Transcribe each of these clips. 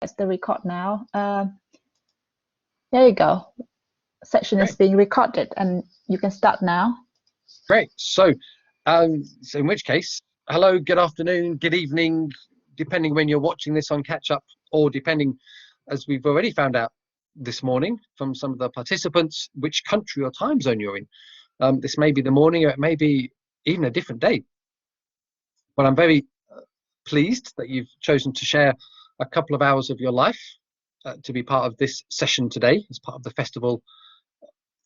It's the record now. There you go. Session is Great, being recorded and you can start now. great. So in which case, hello, good afternoon, good evening, depending when you're watching this on catch up, or depending, as we've already found out this morning from some of the participants, which country or time zone you're in. This may be the morning, or it may be even a different day. But I'm very pleased that you've chosen to share a couple of hours of your life to be part of this session today, as part of the festival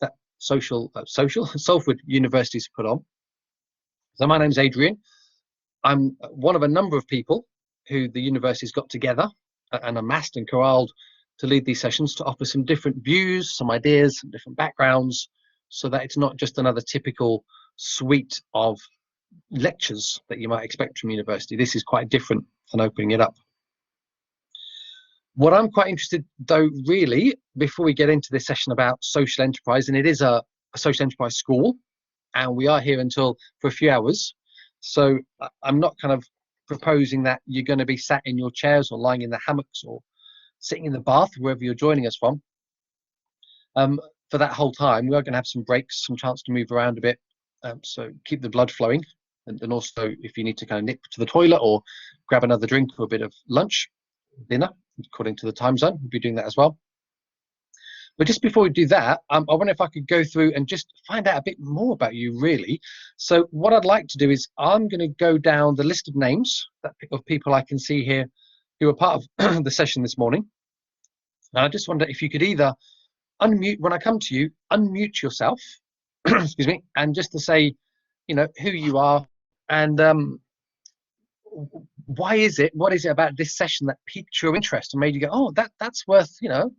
that Salford University's put on. So my name's Adrian. I'm one of a number of people who the university's got together and amassed and corralled to lead these sessions, to offer some different views, some ideas, some different backgrounds, so that it's not just another typical suite of lectures that you might expect from university. This is quite different than opening it up. What I'm quite interested, though, really, before we get into this session about social enterprise, and it is a social enterprise school, and we are here until for a few hours. So I'm not kind of proposing that you're going to be sat in your chairs or lying in the hammocks or sitting in the bath, wherever you're joining us from. For that whole time, we are going to have some breaks, some chance to move around a bit. So keep the blood flowing. And also, if you need to kind of nip to the toilet or grab another drink or a bit of lunch, dinner, according to the time zone, we'll be doing that as well. But just before we do that, I wonder if I could go through and just find out a bit more about you, really. So what I'd like to do is I'm going to go down the list of names of people I can see here who are part of the session this morning. And I just wonder if you could either unmute, when I come to you, unmute yourself, excuse me, and just to say, you know, who you are and what is it about this session that piqued your interest and made you go, oh, that's worth, you know,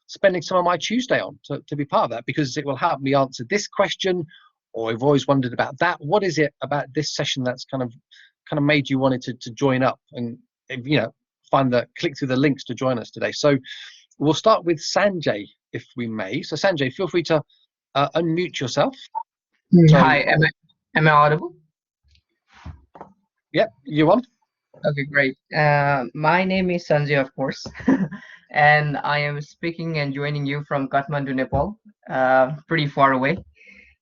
spending some of my Tuesday on to be part of that, because it will help me answer this question, or I've always wondered about that. What is it about this session that's kind of made you wanted to join up and, you know, click through the links to join us today? So we'll start with Sanjay, if we may. So Sanjay, feel free to unmute yourself. So, Hi, am I audible? Yeah, you on? Okay, great. My name is Sanjay, of course, and I am speaking and joining you from Kathmandu, Nepal, pretty far away.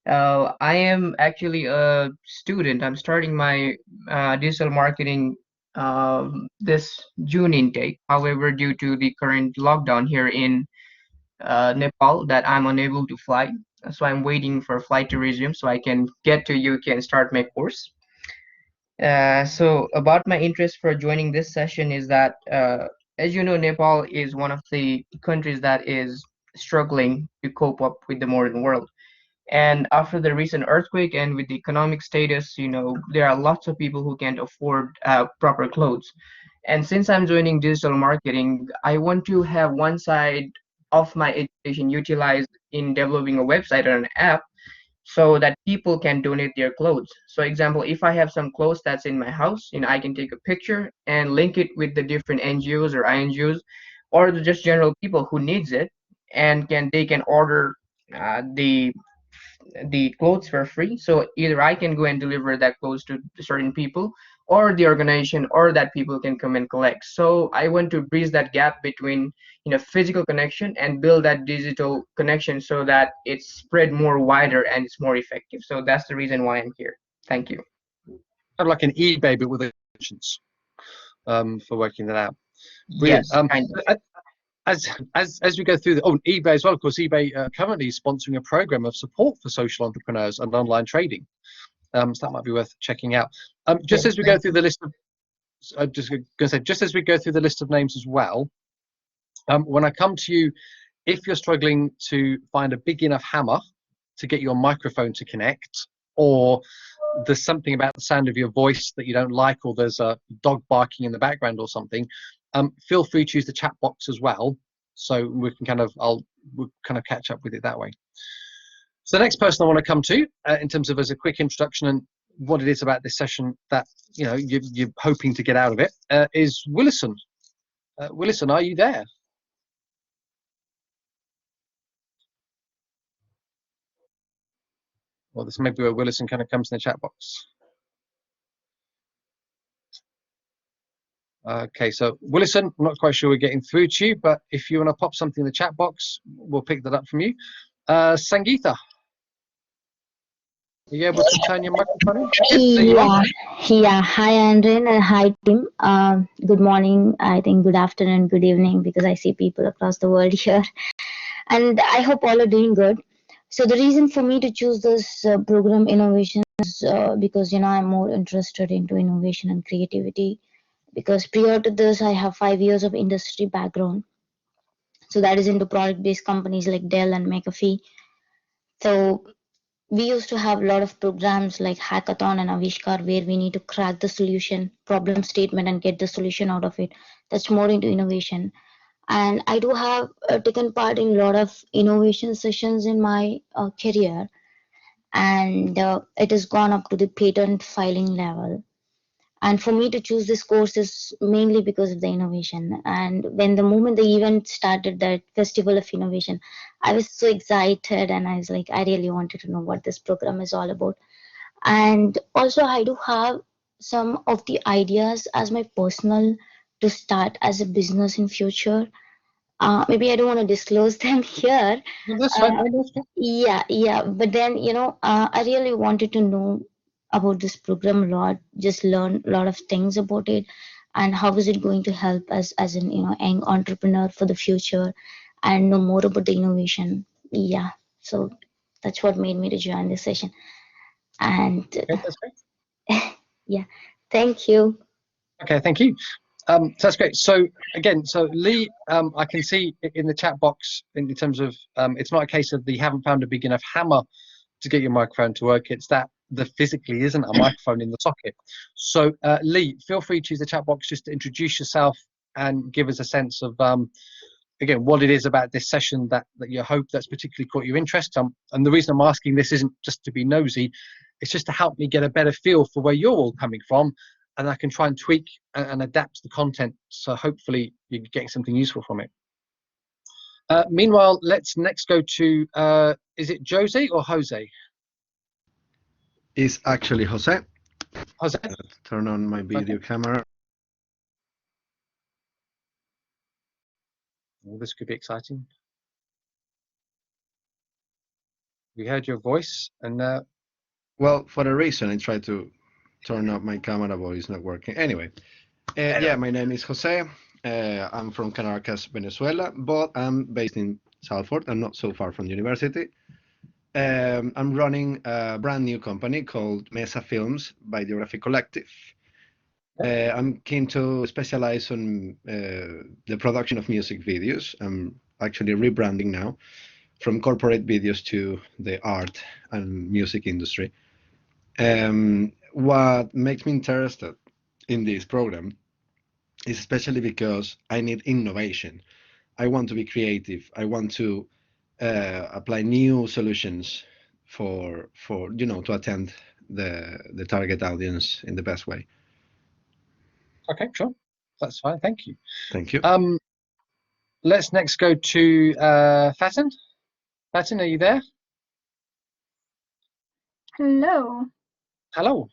I am actually a student. I'm starting my digital marketing this June intake. However, due to the current lockdown here in Nepal, that I'm unable to fly, so I'm waiting for a flight to resume so I can get to UK and start my course. So about my interest for joining this session is that, as you know, Nepal is one of the countries that is struggling to cope up with the modern world. And after the recent earthquake and with the economic status, you know, there are lots of people who can't afford proper clothes. And since I'm joining digital marketing, I want to have one side of my education utilized in developing a website or an app so that people can donate their clothes. So example, if I have some clothes that's in my house, you know, I can take a picture and link it with the different NGOs or INGOs or the just general people who needs it, and they can order the clothes for free. So either I can go and deliver that clothes to certain people, or the organization, or that people can come and collect. So I want to bridge that gap between, you know, physical connection and build that digital connection so that it's spread more wider and it's more effective. So that's the reason why I'm here. Thank you. Kind of like an eBay, but with intentions for working that out. Brilliant. Yes, kind of. As we go through eBay as well, of course, eBay currently is sponsoring a program of support for social entrepreneurs and online trading. So that might be worth checking out. Just as we go through the list of, just as we go through the list of names as well, when I come to you, if you're struggling to find a big enough hammer to get your microphone to connect, or there's something about the sound of your voice that you don't like, or there's a dog barking in the background or something, feel free to use the chat box as well, so we can we'll catch up with it that way. So the next person I want to come to, in terms of as a quick introduction and what it is about this session that, you know, you're hoping to get out of it, is Willison. Willison, are you there? Well, this may be where Willison kind of comes in the chat box. Okay, so Willison, I'm not quite sure we're getting through to you, but if you want to pop something in the chat box, we'll pick that up from you. Sangeetha, are you able to turn your microphone on? Yep, there you are. Yeah. Hi, Andrin, and hi, Tim. Good morning. I think good afternoon, good evening, because I see people across the world here, and I hope all are doing good. So the reason for me to choose this program innovations because I'm more interested into innovation and creativity. Because prior to this, I have 5 years of industry background. So that is into product-based companies like Dell and McAfee. So we used to have a lot of programs like hackathon and avishkar where we need to crack the solution problem statement and get the solution out of it. That's more into innovation, and I do have taken part in a lot of innovation sessions in my career, and it has gone up to the patent filing level. And for me to choose this course is mainly because of the innovation. And when the moment the event started, that festival of innovation, I was so excited, and I was like, I really wanted to know what this program is all about. And also I do have some of the ideas as my personal to start as a business in future. Maybe I don't want to disclose them here. No, that's fine. uh, No, that's fine. yeah, but then I really wanted to know about this program a lot, just learn a lot of things about it, and how is it going to help us as an young entrepreneur for the future, and know more about the innovation. Yeah, so that's what made me to join this session. And Okay, that's great. yeah, thank you. Okay, thank you. So that's great. So again, so Lee, I can see in the chat box in terms of it's not a case of you haven't found a big enough hammer to get your microphone to work. It's that there physically isn't a microphone in the socket. So Lee, feel free to use the chat box just to introduce yourself and give us a sense of again what it is about this session that you hope that's particularly caught your interest. And the reason I'm asking this isn't just to be nosy, it's just to help me get a better feel for where you're all coming from, and I can try and tweak and adapt the content. So hopefully you're getting something useful from it. Meanwhile, let's next go to is it Jose or Jose? It's actually Jose. Jose. Turn on my video camera. Well, this could be exciting. We heard your voice, and well, for a reason, I tried to turn up my camera, but it's not working. Anyway, yeah, my name is Jose. I'm from Caracas, Venezuela, but I'm based in Salford. I'm not so far from the university. I'm running a brand new company called Mesa Films by Geographic Collective. I'm keen to specialize on the production of music videos. I'm actually rebranding now from corporate videos to the art and music industry. What makes me interested in this program is especially because I need innovation. I want to be creative. I want to apply new solutions for to attend the target audience in the best way. okay, sure, that's fine. Thank you. Thank you. Let's next go to Fatin. Fatin, are you there? Hello. Hello.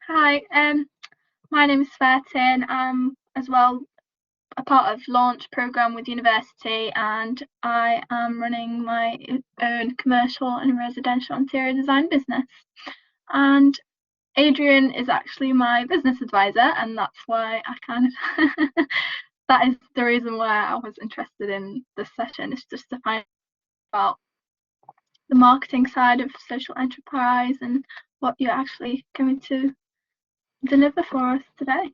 Hi. My name is Fatin. I'm as well a part of launch program with university, and I am running my own commercial and residential interior design business. And Adrian is actually my business advisor, and that's why I kind of that is the reason why I was interested in this session, is just to find out the marketing side of social enterprise and what you're actually going to deliver for us today.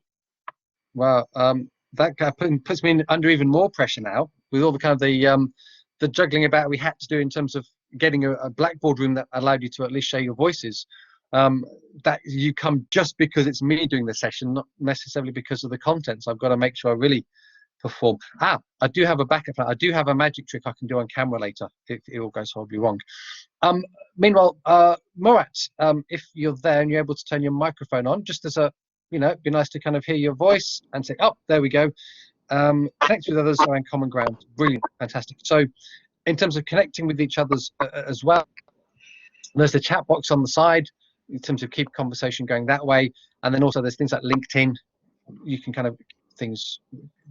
Well, that puts me under even more pressure now with all the kind of the juggling about we had to do in terms of getting a Blackboard room that allowed you to at least share your voices. That you come just because it's me doing the session, not necessarily because of the content. So I've got to make sure I really perform. I do have a backup plan. I do have a magic trick I can do on camera later if it all goes horribly wrong. Meanwhile, Murat, if you're there and you're able to turn your microphone on, just as a, it'd be nice to kind of hear your voice and say, oh, there we go. Connect with others around common ground. Brilliant, fantastic. So in terms of connecting with each other's as well, there's the chat box on the side in terms of keep conversation going that way. And then also there's things like LinkedIn. You can kind of things,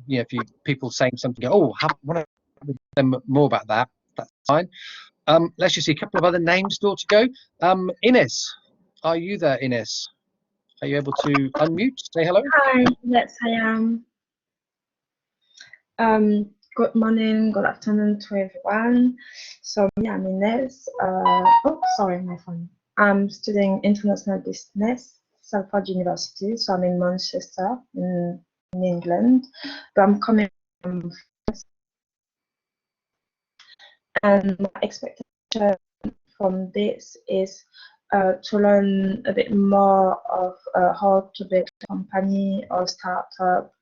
you know, if you people saying something, oh, want to them more about that, that's fine. Let's just see a couple of other names still to go. Ines, are you there, Ines? Are you able to unmute? Say hello. Hi, yes, I am. Good morning, good afternoon to everyone. So, yeah, I'm Ines. Oh, sorry, my phone. I'm studying international business, Salford University. So, I'm in Manchester, in England. But I'm coming from France. And my expectation from this is to learn a bit more of how to build a company or startup.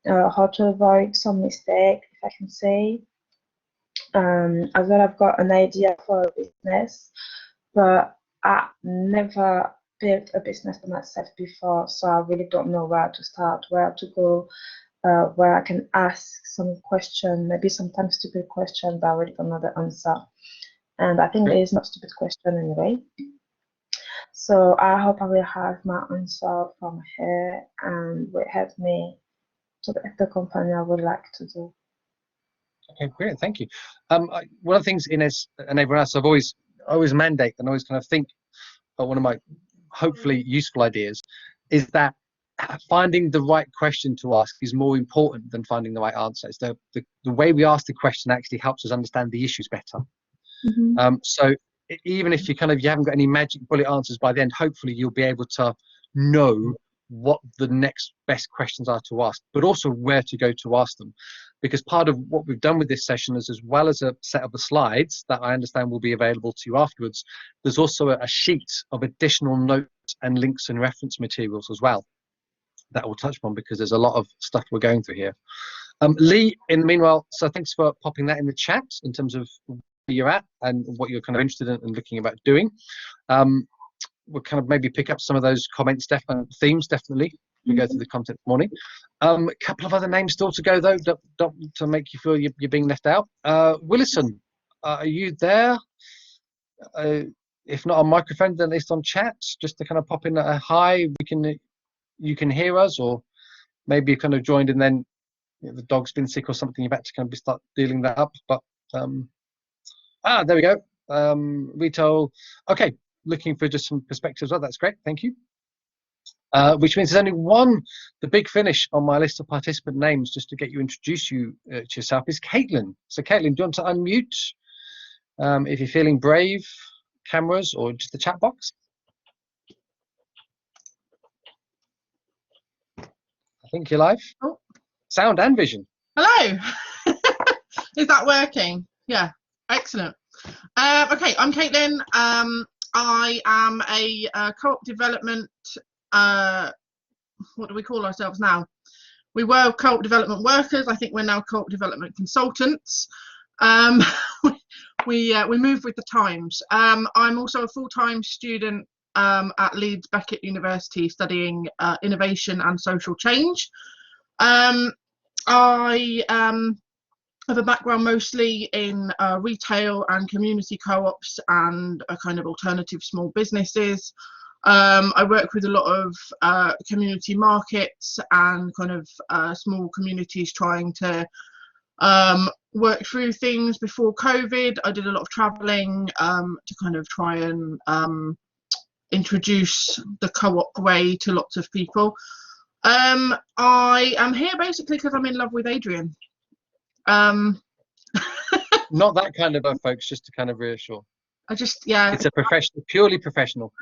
How to avoid some mistake, if I can say. As well, I've got an idea for a business, but I never built a business for myself before, so I really don't know where to start, where to go, where I can ask some question, maybe sometimes stupid question, but I really don't know the answer. And I think there is no stupid question anyway. So I hope I will have my answer from her and will help me to the company I would like to do. Okay, brilliant, thank you. One of the things, Ines and everyone else, I've always mandate and always kind of think, one of my hopefully useful ideas is that finding the right question to ask is more important than finding the right answer. It's the way we ask the question actually helps us understand the issues better. So even if you haven't got any magic bullet answers by the end, hopefully you'll be able to know what the next best questions are to ask, but also where to go to ask them. Because part of what we've done with this session is, as well as a set of the slides that I understand will be available to you afterwards, there's also a sheet of additional notes and links and reference materials as well that we'll touch upon, because there's a lot of stuff we're going through here. Lee, in the meanwhile, so thanks for popping that in the chat in terms of where you're at and what you're kind of interested in and looking about doing. We'll kind of maybe pick up some of those comments, themes, definitely. We go through the content this morning. A couple of other names still to go, though, don't to make you feel you're being left out. Willison, are you there? If not on microphone, then at least on chat, just to kind of pop in a hi. You can hear us, or maybe you kind of joined and then the dog's been sick or something. You've had to kind of start dealing that up. But there we go. Retail. Okay. Looking for just some perspectives. Well, that's great, thank you. Which means there's only the big finish on my list of participant names, just to get you introduce you to yourself, is Caitlin. So Caitlin, do you want to unmute if you're feeling brave, cameras or just the chat box? I think you're live. Oh. Sound and vision. Hello. Is that working? Yeah, excellent. Okay, I'm Caitlin. I am a co-op development, what do we call ourselves now? We were co-op development workers. I think we're now co-op development consultants. We move with the times. I'm also a full-time student at Leeds Beckett University studying innovation and social change. I have a background mostly in retail and community co-ops and a kind of alternative small businesses. I work with a lot of community markets and kind of small communities trying to work through things. Before COVID, I did a lot of traveling to kind of try and introduce the co-op way to lots of people. I am here basically because I'm in love with Adrian. Not that kind of folks, just to kind of reassure. Yeah. It's a professional, purely professional.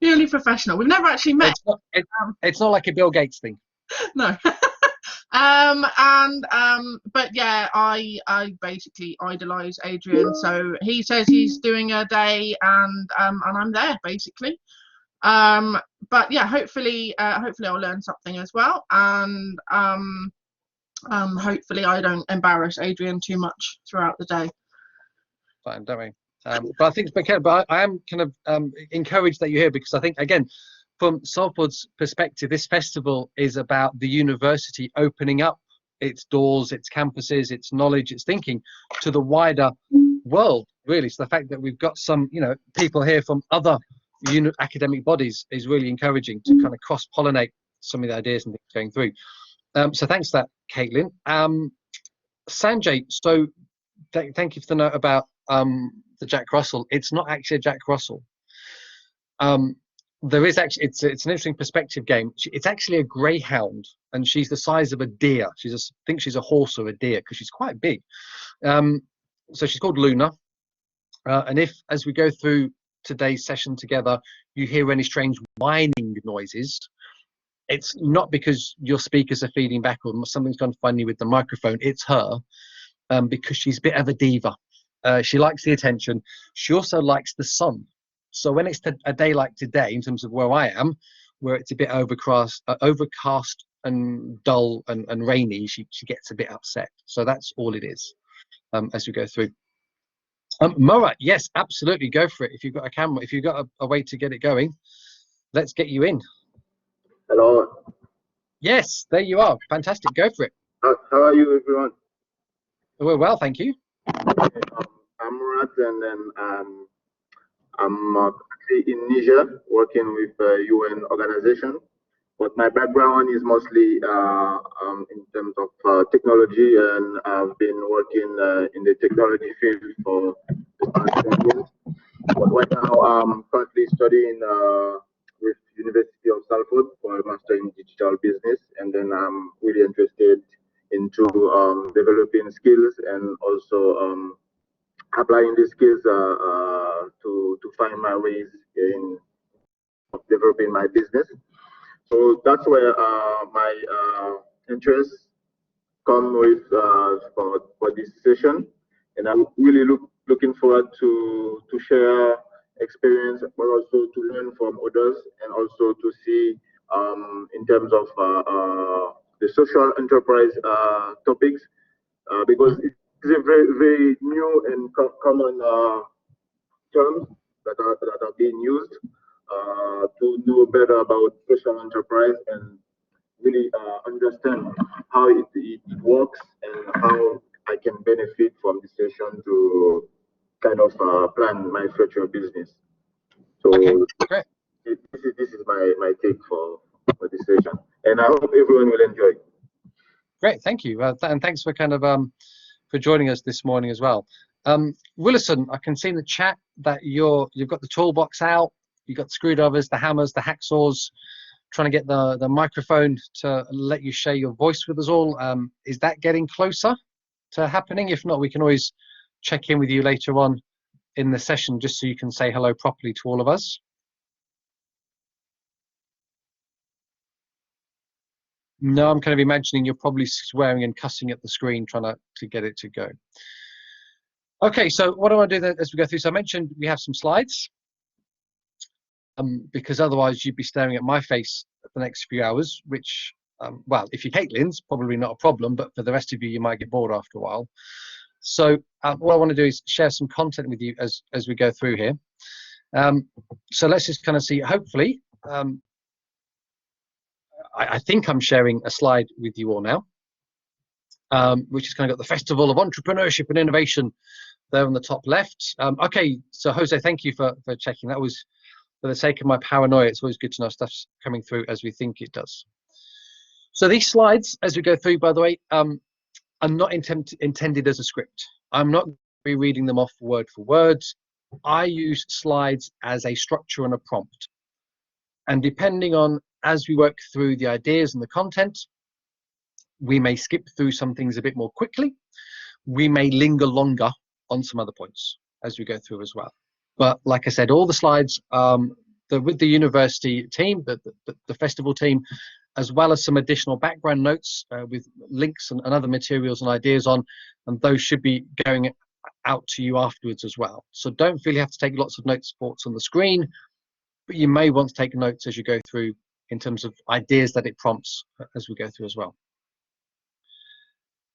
Purely professional. We've never actually met. It's not like a Bill Gates thing. No. But yeah, I basically idolize Adrian. So he says he's doing a day, and I'm there basically. But yeah, hopefully I'll learn something as well, and hopefully I don't embarrass Adrian too much throughout the day. Fine, don't worry. But I think, but I am kind of encouraged that you're here, because I think, again, from Salford's perspective, this festival is about the university opening up its doors, its campuses, its knowledge, its thinking to the wider world, really. So the fact that we've got some, people here from other academic bodies is really encouraging to kind of cross-pollinate some of the ideas and things going through. So thanks for that, Caitlin. Sanjay, so thank you for the note about the Jack Russell. It's not actually a Jack Russell. There is actually, it's an interesting perspective game. It's actually a greyhound, and she's the size of a deer. I think she's a horse or a deer because she's quite big. So she's called Luna. And if, as we go through today's session together, you hear any strange whining noises, it's not because your speakers are feeding back or something's gone funny with the microphone. It's her, because she's a bit of a diva. She likes the attention. She also likes the sun. So when it's a day like today, in terms of where I am, where it's a bit overcast and dull and rainy, she gets a bit upset. So that's all it is, as we go through. Moa, yes, absolutely, go for it. If you've got a camera, if you've got a way to get it going, let's get you in. Hello. Yes, there you are. Fantastic, go for it. How are you, everyone? We're well, thank you. Okay, I'm Murat, and then I'm actually in Niger working with a UN organization, but my background is mostly in terms of technology, and I've been working in the technology field for the past 10 years. But right now, I'm currently studying with University of Salford for a master in digital business, and then I'm really interested into developing skills and also applying these skills to find my ways in developing my business. So that's where my interests come with for this session, and I'm really looking forward to share experience, but also to learn from others, and also to see in terms of the social enterprise topics, because it's a very new and common terms that are being used to know better about social enterprise and really understand how it works and how I can benefit from this session to kind of plan my future business. So okay, great. This is my take for this session, and I hope everyone will enjoy. Great, thank you, and thanks for kind of for joining us this morning as well. Willison, I can see in the chat that you've got the toolbox out, you've got the screwdrivers, the hammers, the hacksaws, trying to get the microphone to let you share your voice with us all. Is that getting closer to happening? If not, we can always check in with you later on in the session just so you can say hello properly to all of us. No, I'm kind of imagining you're probably swearing and cussing at the screen trying to get it to go. Okay, so what I want to do as we go through, so I mentioned we have some slides, because otherwise you'd be staring at my face for the next few hours, which, well, if you're Caitlin's, probably not a problem, but for the rest of you, you might get bored after a while. So what I want to do is share some content with you as we go through here. So let's just kind of see, hopefully, I think I'm sharing a slide with you all now, which has kind of got the Festival of Entrepreneurship and Innovation there on the top left. Okay, so Jose, thank you for checking. That was for the sake of my paranoia. It's always good to know stuff's coming through as we think it does. So these slides, as we go through, by the way, are not intended as a script. I'm not going to be reading them off word for word. I use slides as a structure and a prompt. And depending on, as we work through the ideas and the content, we may skip through some things a bit more quickly. We may linger longer on some other points as we go through as well. But like I said, all the slides, with the university team, the festival team, as well as some additional background notes with links and other materials and ideas on, and those should be going out to you afterwards as well. So don't feel you have to take lots of notes for what's on the screen, but you may want to take notes as you go through in terms of ideas that it prompts as we go through as well.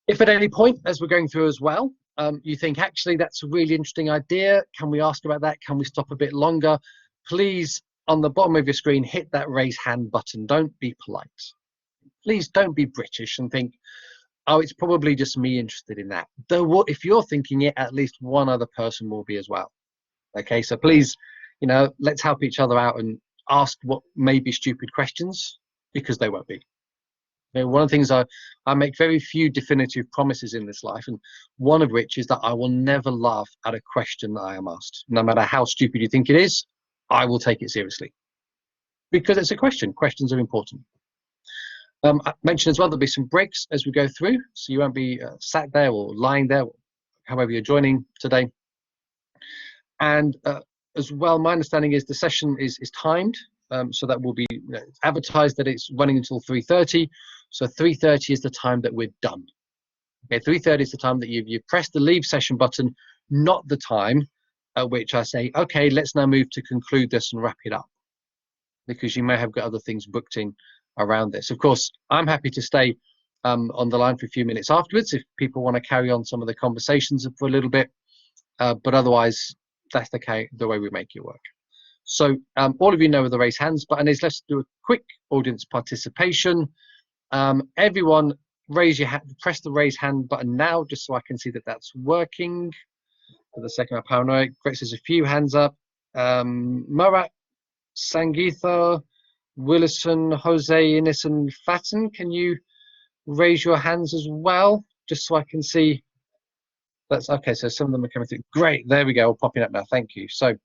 If at any point, as we're going through as well, you think, actually, that's a really interesting idea, can we ask about that? Can we stop a bit longer? Please, on the bottom of your screen, hit that raise hand button. Don't be polite. Please don't be British and think, oh, it's probably just me interested in that. Though if you're thinking it, at least one other person will be as well. Okay, so please, you know, let's help each other out and ask what may be stupid questions, because they won't be. One of the things I make very few definitive promises in this life, and one of which is that I will never laugh at a question that I am asked. No matter how stupid you think it is, I will take it seriously. Because it's a question. Questions are important. I mentioned as well there'll be some breaks as we go through, so you won't be sat there or lying there, however you're joining today. And as well, my understanding is the session is timed, so that will be advertised that it's running until 3:30. So 3:30 is the time that we're done. Okay, 3:30 is the time that you've pressed the leave session button, not the time at which I say, okay, let's now move to conclude this and wrap it up, because you may have got other things booked in around this. Of course, I'm happy to stay on the line for a few minutes afterwards if people want to carry on some of the conversations for a little bit, but otherwise, that's the way we make it work. So all of you know where the raise hands button is. Let's do a quick audience participation. Everyone raise your hand, press the raise hand button now, just so I can see that that's working. For the second, I'm paranoid. Great, there's a few hands up. Murat, Sangeetha, Willison, Jose, Innes, and Fatten, can you raise your hands as well, just so I can see? That's okay. So some of them are coming through. Great, there we go, all popping up now. Thank you. So, and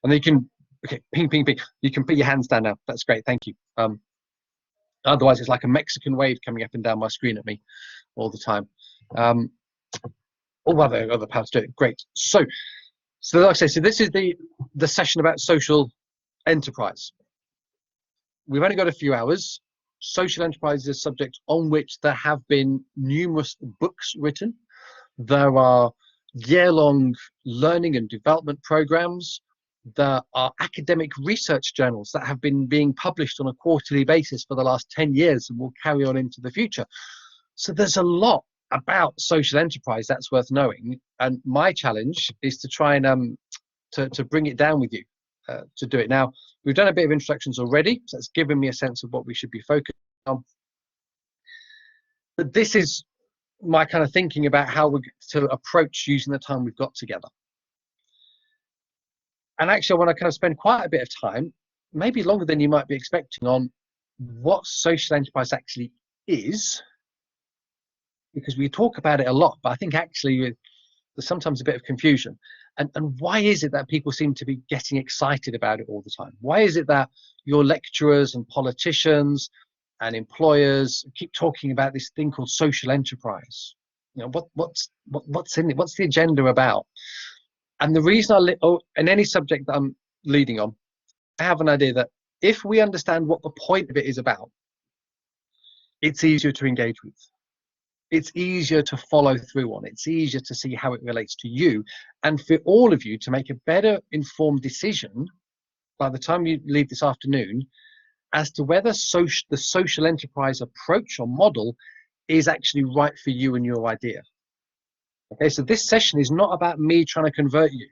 then you can, okay, ping, ping, ping. You can put your hands down now. That's great. Thank you. Otherwise, it's like a Mexican wave coming up and down my screen at me all the time. All other parts do it. Great. So like I say, so this is the session about social enterprise. We've only got a few hours. Social enterprise is a subject on which there have been numerous books written. There are year-long learning and development programs. There are academic research journals that have been being published on a quarterly basis for the last 10 years and will carry on into the future. So there's a lot about social enterprise that's worth knowing. And my challenge is to try and to bring it down with you. To do it. Now, we've done a bit of introductions already, so it's given me a sense of what we should be focused on. But this is my kind of thinking about how we're to approach using the time we've got together. And actually, I want to kind of spend quite a bit of time, maybe longer than you might be expecting, on what social enterprise actually is, because we talk about it a lot, but I think actually there's sometimes a bit of confusion. And why is it that people seem to be getting excited about it all the time? Why is it that your lecturers and politicians and employers keep talking about this thing called social enterprise? What's in it? What's the agenda about? And the reason in any subject that I'm leading on, I have an idea that if we understand what the point of it is about, it's easier to engage with. It's easier to follow through on. It's easier to see how it relates to you, and for all of you to make a better informed decision by the time you leave this afternoon as to whether the social enterprise approach or model is actually right for you and your idea. Okay, so this session is not about me trying to convert you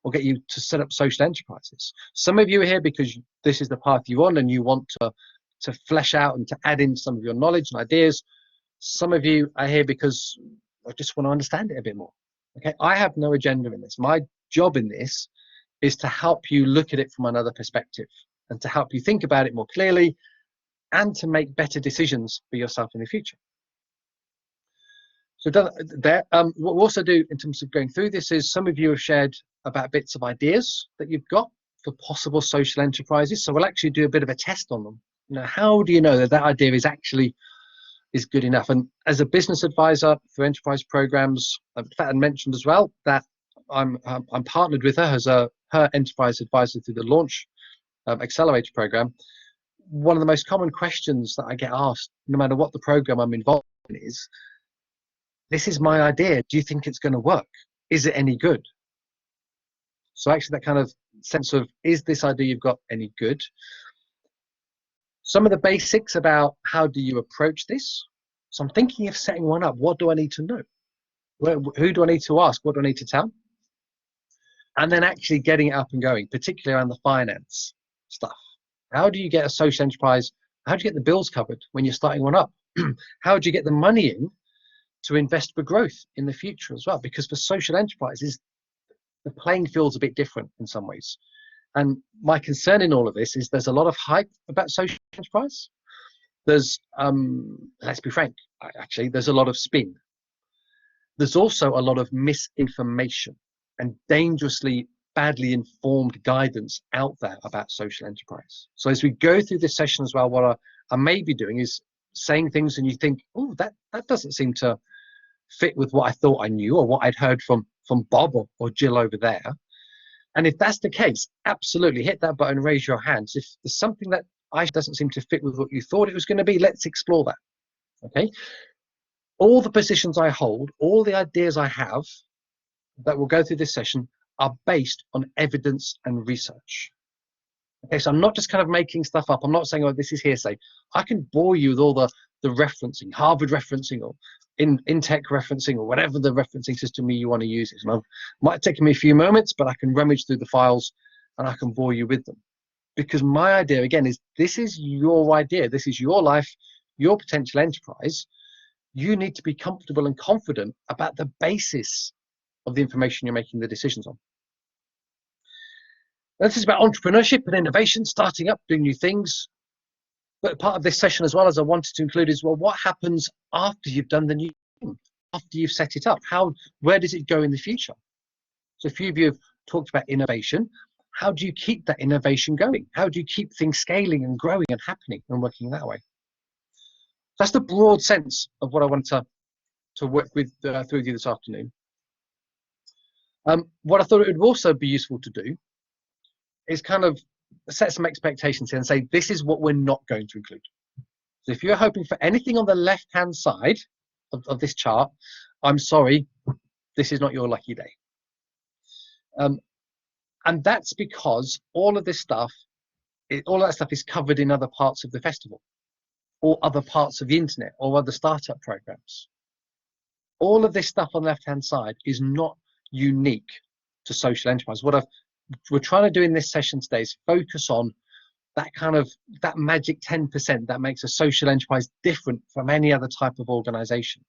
or get you to set up social enterprises. Some of you are here because this is the path you're on and you want to flesh out and to add in some of your knowledge and ideas. Some of you are here because I just want to understand it a bit more. Okay, I have no agenda in this. My job in this is to help you look at it from another perspective and to help you think about it more clearly and to make better decisions for yourself in the future. So what we'll also do in terms of going through this is some of you have shared about bits of ideas that you've got for possible social enterprises. So we'll actually do a bit of a test on them. How do you know that idea is actually good enough? And as a business advisor for enterprise programs, Fatten mentioned as well that I'm partnered with her as her enterprise advisor through the Launch Accelerator program. One of the most common questions that I get asked, no matter what the program I'm involved in, is, this is my idea. Do you think it's going to work? Is it any good? So actually that kind of sense of, is this idea you've got any good? Some of the basics about how do you approach this. So I'm thinking of setting one up. What do I need to know? Who do I need to ask? What do I need to tell? And then actually getting it up and going, particularly around the finance stuff. How do you get a social enterprise? How do you get the bills covered when you're starting one up? How do you get the money in to invest for growth in the future as well? Because for social enterprises, the playing field's a bit different in some ways. And my concern in all of this is there's a lot of hype about social enterprise, There's, let's be frank, actually, there's a lot of spin. There's also a lot of misinformation and dangerously badly informed guidance out there about social enterprise. So as we go through this session as well, what I may be doing is saying things and you think, oh, that doesn't seem to fit with what I thought I knew or what I'd heard from Bob or Jill over there. And if that's the case, absolutely hit that button, raise your hands. If there's something that doesn't seem to fit with what you thought it was going to be, let's explore that. Okay. All the positions I hold, all the ideas I have that will go through this session are based on evidence and research. Okay, so I'm not just kind of making stuff up. I'm not saying, oh, this is hearsay. I can bore you with all the referencing, Harvard referencing, or in-tech referencing, or whatever the referencing system you want to use is. And it might take me a few moments, but I can rummage through the files and I can bore you with them. Because my idea, again, is this is your idea. This is your life, your potential enterprise. You need to be comfortable and confident about the basis of the information you're making the decisions on. This is about entrepreneurship and innovation, starting up, doing new things. But part of this session as well as I wanted to include is, well, what happens after you've done the new thing, after you've set it up? Where does it go in the future? So a few of you have talked about innovation. How do you keep that innovation going? How do you keep things scaling and growing and happening and working that way? That's the broad sense of what I want to work with through you this afternoon. What I thought it would also be useful to do is kind of set some expectations here and say, this is what we're not going to include. So if you're hoping for anything on the left-hand side of this chart, I'm sorry, this is not your lucky day. And that's because all of this stuff, all of that stuff is covered in other parts of the festival, or other parts of the internet, or other startup programs. All of this stuff on the left-hand side is not unique to social enterprise. What we're trying to do in this session today is focus on that magic 10% that makes a social enterprise different from any other type of organization.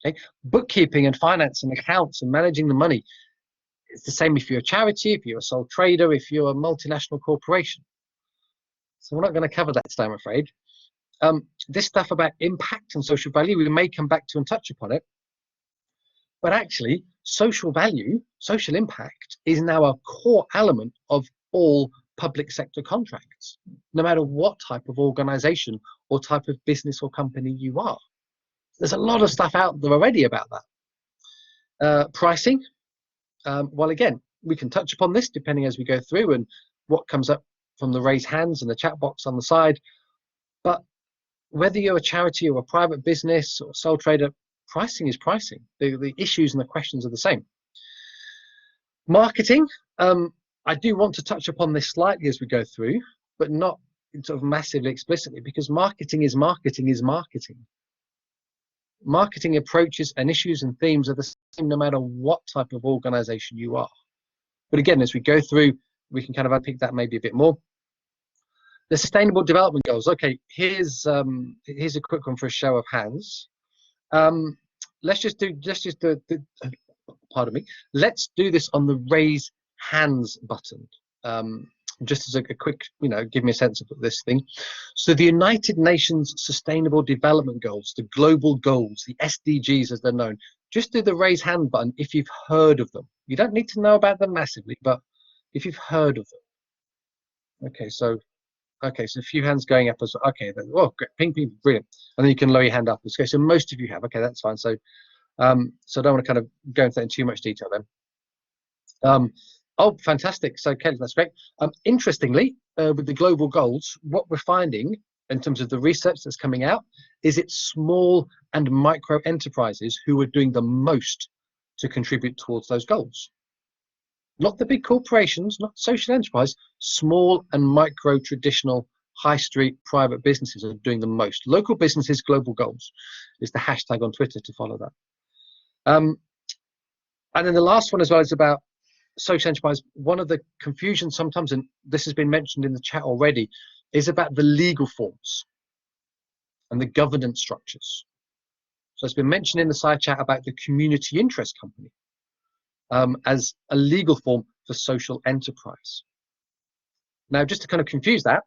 Okay? Bookkeeping and finance and accounts and managing the money, it's the same if you're a charity, if you're a sole trader, if you're a multinational corporation. So we're not going to cover that today, I'm afraid. This stuff about impact and social value, we may come back to and touch upon it. But actually, social value, social impact is now a core element of all public sector contracts, no matter what type of organization or type of business or company you are. There's a lot of stuff out there already about that. Pricing, well, again, we can touch upon this depending as we go through and what comes up from the raise hands and the chat box on the side. But whether you're a charity or a private business or sole trader, pricing is pricing. The issues and the questions are the same. Marketing, I do want to touch upon this slightly as we go through, but not sort of massively explicitly, because marketing is marketing is marketing. Marketing approaches and issues and themes are the same no matter what type of organization you are. But again, as we go through, we can kind of unpick that maybe a bit more. The Sustainable Development Goals. Okay, here's a quick one for a show of hands. Let's do this on the raise hands button. Just as a quick, give me a sense of this thing. So the United Nations Sustainable Development Goals, the global goals, the SDGs as they're known, just do the raise hand button if you've heard of them. You don't need to know about them massively, but if you've heard of them. Okay, so a few hands going up as well. Okay, oh, great, ping, brilliant. And then you can lower your hand up. Okay, so most of you have. Okay, that's fine. So, so I don't want to kind of go into that in too much detail then. Oh, fantastic. So, Kelly, that's great. Interestingly, with the global goals, what we're finding in terms of the research that's coming out is it's small and micro enterprises who are doing the most to contribute towards those goals. Not the big corporations, not social enterprise, small and micro traditional high street private businesses are doing the most. Local businesses, global goals is the hashtag on Twitter to follow that. And then the last one as well is about social enterprise. One of the confusions sometimes, and this has been mentioned in the chat already, is about the legal forms and the governance structures. So it's been mentioned in the side chat about the community interest company as a legal form for social enterprise. Now, just to kind of confuse that,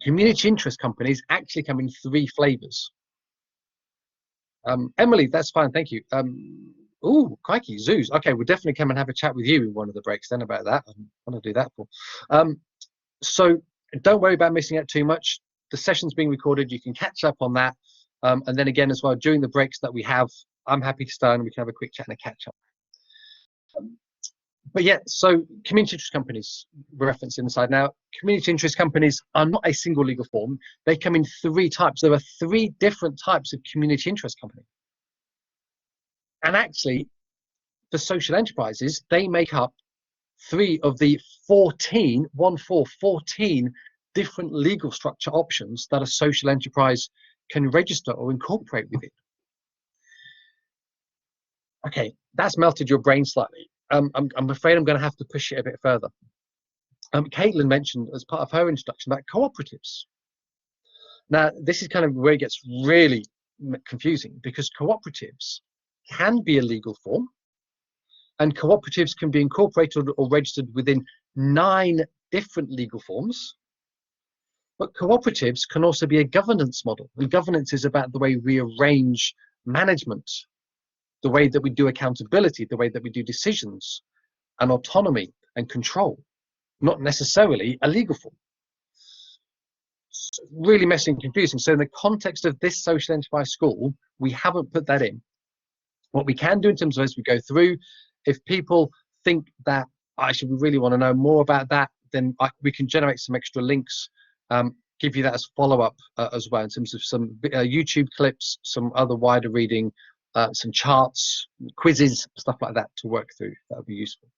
Community interest companies actually come in 3 flavors. Emily, that's fine, thank you. Oh, crikey, zoos. Okay, we'll definitely come and have a chat with you in one of the breaks then about that. I want to do that for. So don't worry about missing out too much. The session's being recorded. You can catch up on that. And then again, as well, during the breaks that we have, I'm happy to start and we can have a quick chat and a catch up. But yeah, so community interest companies we're referencing inside now. Community interest companies are not a single legal form. They come in 3 types. There are 3 different types of community interest company. And actually, for social enterprises, they make up 3 of the 14 different legal structure options that a social enterprise can register or incorporate within. Okay, that's melted your brain slightly. I'm afraid I'm going to have to push it a bit further. Caitlin mentioned as part of her introduction about cooperatives. Now, this is kind of where it gets really confusing, because cooperatives can be a legal form, and cooperatives can be incorporated or registered within 9 different legal forms. But cooperatives can also be a governance model, and governance is about the way we arrange management, the way that we do accountability, the way that we do decisions, and autonomy and control, not necessarily a legal form. It's really messy and confusing. So in the context of this social enterprise school, we haven't put that in. What we can do in terms of as we go through, if people think that actually we really want to know more about that, then we can generate some extra links, give you that as follow-up as well, in terms of some YouTube clips, some other wider reading, some charts, quizzes, stuff like that to work through. That would be useful.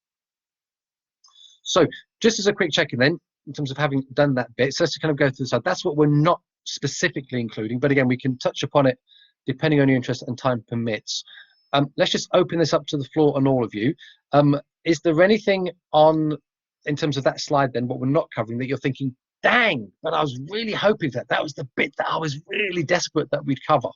So just as a quick check-in then, in terms of having done that bit, so let's kind of go through the side. That's what we're not specifically including, but again, we can touch upon it depending on your interest and time permits. Let's just open this up to the floor and all of you. Is there anything on, in terms of that slide then, what we're not covering, that you're thinking, dang, but I was really hoping that was the bit that I was really desperate that we'd cover?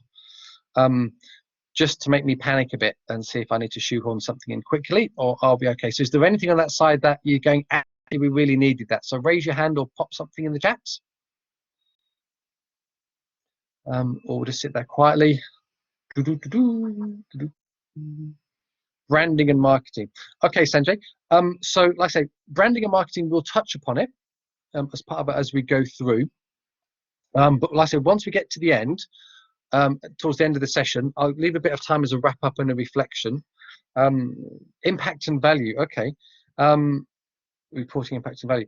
Just to make me panic a bit and see if I need to shoehorn something in quickly, or I'll be okay. So is there anything on that side that you're going, actually, we really needed that? So raise your hand or pop something in the chats. Or we'll just sit there quietly. Branding and marketing. Okay, Sanjay. So like I say, branding and marketing, we'll touch upon it as part of it as we go through. But like I said, once we get to the end, towards the end of the session, I'll leave a bit of time as a wrap up and a reflection. Impact and value. Okay. Reporting impact and value.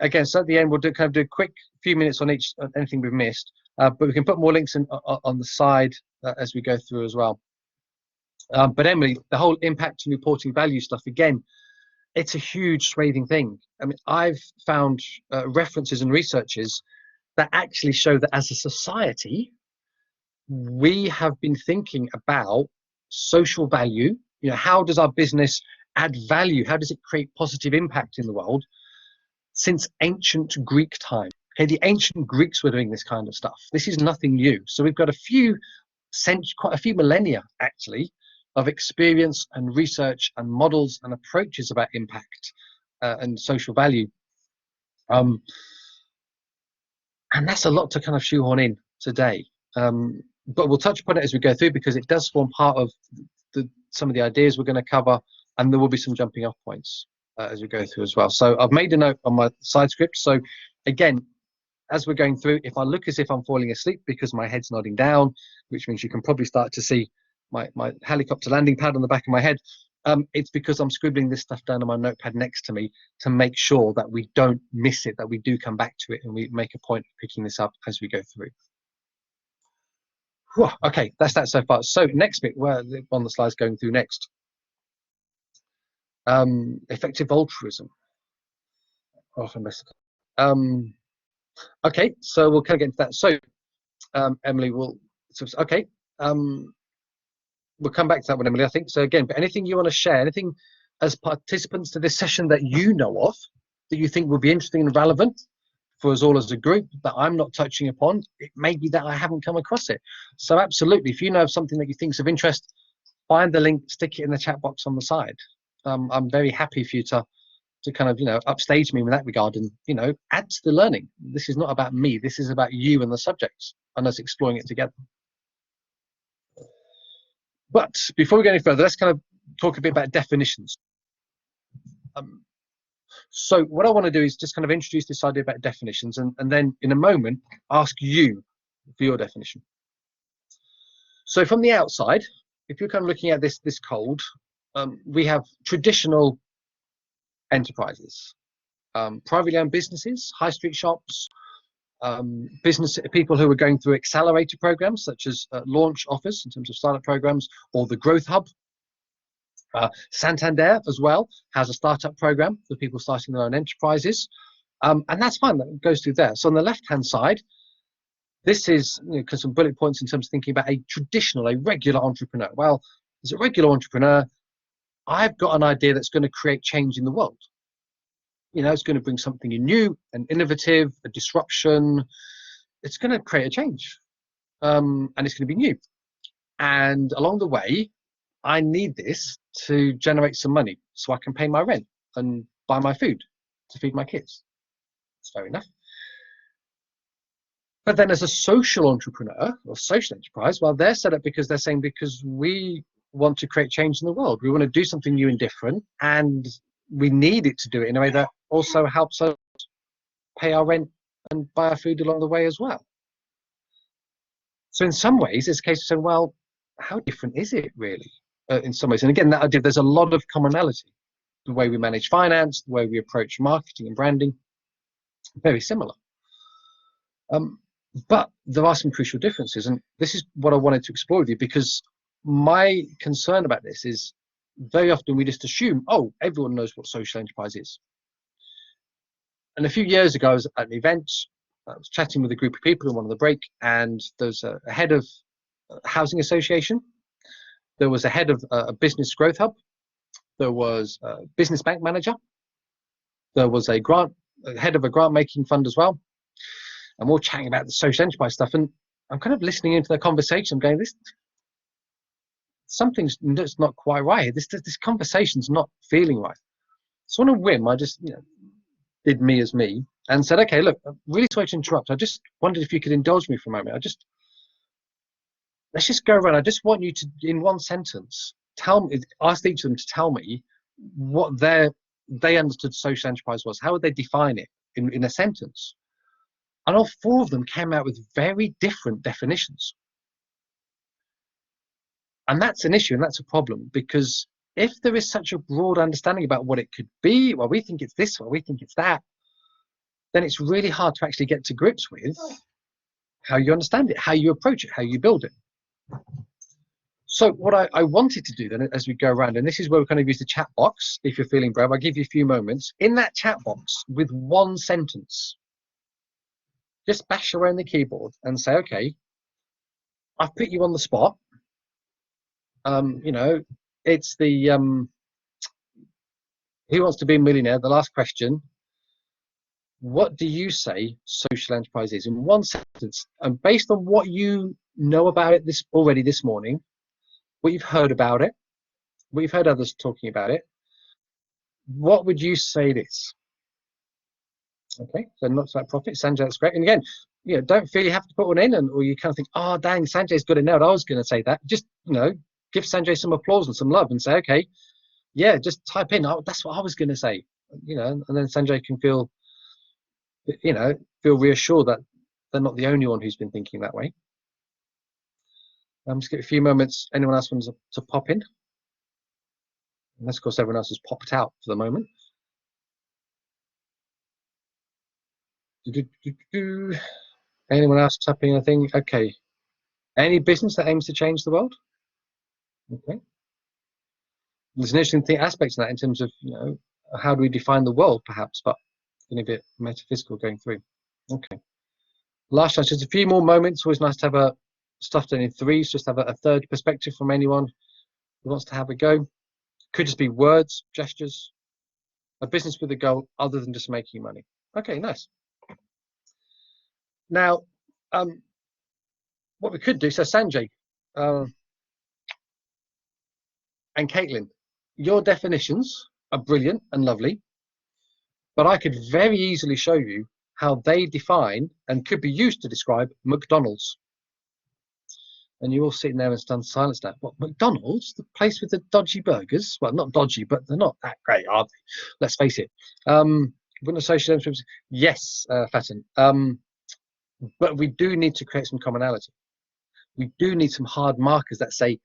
Again, so at the end, we'll do a quick few minutes on each, anything we've missed, but we can put more links in, on the side as we go through as well. But Emily, the whole impact and reporting value stuff, again, it's a huge swathing thing. I mean, I've found references and researches that actually show that as a society, we have been thinking about social value. You know, how does our business add value? How does it create positive impact in the world? Since ancient Greek time. Okay, the ancient Greeks were doing this kind of stuff. This is nothing new. So we've got quite a few millennia actually of experience and research and models and approaches about impact and social value. And that's a lot to kind of shoehorn in today. But we'll touch upon it as we go through, because it does form part of some of the ideas we're going to cover, and there will be some jumping off points as we go through as well. So I've made a note on my side script. So again, as we're going through, if I look as if I'm falling asleep because my head's nodding down, which means you can probably start to see my helicopter landing pad on the back of my head, it's because I'm scribbling this stuff down on my notepad next to me to make sure that we don't miss it, that we do come back to it, and we make a point of picking this up as we go through. Whew, okay, that's that so far. So next bit, where on the slides going through next. Effective altruism. Okay, so we'll kind of get into that. So Emily will, okay, we'll come back to that one, Emily, I think. So again, but anything you want to share, anything as participants to this session that you know of, that you think would be interesting and relevant for us all as a group that I'm not touching upon, it may be that I haven't come across it. So absolutely, if you know of something that you think is of interest, find the link, stick it in the chat box on the side. I'm very happy for you to to kind of, upstage me in that regard and, add to the learning. This is not about me. This is about you and the subjects and us exploring it together. But before we go any further, let's kind of talk a bit about definitions. So what I want to do is just kind of introduce this idea about definitions, and then in a moment ask you for your definition. So from the outside, if you're kind of looking at this cold, we have traditional enterprises, privately owned businesses, high street shops, business people who are going through accelerator programs such as launch offers in terms of startup programs, or the Growth Hub. Santander as well has a startup program for people starting their own enterprises, and that's fine, that goes through there. So on the left hand side, this is some bullet points in terms of thinking about a traditional, a regular entrepreneur. Well, as a regular entrepreneur, I've got an idea that's going to create change in the world. It's going to bring something new and innovative, a disruption. It's going to create a change, and it's going to be new. And along the way, I need this to generate some money so I can pay my rent and buy my food to feed my kids. It's fair enough. But then as a social entrepreneur or social enterprise, well, they're set up because they're saying, because we want to create change in the world. We want to do something new and different, and we need it to do it in a way that also helps us pay our rent and buy our food along the way as well. So in some ways, it's a case of saying, well, how different is it really? In some ways, and again, that idea, there's a lot of commonality. The way we manage finance, the way we approach marketing and branding, very similar. But there are some crucial differences, and this is what I wanted to explore with you, because my concern about this is very often we just assume, oh, everyone knows what social enterprise is. And a few years ago, I was at an event, I was chatting with a group of people in one of the break, and there's a head of a housing association. There was a head of a business growth hub. There was a business bank manager. There was a head of a grant making fund as well. And we're all chatting about the social enterprise stuff. And I'm kind of listening into their conversation. I'm going, something's that's not quite right. This conversation's not feeling right. So on a whim, I just did me as me and said, okay, look, I'm really sorry to interrupt. I just wondered if you could indulge me for a moment. Let's just go around. I just want you to, in one sentence, ask each of them to tell me what they understood social enterprise was. How would they define it in a sentence? And all four of them came out with very different definitions. And that's an issue, and that's a problem, because if there is such a broad understanding about what it could be, well, we think it's this, well, we think it's that, then it's really hard to actually get to grips with how you understand it, how you approach it, how you build it. So what I wanted to do then, as we go around, and this is where we kind of use the chat box, if you're feeling brave, I'll give you a few moments. In that chat box, with one sentence, just bash around the keyboard and say, okay, I've put you on the spot. It's the Who Wants to Be a Millionaire, the last question. What do you say social enterprise is in one sentence? And based on what you know about it already this morning, what you've heard about it, what you've heard others talking about it, what would you say it is? Okay, so not that profit, Sanjay, that's great. And again, don't feel you have to put one in, or you kind of think, oh, dang, Sanjay's got it nailed. I was going to say that. Just, give Sanjay some applause and some love and say, okay, yeah, just type in, oh, that's what I was going to say, and then Sanjay can feel reassured that they're not the only one who's been thinking that way. Just give it a few moments. Anyone else wants to pop in? Unless, of course, everyone else has popped out for the moment. Anyone else tapping anything? Okay. Any business that aims to change the world? Okay. There's an interesting aspect to that in terms of, how do we define the world, perhaps, but a bit metaphysical going through. Okay. Last chance, just a few more moments. Always nice to have a stuffed in threes, just have a third perspective from anyone who wants to have a go. Could just be words, gestures, a business with a goal other than just making money. Okay, nice. Now, what we could do, so Sanjay and Caitlin, your definitions are brilliant and lovely. But I could very easily show you how they define and could be used to describe McDonald's. And you're all sitting there in stunned silence now. What, McDonald's? The place with the dodgy burgers? Well, not dodgy, but they're not that great, are they? Let's face it. Wouldn't a social enterprise? Yes, Fatin. But we do need to create some commonality. We do need some hard markers that say,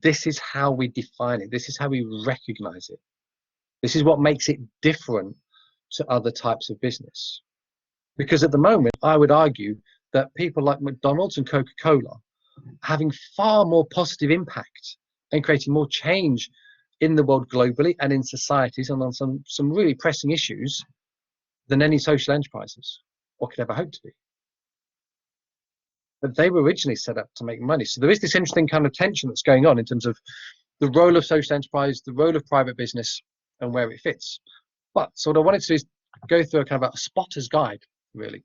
this is how we define it. This is how we recognize it. This is what makes it different to other types of business. Because at the moment, I would argue that people like McDonald's and Coca-Cola having far more positive impact and creating more change in the world globally and in societies and on some really pressing issues than any social enterprises or could ever hope to be. But they were originally set up to make money. So there is this interesting kind of tension that's going on in terms of the role of social enterprise, the role of private business, and where it fits. But so what I wanted to do is go through a kind of a spotter's guide, really.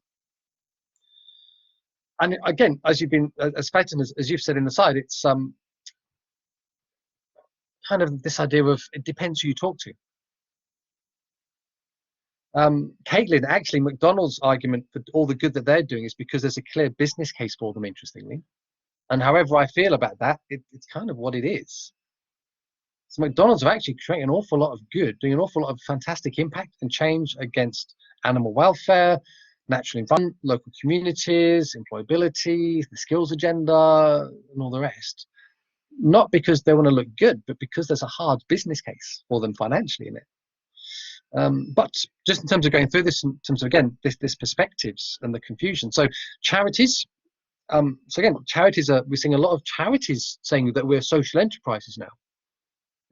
And again, as you've been, as Fatin, as you've said in the side, it's kind of this idea of it depends who you talk to. Caitlin, actually, McDonald's argument for all the good that they're doing is because there's a clear business case for them, interestingly. And however I feel about that, it's kind of what it is. So McDonald's are actually creating an awful lot of good, doing an awful lot of fantastic impact and change against animal welfare, natural environment, local communities, employability, the skills agenda, and all the rest. Not because they want to look good, but because there's a hard business case for them financially in it. But just in terms of going through this, in terms of, again, this perspectives and the confusion. So charities, so again, charities we're seeing a lot of charities saying that we're social enterprises now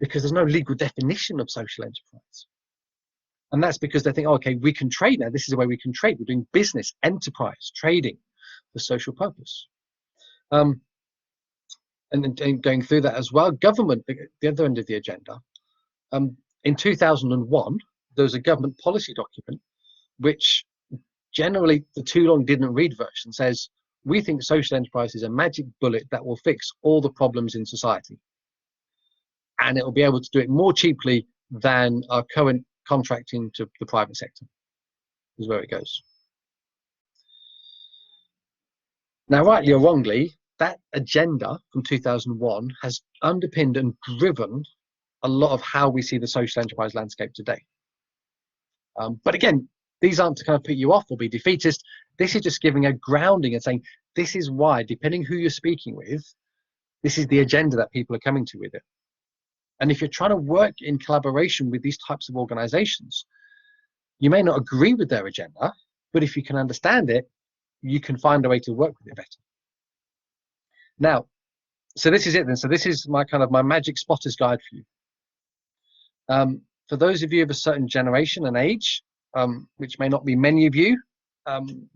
because there's no legal definition of social enterprise. And that's because they think, oh, okay, we can trade now. This is the way we can trade. We're doing business, enterprise, trading for social purpose. And then going through that as well, government, the other end of the agenda. In 2001, there was a government policy document, which generally the too long didn't read version says, we think social enterprise is a magic bullet that will fix all the problems in society. And it will be able to do it more cheaply than our current contracting to the private sector, is where it goes. Now, rightly or wrongly, that agenda from 2001 has underpinned and driven a lot of how we see the social enterprise landscape today. But again, these aren't to kind of put you off or be defeatist. This is just giving a grounding and saying, this is why, depending who you're speaking with, this is the agenda that people are coming to with it. And if you're trying to work in collaboration with these types of organizations, you may not agree with their agenda, but if you can understand it, you can find a way to work with it better. Now, so this is it then. So this is my kind of my magic spotter's guide for you. For those of you of a certain generation and age, which may not be many of you,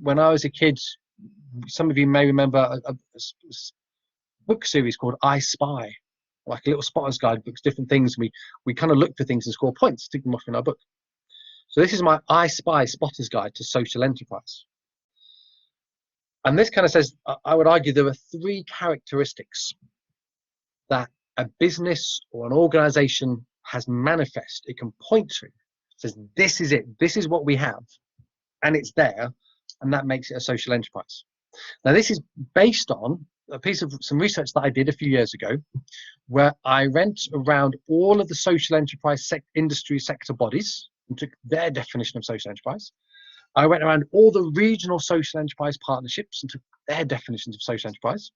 when I was a kid, some of you may remember a book series called I Spy, like a little spotter's guide books, different things. We kind of look for things and score points, stick them off in our book. So this is my I Spy spotter's guide to social enterprise. And this kind of says, I would argue there are 3 characteristics that a business or an organization has manifest, it can point to. It says, this is it, this is what we have, and it's there, and that makes it a social enterprise. Now, this is based on a piece of some research that I did a few years ago, where I went around all of the social enterprise industry sector bodies and took their definition of social enterprise. I went around all the regional social enterprise partnerships and took their definitions of social enterprise.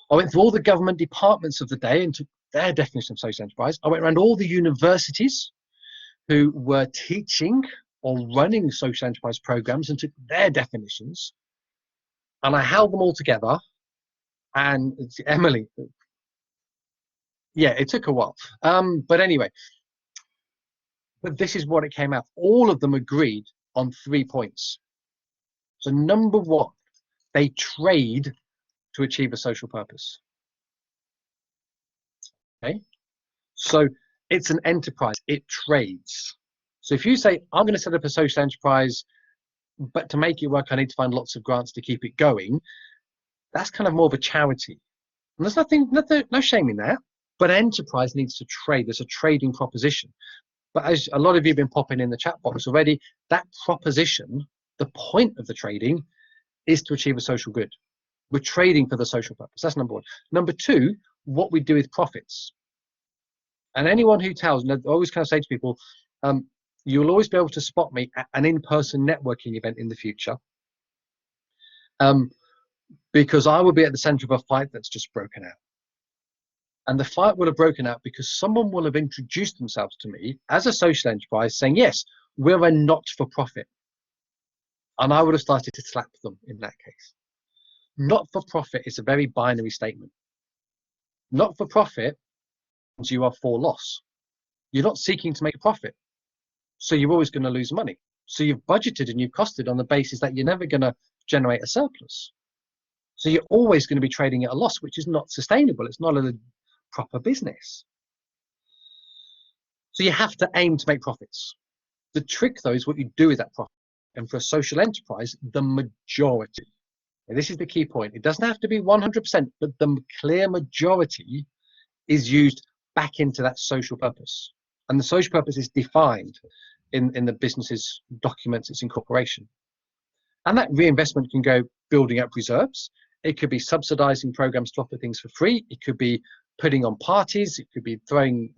I went through all the government departments of the day and took their definition of social enterprise. I went around all the universities who were teaching or running social enterprise programs and took their definitions. And I held them all together. And it's Emily. Yeah, it took a while. But anyway, but this is what it came out. All of them agreed on 3 points. So number 1, they trade to achieve a social purpose. Okay, so it's an enterprise, it trades. So if you say, I'm going to set up a social enterprise, but to make it work, I need to find lots of grants to keep it going, that's kind of more of a charity. And there's no shame in that, but enterprise needs to trade. There's a trading proposition. But as a lot of you have been popping in the chat box already, that proposition, the point of the trading is to achieve a social good. We're trading for the social purpose. That's number one. Number two, what we do with profits. And anyone who tells, and I always kind of say to people, you'll always be able to spot me at an in-person networking event in the future, because I will be at the center of a fight that's just broken out. And the fight will have broken out because someone will have introduced themselves to me as a social enterprise saying, yes, we're a not-for-profit. And I would have started to slap them in that case. Not-for-profit is a very binary statement. Not-for-profit means you are for loss. You're not seeking to make a profit. So you're always going to lose money. So you've budgeted and you've costed on the basis that you're never going to generate a surplus. So you're always going to be trading at a loss, which is not sustainable. It's not a proper business. So you have to aim to make profits. The trick, though, is what you do with that profit. And for a social enterprise, the majority, and this is the key point, it doesn't have to be 100%, but the clear majority is used back into that social purpose. And the social purpose is defined in the business's documents, its incorporation. And that reinvestment can go building up reserves. It could be subsidizing programs to offer things for free. It could be putting on parties. It could be throwing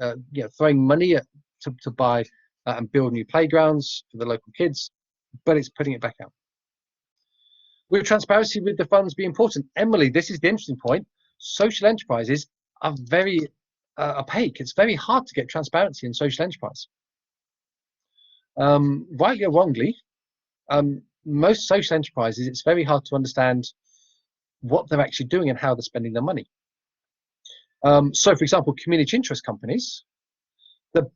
money to buy and build new playgrounds for the local kids, but it's putting it back out. Will transparency with the funds be important? Emily, this is the interesting point. Social enterprises are very opaque. It's very hard to get transparency in social enterprise. Rightly or wrongly, most social enterprises, it's very hard to understand what they're actually doing and how they're spending their money. So, for example, community interest companies, the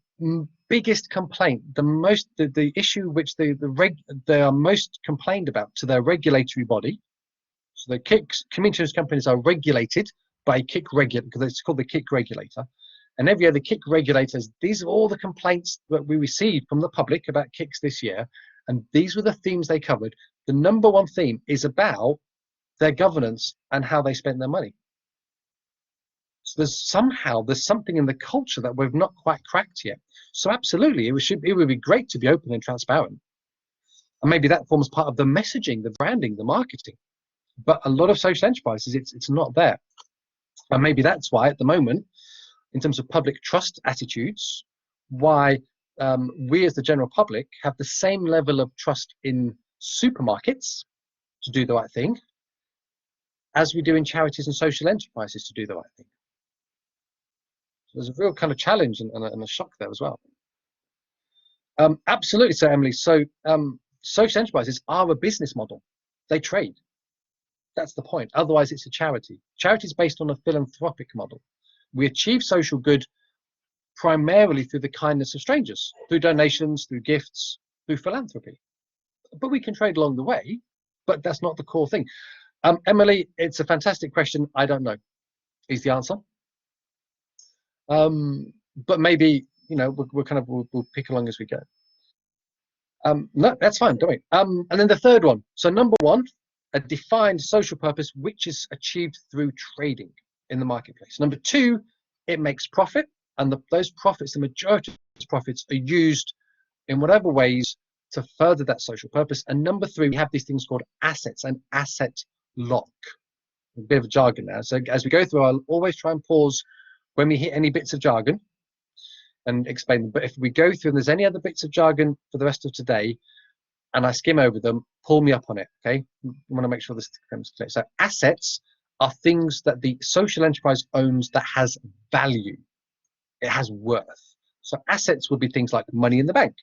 biggest complaint, the issue which they are most complained about to their regulatory body. So the community interest companies are regulated by KIC regulator, because it's called the KIC regulator. And every other KIC regulators, these are all the complaints that we received from the public about KICs this year. And these were the themes they covered. The number one theme is about their governance and how they spend their money. So there's something in the culture that we've not quite cracked yet. So absolutely, it would be great to be open and transparent. And maybe that forms part of the messaging, the branding, the marketing. But a lot of social enterprises, it's not there. And maybe that's why at the moment, in terms of public trust attitudes, why we as the general public have the same level of trust in supermarkets to do the right thing as we do in charities and social enterprises to do the right thing. So there's a real kind of challenge and a shock there as well. Absolutely, so Emily. So social enterprises are a business model. They trade. That's the point. Otherwise, it's a charity. Charity is based on a philanthropic model. We achieve social good primarily through the kindness of strangers, through donations, through gifts, through philanthropy. But we can trade along the way, but that's not the core thing. Emily, it's a fantastic question. I don't know, is the answer. But maybe, we'll pick along as we go. No, that's fine, don't we? And then the third one. So number one, a defined social purpose, which is achieved through trading in the marketplace. Number two, it makes profit, and those profits, the majority of those profits, are used in whatever ways to further that social purpose. And number three, we have these things called assets, an asset lock. A bit of a jargon now. So as we go through, I'll always try and pause when we hit any bits of jargon and explain them. But if we go through and there's any other bits of jargon for the rest of today, and I skim over them, pull me up on it, okay? I want to make sure this becomes clear. So assets are things that the social enterprise owns that has value. It has worth. So assets would be things like money in the bank,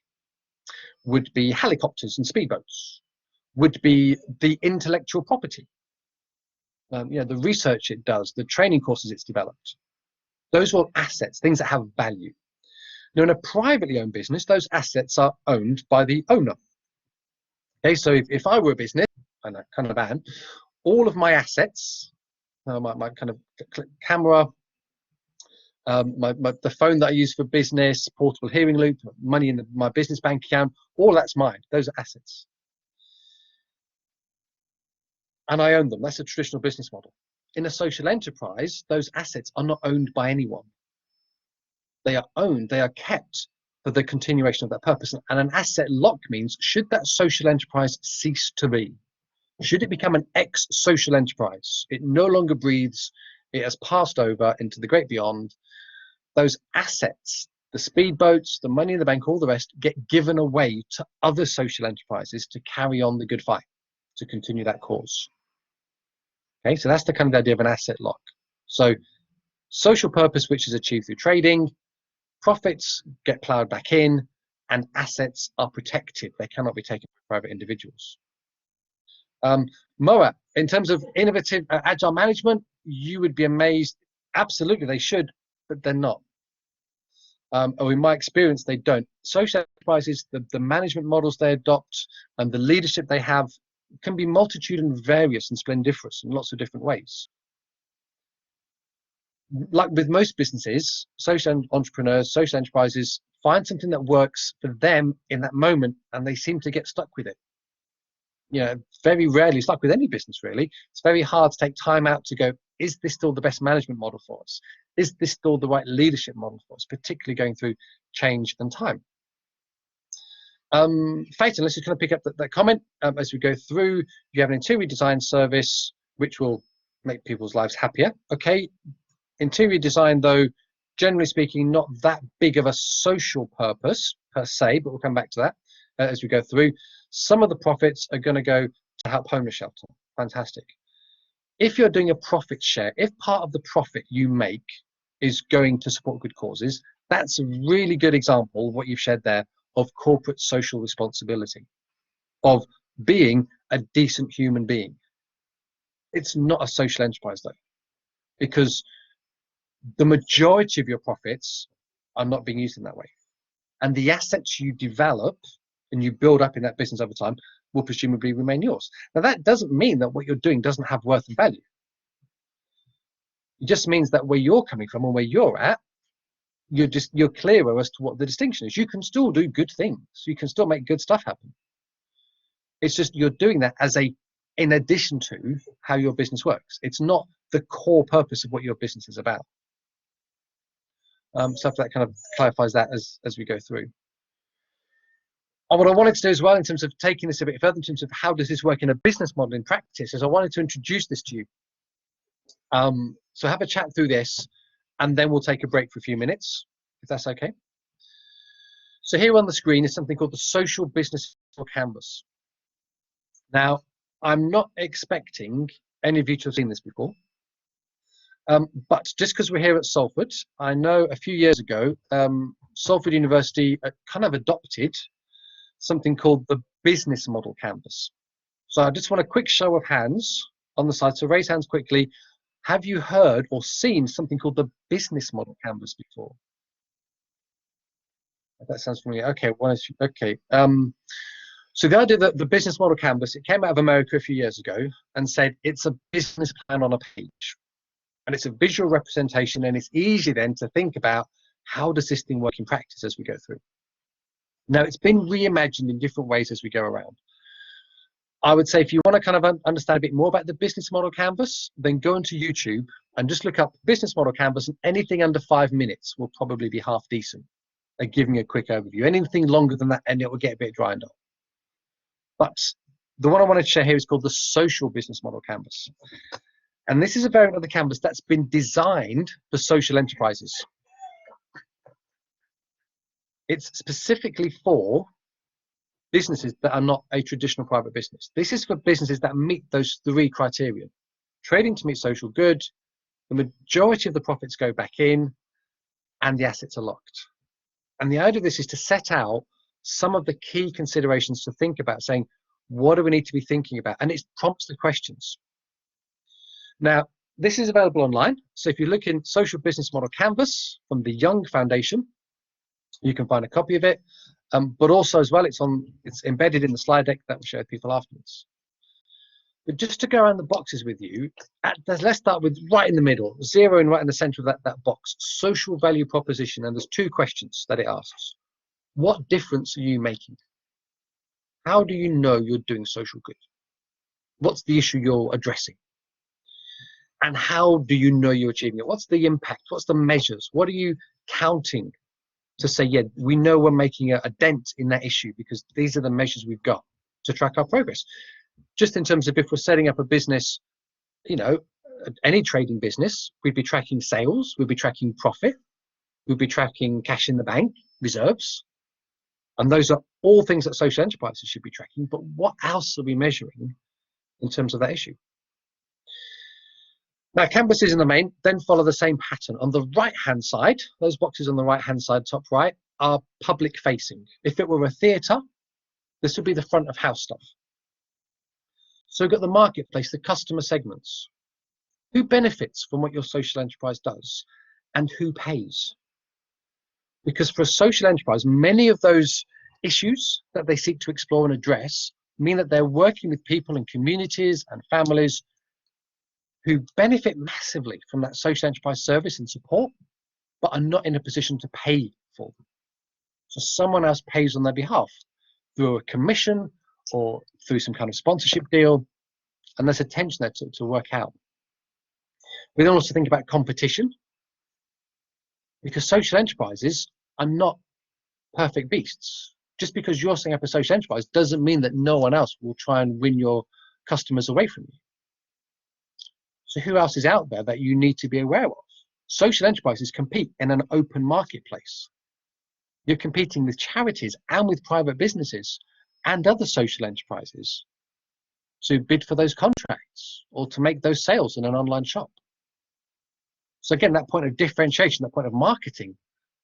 would be helicopters and speedboats, would be the intellectual property, the research it does, the training courses it's developed. Those are all assets, things that have value. Now, in a privately owned business, those assets are owned by the owner. Okay, so if I were a business, and I kind of am, all of my assets, my kind of camera, the phone that I use for business, portable hearing loop, money in my business bank account, all that's mine. Those are assets. And I own them. That's a traditional business model. In a social enterprise, those assets are not owned by anyone. They are owned, they are kept for the continuation of that purpose. And an asset lock means, should that social enterprise cease to be, should it become an ex-social enterprise, it no longer breathes, it has passed over into the great beyond, those assets, the speedboats, the money in the bank, all the rest, get given away to other social enterprises to carry on the good fight, to continue that cause. Okay, so that's the kind of idea of an asset lock. So social purpose, which is achieved through trading, profits get plowed back in, and assets are protected. They cannot be taken by private individuals. Moa, in terms of innovative agile management, you would be amazed. Absolutely, they should, but they're not. Or in my experience, they don't. Social enterprises, the management models they adopt and the leadership they have can be multitude and various and splendiferous in lots of different ways. Like with most businesses, social entrepreneurs, social enterprises find something that works for them in that moment, and they seem to get stuck with it. You know, very rarely stuck with any business, really. It's very hard to take time out to go, is this still the best management model for us? Is this still the right leadership model for us, particularly going through change and time? Phaeton, let's just kind of pick up that comment as we go through. You have an interior design service which will make people's lives happier. Okay, interior design, though, generally speaking, not that big of a social purpose per se, but we'll come back to that as we go through. Some of the profits are going to go to help homeless shelter. Fantastic. If you're doing a profit share, if part of the profit you make is going to support good causes, that's a really good example of what you've shared there of corporate social responsibility, of being a decent human being. It's not a social enterprise, though, because the majority of your profits are not being used in that way. And the assets you develop and you build up in that business over time will presumably remain yours. Now, that doesn't mean that what you're doing doesn't have worth and value. It just means that where you're coming from and where you're at, you're clearer as to what the distinction is. You can still do good things. You can still make good stuff happen. It's just you're doing that as in addition to how your business works. It's not the core purpose of what your business is about. So that kind of clarifies that as we go through. And what I wanted to do as well, in terms of taking this a bit further, in terms of how does this work in a business model in practice, is I wanted to introduce this to you. So have a chat through this, and then we'll take a break for a few minutes, if that's okay. So here on the screen is something called the Social Business Canvas. Now, I'm not expecting any of you to have seen this before. But just because we're here at Salford, I know a few years ago, Salford University kind of adopted something called the Business Model Canvas. So I just want a quick show of hands on the side. So raise hands quickly. Have you heard or seen something called the Business Model Canvas before? That sounds familiar. Okay, okay. So the idea that the Business Model Canvas, it came out of America a few years ago and said it's a business plan on a page. And it's a visual representation, and it's easy then to think about how does this thing work in practice as we go through. Now, it's been reimagined in different ways as we go around. I would say if you want to kind of understand a bit more about the Business Model Canvas, then go into YouTube and just look up Business Model Canvas, and anything under 5 minutes will probably be half decent at giving a quick overview. Anything longer than that, and it will get a bit dry and dull. But the one I wanted to share here is called the Social Business Model Canvas. And this is a variant of the canvas that's been designed for social enterprises. It's specifically for businesses that are not a traditional private business. This is for businesses that meet those 3 criteria. Trading to meet social good, the majority of the profits go back in, and the assets are locked. And the idea of this is to set out some of the key considerations to think about, saying, what do we need to be thinking about? And it prompts the questions. Now, this is available online. So if you look in Social Business Model Canvas from the Young Foundation, you can find a copy of it. But also as well, it's embedded in the slide deck that will show people afterwards. But just to go around the boxes with you, let's start with right in the middle, zeroing right in the center of that box, social value proposition. And there's 2 questions that it asks. What difference are you making? How do you know you're doing social good? What's the issue you're addressing? And how do you know you're achieving it? What's the impact? What's the measures? What are you counting to say, yeah, we know we're making a dent in that issue because these are the measures we've got to track our progress. Just in terms of if we're setting up a business, you know, any trading business, we'd be tracking sales, we'd be tracking profit, we'd be tracking cash in the bank, reserves. And those are all things that social enterprises should be tracking. But what else are we measuring in terms of that issue? Now, campuses in the main then follow the same pattern. On the right-hand side, those boxes on the right-hand side, top right, are public facing. If it were a theatre, this would be the front of house stuff. So we've got the marketplace, the customer segments. Who benefits from what your social enterprise does and who pays? Because for a social enterprise, many of those issues that they seek to explore and address mean that they're working with people and communities and families who benefit massively from that social enterprise service and support, but are not in a position to pay for them. So someone else pays on their behalf through a commission or through some kind of sponsorship deal, and there's a tension there to work out. We then also think about competition, because social enterprises are not perfect beasts. Just because you're setting up a social enterprise doesn't mean that no one else will try and win your customers away from you. So who else is out there that you need to be aware of? Social enterprises compete in an open marketplace. You're competing with charities and with private businesses and other social enterprises to bid for those contracts or to make those sales in an online shop. So again, that point of differentiation, that point of marketing,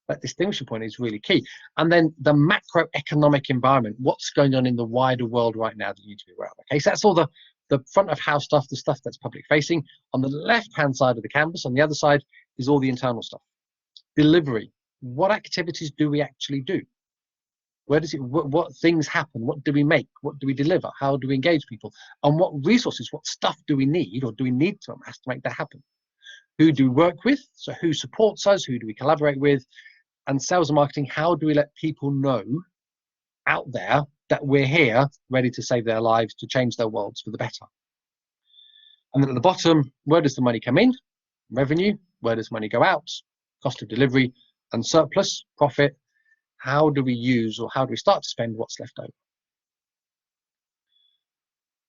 that distinguishing point is really key. And then the macroeconomic environment, what's going on in the wider world right now that you need to be aware of. Okay, so that's all the front of house stuff, the stuff that's public facing. On the left-hand side of the canvas, on the other side, is all the internal stuff. Delivery. What activities do we actually do? Where does it, what things happen? What do we make? What do we deliver? How do we engage people? And what resources, what stuff do we need or do we need to amass to make that happen? Who do we work with? So who supports us? Who do we collaborate with? And sales and marketing, how do we let people know out there that we're here ready to save their lives, to change their worlds for the better? And then at the bottom, where does the money come in? Revenue. Where does money go out? Cost of delivery. And surplus, profit. How do we use or how do we start to spend what's left over?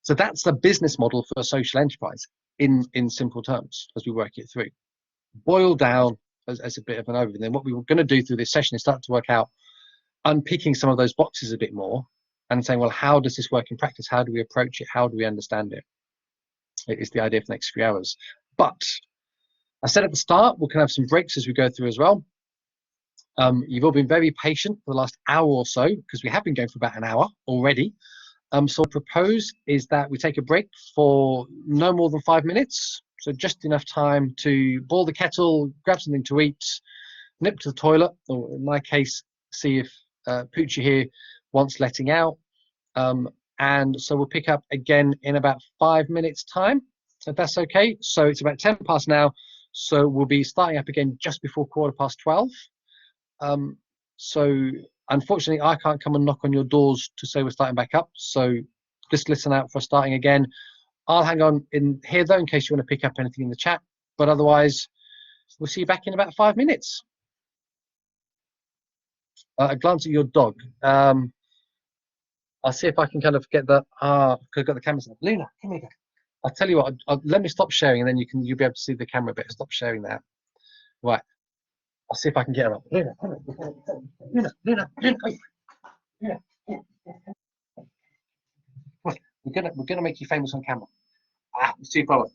So that's the business model for a social enterprise in simple terms as we work it through. Boil down as a bit of an overview. Then what we were going to do through this session is start to work out unpicking some of those boxes a bit more and saying, well, how does this work in practice? How do we approach it? How do we understand it? It is the idea for the next few hours. But I said at the start, we can have some breaks as we go through as well. You've all been very patient for the last hour or so because we have been going for about an hour already. So propose is that we take a break for no more than 5 minutes. So just enough time to boil the kettle, grab something to eat, nip to the toilet, or in my case, see if Poochie here wants letting out. And so we'll pick up again in about 5 minutes time, if that's okay. So it's about 10 past now. So we'll be starting up again just before 12:15. So unfortunately, I can't come and knock on your doors to say we're starting back up. So just listen out for starting again. I'll hang on in here though, in case you want to pick up anything in the chat. But otherwise, we'll see you back in about 5 minutes. A glance at your dog. I'll see if I can kind of get the I've got the camera. Luna, come here. I'll tell you what. Let me stop sharing, and then you'll be able to see the camera a bit. Stop sharing that. Right. I'll see if I can get her up. Luna, come here. Luna. Luna. We're gonna make you famous on camera. See you, follow.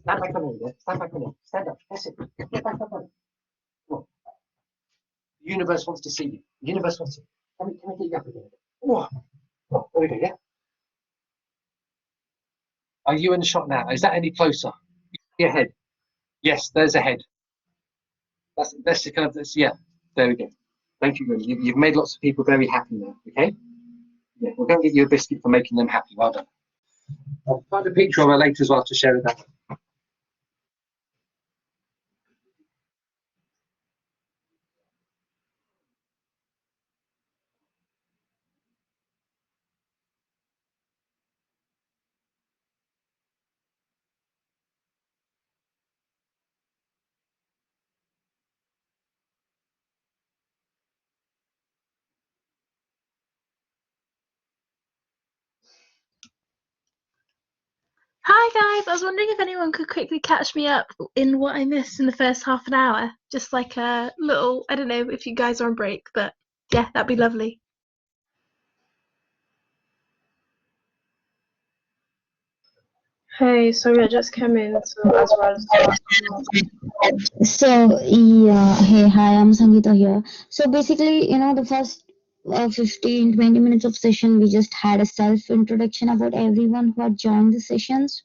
Stand back on it. Stand back on it. Stand up. That's it. Get back up on it. Come on. The universe wants to see you. The universe wants to. Can we get you up again? Oh, there we go. Yeah. Are you in the shot now? Is that any closer? Your head. Yes, there's a head. That's the kind of this. Yeah. There we go. Thank you. You've made lots of people very happy now. Okay. Yeah. We're going to get you a biscuit for making them happy. Well done. I'll find a picture of her later as well to share with that. Hi guys, I was wondering if anyone could quickly catch me up in what I missed in the first half an hour. Just like a little, I don't know if you guys are on break, but yeah, that'd be lovely. Hey, sorry, I just came in so as well. So yeah, hey, hi, I'm Sangeeta here. So basically, the first 15-20 minutes of session, we just had a self introduction about everyone who had joined the sessions,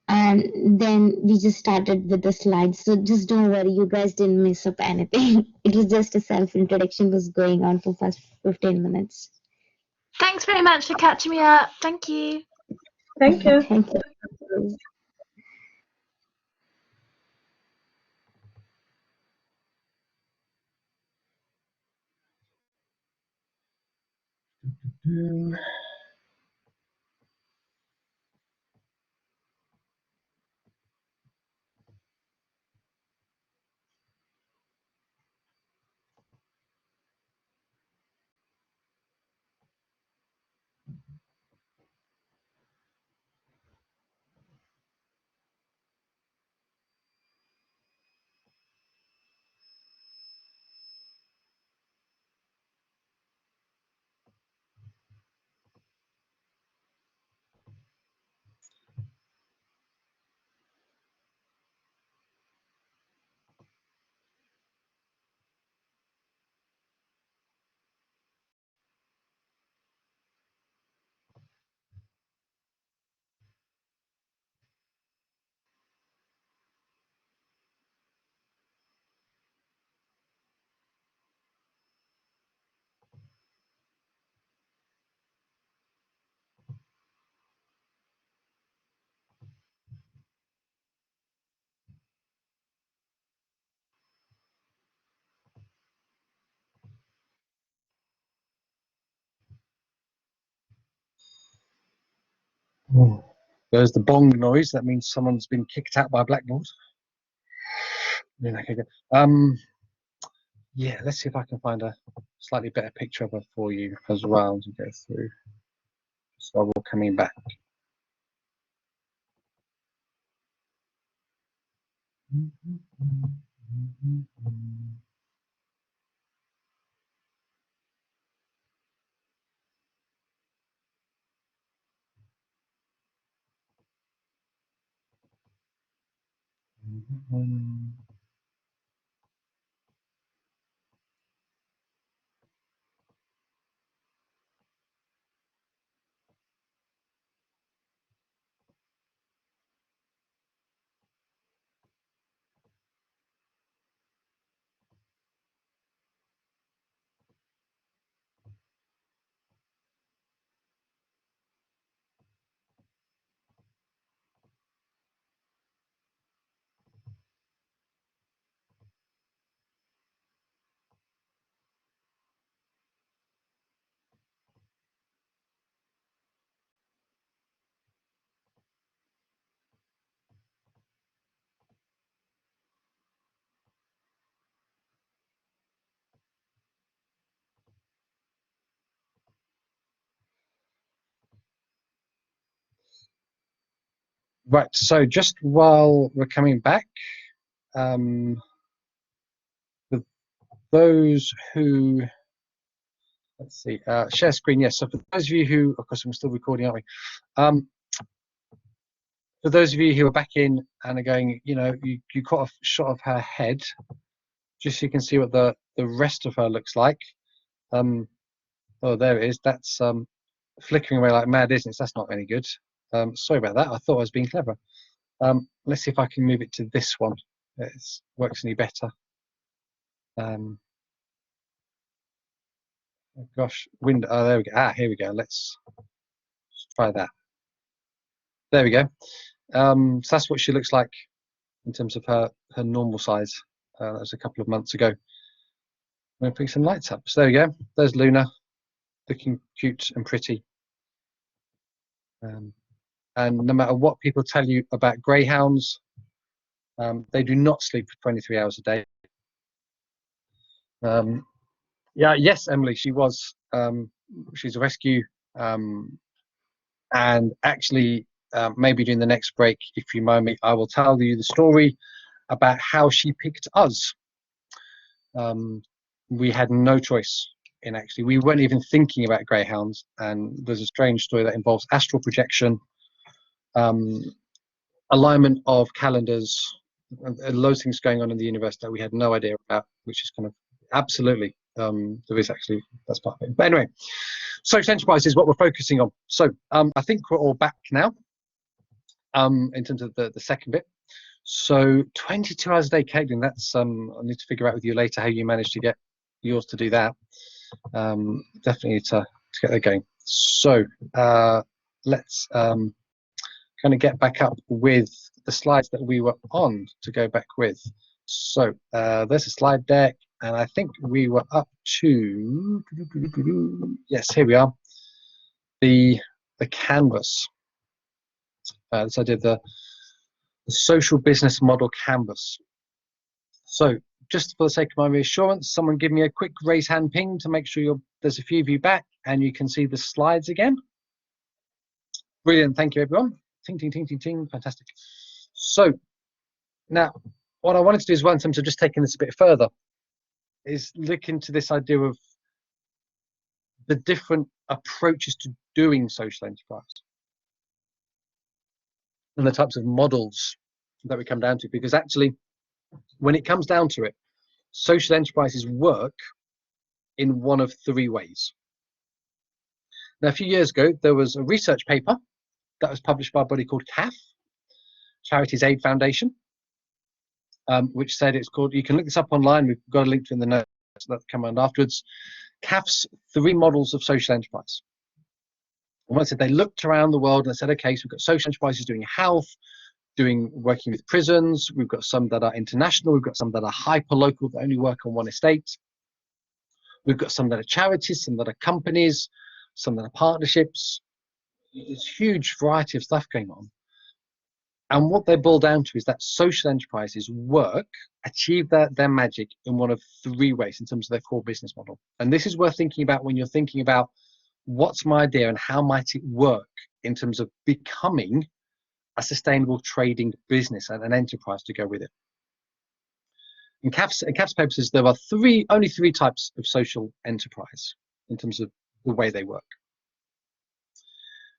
and then we just started with the slides. So just don't worry, you guys didn't miss up anything. It was just a self introduction was going on for first 15 minutes. Thanks very much for catching me up. Thank you. Thank you. Thank you. There's the bong noise. That means someone's been kicked out by a blackboard. Yeah, let's see if I can find a slightly better picture of her for you as well to go through. So we're coming back. Right, so just while we're coming back, for those who, let's see, share screen, yes. So for those of you who, of course, we're still recording, aren't we? For those of you who are back in and are going, you caught a shot of her head, just so you can see what the rest of her looks like. Oh, there it is. That's flickering away like mad, isn't it? That's not any good. Sorry about that. I thought I was being clever. Let's see if I can move it to this one. It works any better. Oh gosh, window. Oh, there we go. Ah, here we go. Let's try that. There we go. So that's what she looks like in terms of her normal size. That was a couple of months ago. I'm going to put some lights up. So there we go. There's Luna, looking cute and pretty. And no matter what people tell you about greyhounds, they do not sleep for 23 hours a day. Yeah, yes, Emily, she was. She's a rescue, and actually, maybe during the next break, if you mind me, I will tell you the story about how she picked us. We had no choice in actually, we weren't even thinking about greyhounds, and there's a strange story that involves astral projection, alignment of calendars, and loads of things going on in the universe that we had no idea about, which is kind of absolutely, there is actually, that's part of it. But anyway, social enterprise is what we're focusing on. So I think we're all back now in terms of the second bit. So 22 hours a day, Caitlin, that's, I need to figure out with you later how you managed to get yours to do that. Definitely need to get that going. So let's kind of get back up with the slides that we were on to go back with. So there's a slide deck, and I think we were up to, yes, here we are, the canvas. So I did the social business model canvas. So just for the sake of my reassurance, someone give me a quick raise hand ping to make sure there's a few of you back and you can see the slides again. Brilliant, thank you everyone. Ting, ting, ting, ting, ting, fantastic. So now what I wanted to do is, in terms of just taking this a bit further, is look into this idea of the different approaches to doing social enterprise and the types of models that we come down to, because actually when it comes down to it, social enterprises work in one of three ways. Now, a few years ago, there was a research paper that was published by a body called CAF, Charities Aid Foundation, which said, it's called, you can look this up online, we've got a link to in the notes that come on afterwards, CAF's 3 models of social enterprise. And once they looked around the world and said, okay, so we've got social enterprises doing health, working with prisons, we've got some that are international, we've got some that are hyper-local that only work on one estate, we've got some that are charities, some that are companies, some that are partnerships. There's a huge variety of stuff going on. And what they boil down to is that social enterprises achieve their magic in one of 3 ways in terms of their core business model. And this is worth thinking about when you're thinking about what's my idea and how might it work in terms of becoming a sustainable trading business and an enterprise to go with it. In CAF's papers, there are only three types of social enterprise in terms of the way they work.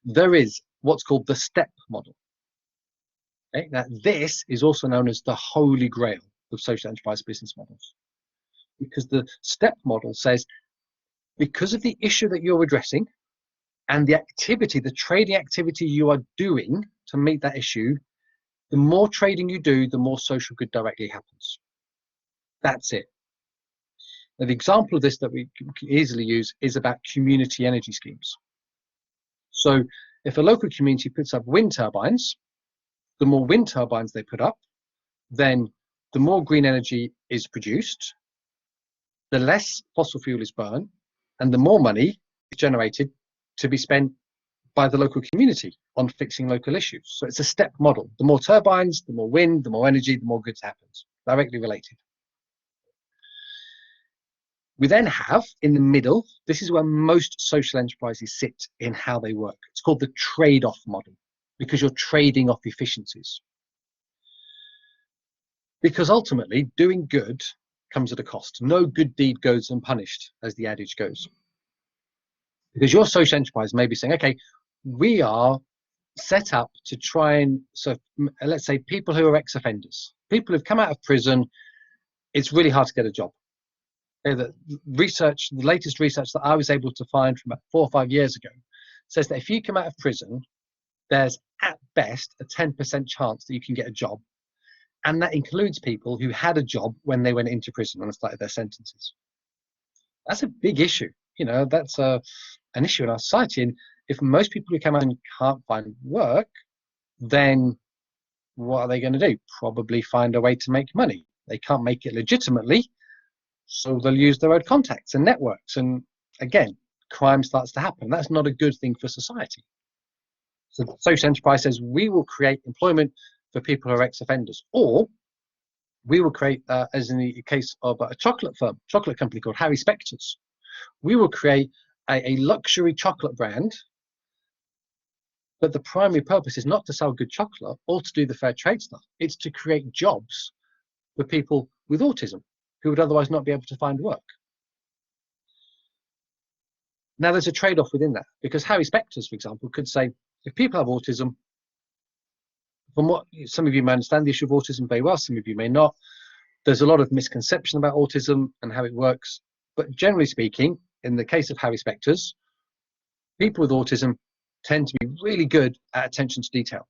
There is what's called the step model. Okay? Now, this is also known as the holy grail of social enterprise business models, because the step model says, because of the issue that you're addressing and the activity, the trading activity you are doing to meet that issue, the more trading you do, the more social good directly happens. That's it. Now, the example of this that we can easily use is about community energy schemes. So if a local community puts up wind turbines, the more wind turbines they put up, then the more green energy is produced, the less fossil fuel is burned, and the more money is generated to be spent by the local community on fixing local issues. So it's a step model. The more turbines, the more wind, the more energy, the more goods happens, directly related. We then have, in the middle, this is where most social enterprises sit in how they work. It's called the trade-off model, because you're trading off efficiencies. Because ultimately, doing good comes at a cost. No good deed goes unpunished, as the adage goes. Because your social enterprise may be saying, okay, we are set up to try and, so let's say people who are ex-offenders, people who've come out of prison, it's really hard to get a job. The latest research that I was able to find from about 4 or 5 years ago says that if you come out of prison, there's at best a 10% chance that you can get a job. And that includes people who had a job when they went into prison and started their sentences. That's a big issue. You know, that's an issue in our society. And if most people who come out and can't find work, then what are they going to do? Probably find a way to make money. They can't make it legitimately, so they'll use their own contacts and networks. And again, crime starts to happen. That's not a good thing for society. So the social enterprise says, we will create employment for people who are ex-offenders, or we will create, as in the case of a chocolate company called Harry Specter's, we will create a luxury chocolate brand But the primary purpose is not to sell good chocolate or to do the fair trade stuff. It's to create jobs for people with autism who would otherwise not be able to find work. Now, there's a trade-off within that, because Harry Specters, for example, could say, if people have autism, from what some of you may understand the issue of autism very well, some of you may not. There's a lot of misconception about autism and how it works. But generally speaking, in the case of Harry Specters, people with autism tend to be really good at attention to detail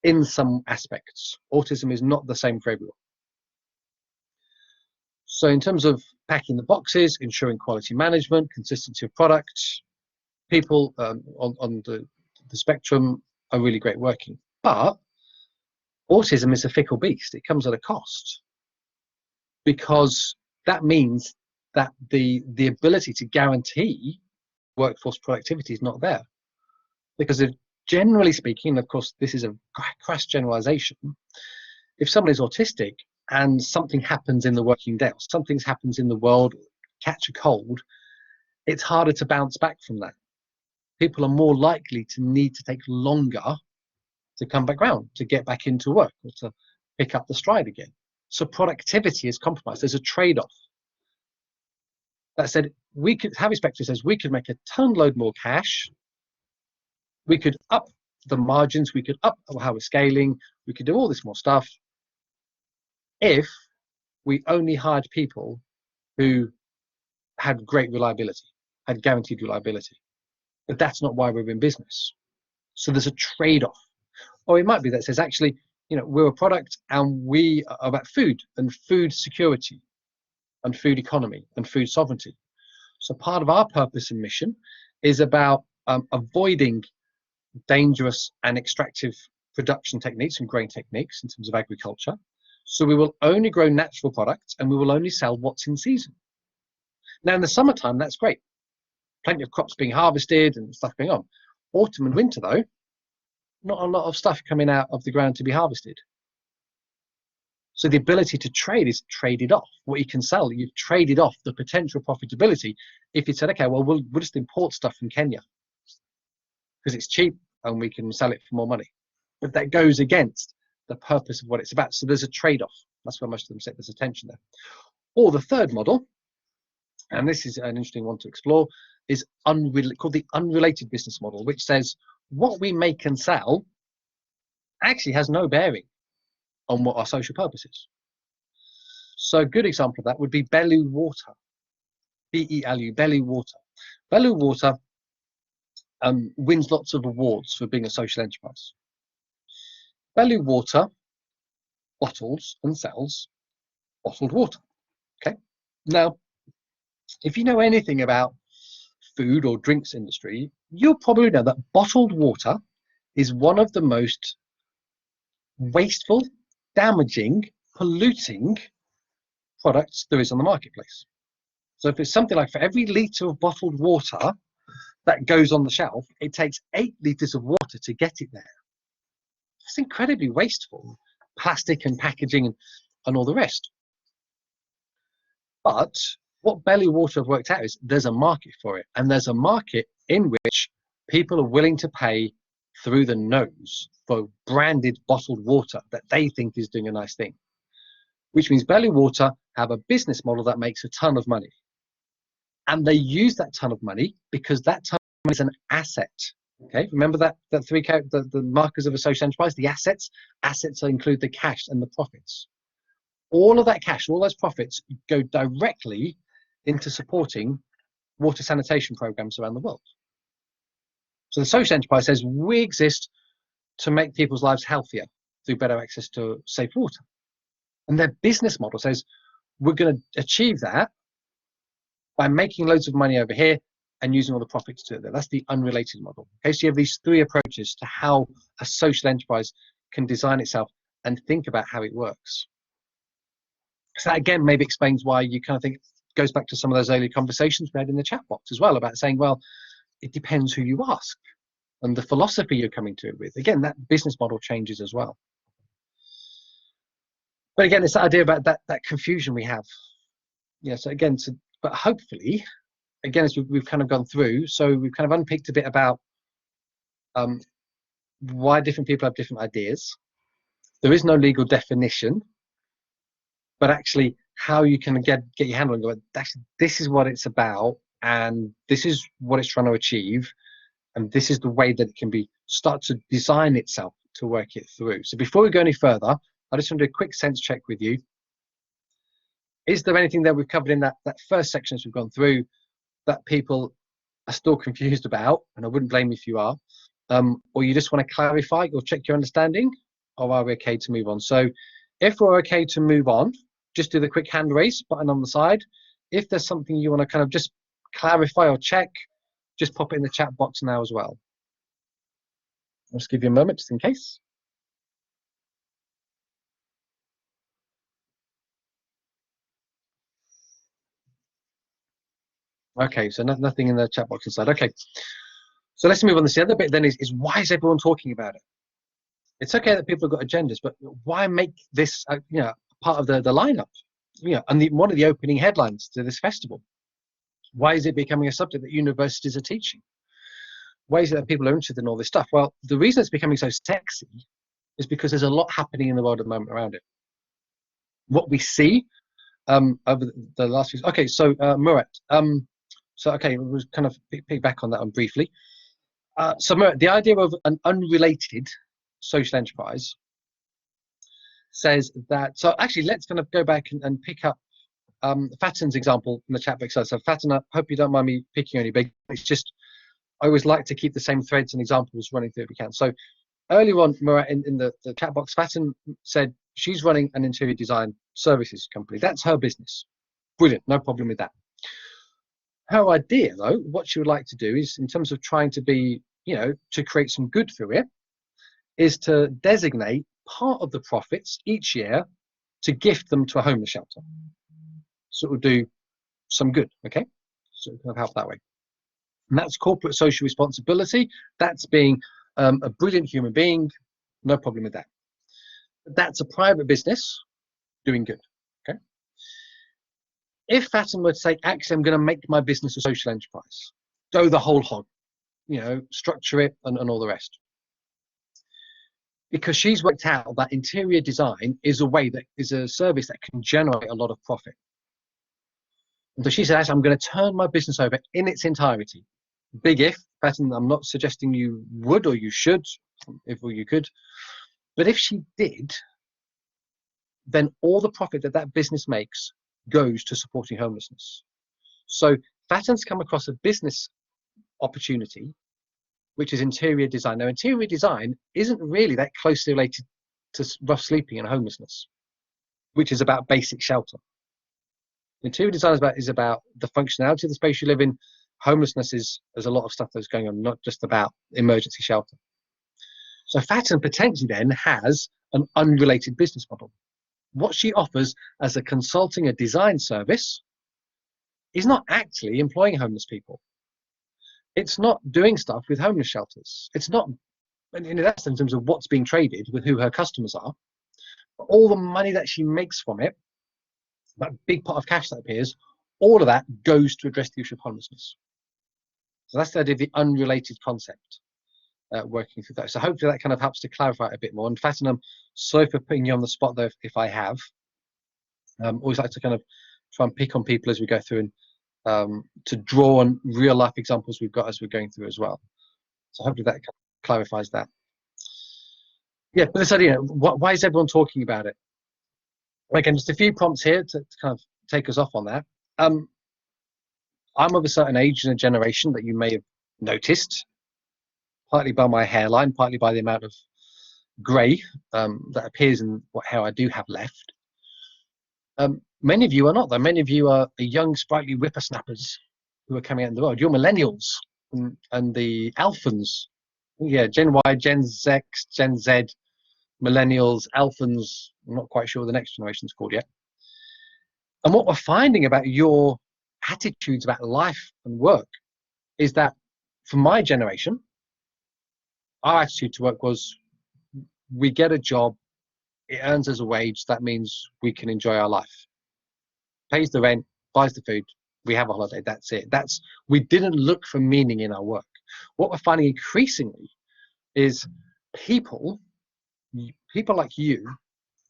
in some aspects. Autism is not the same for everyone. So in terms of packing the boxes, ensuring quality management, consistency of products, people on the spectrum are really great working. But autism is a fickle beast. It comes at a cost, because that means that the ability to guarantee workforce productivity is not there. Because if, generally speaking, of course, this is a crass generalization, if someone is autistic and something happens in the working day, or something happens in the world, catch a cold, it's harder to bounce back from that. People are more likely to need to take longer to come back round, to get back into work, or to pick up the stride again. So productivity is compromised. There's a trade-off. That said, Harry Specter says we could make a ton load more cash. We could up the margins. We could up how we're scaling. We could do all this more stuff if we only hired people who had great reliability, had guaranteed reliability. But that's not why we're in business. So there's a trade-off. Or it might be that says, actually, we're a product and we are about food and food security and food economy and food sovereignty. So part of our purpose and mission is about avoiding dangerous and extractive production techniques and growing techniques in terms of agriculture. So we will only grow natural products and we will only sell what's in season. Now in the summertime, that's great. Plenty of crops being harvested and stuff going on. Autumn and winter though, not a lot of stuff coming out of the ground to be harvested. So the ability to trade is traded off. What you can sell, you've traded off the potential profitability. If you said, okay, well, we'll just import stuff from Kenya because it's cheap and we can sell it for more money. But that goes against the purpose of what it's about. So there's a trade-off. That's where most of them set there's a tension there. Or the third model, and this is an interesting one to explore, is called the unrelated business model, which says what we make and sell actually has no bearing on what our social purpose is. So a good example of that would be Bellew Water, B-E-L-U, Bellew Water. Bellew Water wins lots of awards for being a social enterprise. Bellew Water bottles and sells bottled water. Okay. Now, if you know anything about food or drinks industry, you'll probably know that bottled water is one of the most wasteful, damaging, polluting products there is on the marketplace. So if it's something like for every litre of bottled water that goes on the shelf, it takes 8 litres of water to get it there. It's incredibly wasteful, plastic and packaging and all the rest. But what Bellew Water have worked out is there's a market for it, and there's a market in which people are willing to pay through the nose for branded bottled water that they think is doing a nice thing, which means Bellew Water have a business model that makes a ton of money. And they use that ton of money because that ton of money is an asset. Okay, remember that the markers of a social enterprise, the assets include the cash and the profits. All of that cash, all those profits go directly into supporting water sanitation programs around the world. So the social enterprise says we exist to make people's lives healthier through better access to safe water. And their business model says we're going to achieve that by making loads of money over here and using all the profits to do that. That's the unrelated model. Okay, so you have these 3 approaches to how a social enterprise can design itself and think about how it works. So that again maybe explains why you kind of think, goes back to some of those early conversations we had in the chat box as well about saying, well, it depends who you ask and the philosophy you're coming to it with. Again, that business model changes as well. But again, it's that idea about that confusion we have. Yeah, so again, but hopefully, again, as we've kind of gone through, so we've kind of unpicked a bit about why different people have different ideas. There is no legal definition, but actually how you can get your handle and go, actually, this is what it's about, and this is what it's trying to achieve, and this is the way that it can be start to design itself to work it through. So before we go any further, I just want to do a quick sense check with you. Is there anything that we've covered in that first section as we've gone through that people are still confused about? And I wouldn't blame you if you are. Or you just want to clarify or check your understanding, or are we okay to move on? So if we're okay to move on, just do the quick hand raise button on the side. If there's something you want to kind of just clarify or check, just pop it in the chat box now as well. I'll just give you a moment just in case. Okay, so nothing in the chat box inside. Okay, so let's move on. The other bit then is why is everyone talking about it? It's okay that people have got agendas, but why make this part of the lineup? And one of the opening headlines to this festival. Why is it becoming a subject that universities are teaching? Why is it that people are interested in all this stuff? Well, the reason it's becoming so sexy is because there's a lot happening in the world at the moment around it. What we see over the last few. Okay, so Murat. So okay, we'll kind of pick back on that one briefly. So Murat, the idea of an unrelated social enterprise says that. So actually, let's kind of go back and pick up Fatin's example in the chat box. So Fatin, I hope you don't mind me picking on you, but it's just I always like to keep the same threads and examples running through if we can. So earlier on, Murat, in the chat box, Fatin said she's running an interior design services company. That's her business. Brilliant, no problem with that. Her idea, though, what she would like to do is, in terms of trying to be, to create some good through it, is to designate part of the profits each year to gift them to a homeless shelter. So it will do some good, okay? So it kind of help that way. And that's corporate social responsibility. That's being a brilliant human being. No problem with that. That's a private business doing good, okay? If Fatin were to say, actually, I'm going to make my business a social enterprise, go the whole hog, structure it and all the rest. Because she's worked out that interior design is a service that can generate a lot of profit. And so she said, actually, I'm going to turn my business over in its entirety. Big if, Fatin, I'm not suggesting you would or you should, if or you could. But if she did, then all the profit that business makes goes to supporting homelessness. So Fatin's come across a business opportunity, which is interior design. Now, interior design isn't really that closely related to rough sleeping and homelessness, which is about basic shelter. Interior design is about the functionality of the space you live in. Homelessness there's a lot of stuff that's going on, not just about emergency shelter. So Fatin potentially then has an unrelated business model. What she offers as a consulting, a design service, is not actually employing homeless people. It's not doing stuff with homeless shelters. It's not, in that sense, in terms of what's being traded with who her customers are. But all the money that she makes from it, that big pot of cash that appears, all of that goes to address the issue of homelessness. So that's the idea of the unrelated concept working through that. So hopefully that kind of helps to clarify it a bit more. And Fatin, I'm sorry for putting you on the spot though, if I have. Always like to kind of try and pick on people as we go through and to draw on real life examples we've got as we're going through as well. So hopefully that clarifies that. Yeah, but this idea, why is everyone talking about it? Again, just a few prompts here to kind of take us off on that. I'm of a certain age and a generation that you may have noticed, partly by my hairline, partly by the amount of grey that appears in what hair I do have left. Many of you are not, though. Many of you are young, sprightly whippersnappers who are coming out in the world. You're millennials and the alphans. Yeah, Gen Y, Gen Z, Gen Z, millennials, alphans. I'm not quite sure what the next generation's called yet. And what we're finding about your attitudes about life and work is that for my generation, our attitude to work was we get a job, it earns us a wage, that means we can enjoy our life. Pays the rent, buys the food, we have a holiday, that's it. We didn't look for meaning in our work. What we're finding increasingly is people like you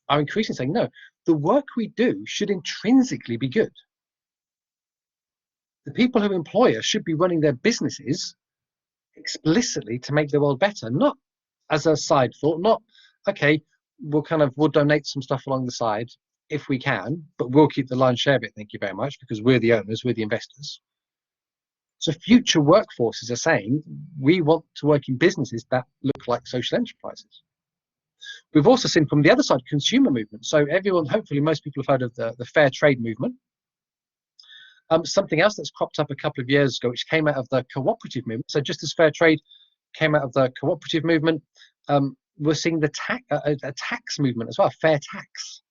are increasingly saying, no, the work we do should intrinsically be good. The people who employ us should be running their businesses explicitly to make the world better, not as a side thought, not, okay, we'll donate some stuff along the side if we can, but we'll keep the lion's share of it, thank you very much, because we're the owners, we're the investors. So future workforces are saying, we want to work in businesses that look like social enterprises. We've also seen from the other side, consumer movement. So everyone, hopefully most people have heard of the fair trade movement. Something else that's cropped up a couple of years ago, which came out of the cooperative movement. So just as fair trade came out of the cooperative movement, we're seeing the a tax movement as well, fair tax.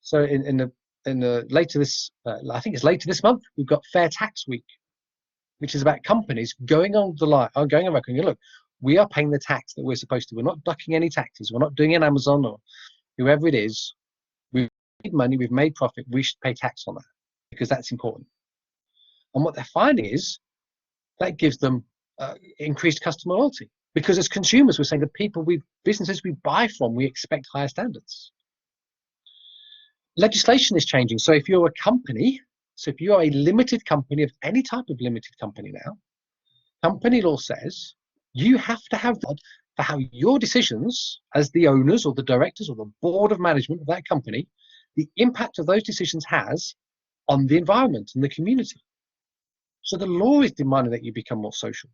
So in the later this, I think it's later this month, we've got Fair Tax Week, which is about companies going on the line, going on record, look, we are paying the tax that we're supposed to. We're not ducking any taxes. We're not doing an Amazon or whoever it is. We've made money, we've made profit. We should pay tax on that because that's important. And what they're finding is that gives them increased customer loyalty, because as consumers, we're saying the businesses we buy from, we expect higher standards. Legislation is changing. So if you're a company, so if you are a limited company of any type of limited company now, company law says you have to have that for how your decisions as the owners or the directors or the board of management of that company, the impact of those decisions has on the environment and the community. So the law is demanding that you become more social.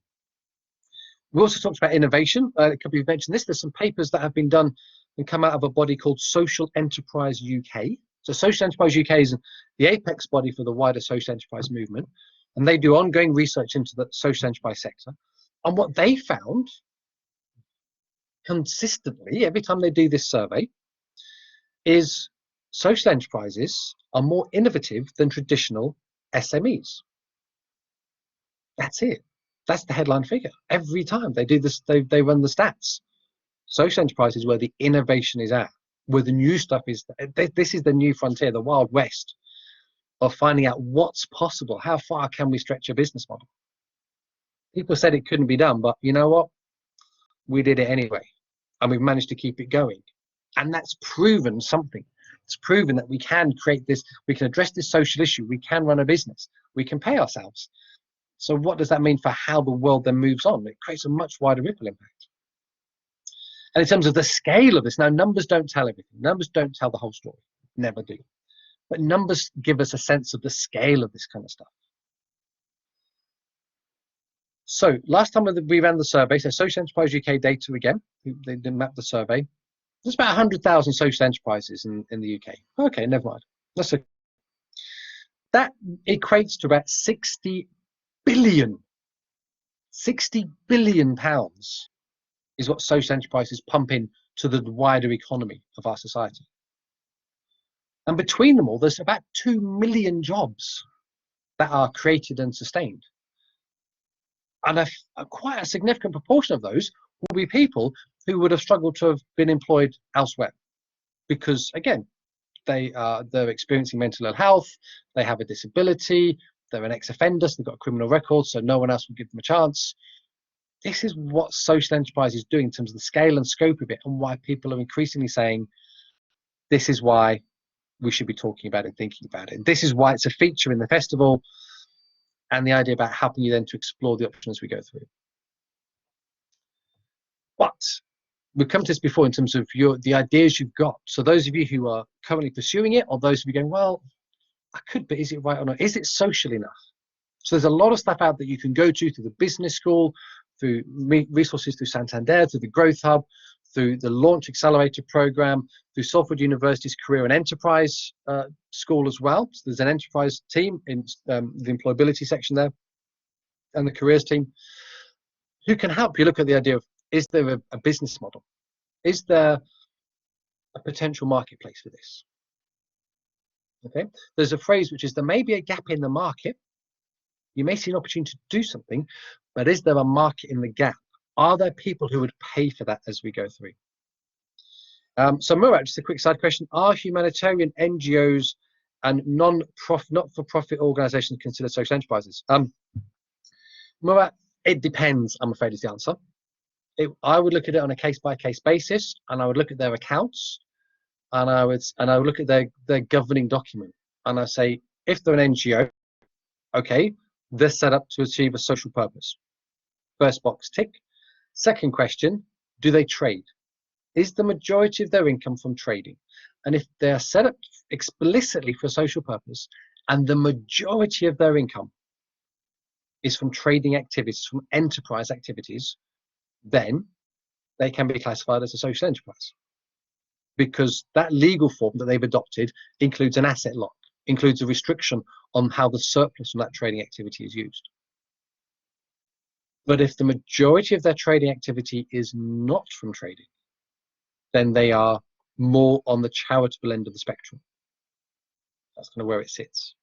We also talked about innovation. A couple of you mentioned this. There's some papers that have been done and come out of a body called Social Enterprise UK. So Social Enterprise UK is the apex body for the wider social enterprise movement. And they do ongoing research into the social enterprise sector. And what they found consistently, every time they do this survey, is social enterprises are more innovative than traditional SMEs. That's it. That's the headline figure. Every time they do this, they run the stats. Social enterprise is where the innovation is at, where the new stuff is. This is the new frontier, the Wild West of finding out what's possible. How far can we stretch a business model? People said it couldn't be done, but you know what? We did it anyway, and we've managed to keep it going. And that's proven something. It's proven that we can create this, we can address this social issue, we can run a business, we can pay ourselves. So what does that mean for how the world then moves on? It creates a much wider ripple impact. And in terms of the scale of this, now numbers don't tell everything. Numbers don't tell the whole story, never do. But numbers give us a sense of the scale of this kind of stuff. So last time we ran the survey, so Social Enterprise UK data again, they didn't map the survey. There's about 100,000 social enterprises in the UK. Okay, never mind. That's okay. That equates to about 60 billion pounds is what social enterprises pump in to the wider economy of our society. And between them all, there's about 2 million jobs that are created and sustained. And quite a significant proportion of those will be people who would have struggled to have been employed elsewhere. Because again, they're experiencing mental ill health, they have a disability, they're an ex-offender, so they've got a criminal record, so no one else will give them a chance. This is what social enterprise is doing in terms of the scale and scope of it, and why people are increasingly saying, this is why we should be talking about it, thinking about it. This is why it's a feature in the festival, and the idea about helping you then to explore the options we go through. But we've come to this before in terms of the ideas you've got. So those of you who are currently pursuing it, or those of you going, well, I could, but is it right or not? Is it social enough? So there's a lot of stuff out that you can go to through the business school, through resources through Santander, through the Growth Hub, through the Launch Accelerator program, through Salford University's Career and Enterprise School as well. So there's an enterprise team in the employability section there, and the careers team, who can help you look at the idea of, is there a business model? Is there a potential marketplace for this? Okay, there's a phrase which is, there may be a gap in the market. You may see an opportunity to do something, but is there a market in the gap? Are there people who would pay for that as we go through? So Murat, just a quick side question. Are humanitarian NGOs and not-for-profit organizations considered social enterprises? Murat, it depends, I'm afraid is the answer. I would look at it on a case-by-case basis, and I would look at their accounts, and I would look at their governing document, and I say, if they're an NGO, okay, they're set up to achieve a social purpose. First box tick. Second question, do they trade? Is the majority of their income from trading? And if they are set up explicitly for a social purpose, and the majority of their income is from trading activities, from enterprise activities, then they can be classified as a social enterprise, because that legal form that they've adopted includes an asset lock, includes a restriction on how the surplus from that trading activity is used. But if the majority of their trading activity is not from trading, then they are more on the charitable end of the spectrum. That's kind of where it sits.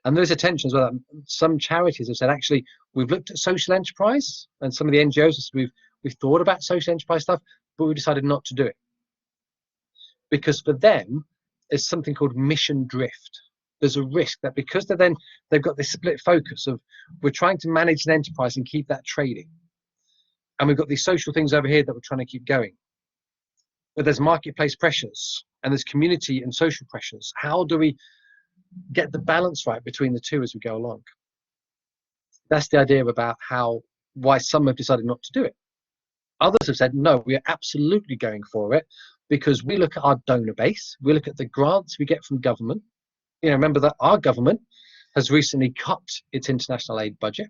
And there's a tension as well. Some charities have said, actually, we've looked at social enterprise, and some of the NGOs have said, we've thought about social enterprise stuff, but we decided not to do it. Because for them, there's something called mission drift. There's a risk that because they've got this split focus of, we're trying to manage an enterprise and keep that trading, and we've got these social things over here that we're trying to keep going. But there's marketplace pressures, and there's community and social pressures. How do we get the balance right between the two as we go along? That's the idea about why some have decided not to do it. Others have said, no, we are absolutely going for it, because we look at our donor base, we look at the grants we get from government. You know, remember that our government has recently cut its international aid budget.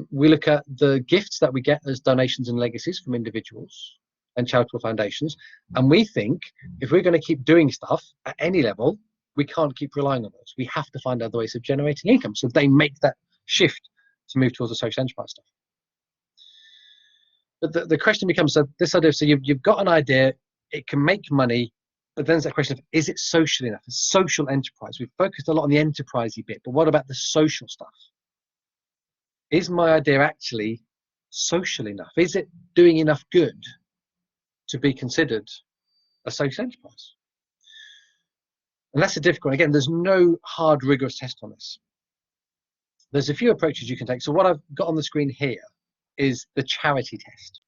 We look at the gifts that we get as donations and legacies from individuals and charitable foundations, and we think if we're going to keep doing stuff at any level, we can't keep relying on those. We have to find other ways of generating income. So they make that shift to move towards the social enterprise stuff. But the question becomes, so this idea, so you've got an idea, it can make money, but then there's that question of, is it social enough? A social enterprise. We've focused a lot on the enterprisey bit, but what about the social stuff? Is my idea actually social enough? Is it doing enough good to be considered a social enterprise? And that's a difficult one. Again, there's no hard, rigorous test on this. There's a few approaches you can take. So what I've got on the screen here is the charity test.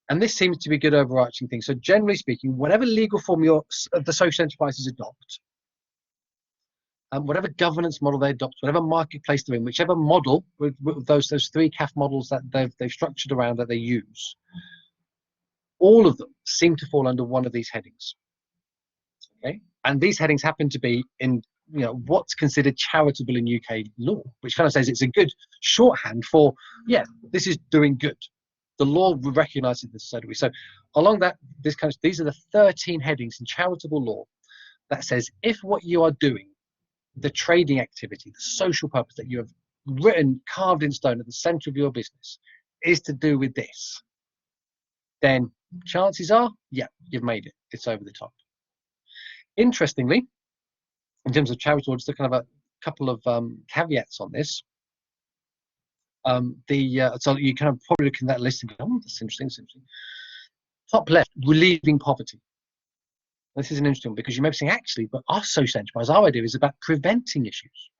And this seems to be a good overarching thing. So generally speaking, whatever legal form the social enterprises adopt, whatever governance model they adopt, whatever marketplace they're in, whichever model with those three CAF models that they've structured around that they use, all of them seem to fall under one of these headings. Okay, and these headings happen to be in what's considered charitable in UK law, which kind of says it's a good shorthand for, yeah, this is doing good. The law recognises this, so do we. So along that, these are the 13 headings in charitable law that says if what you are doing, the trading activity, the social purpose that you have carved in stone at the centre of your business, is to do with this, then chances are, yeah, you've made it. It's over the top. Interestingly, in terms of charitable, just a kind of a couple of caveats on this. So you kind of probably look in that list and go, oh, that's interesting, that's interesting. Top left, relieving poverty. This is an interesting one, because you may be saying, actually, but our social enterprise, our idea is about preventing issues,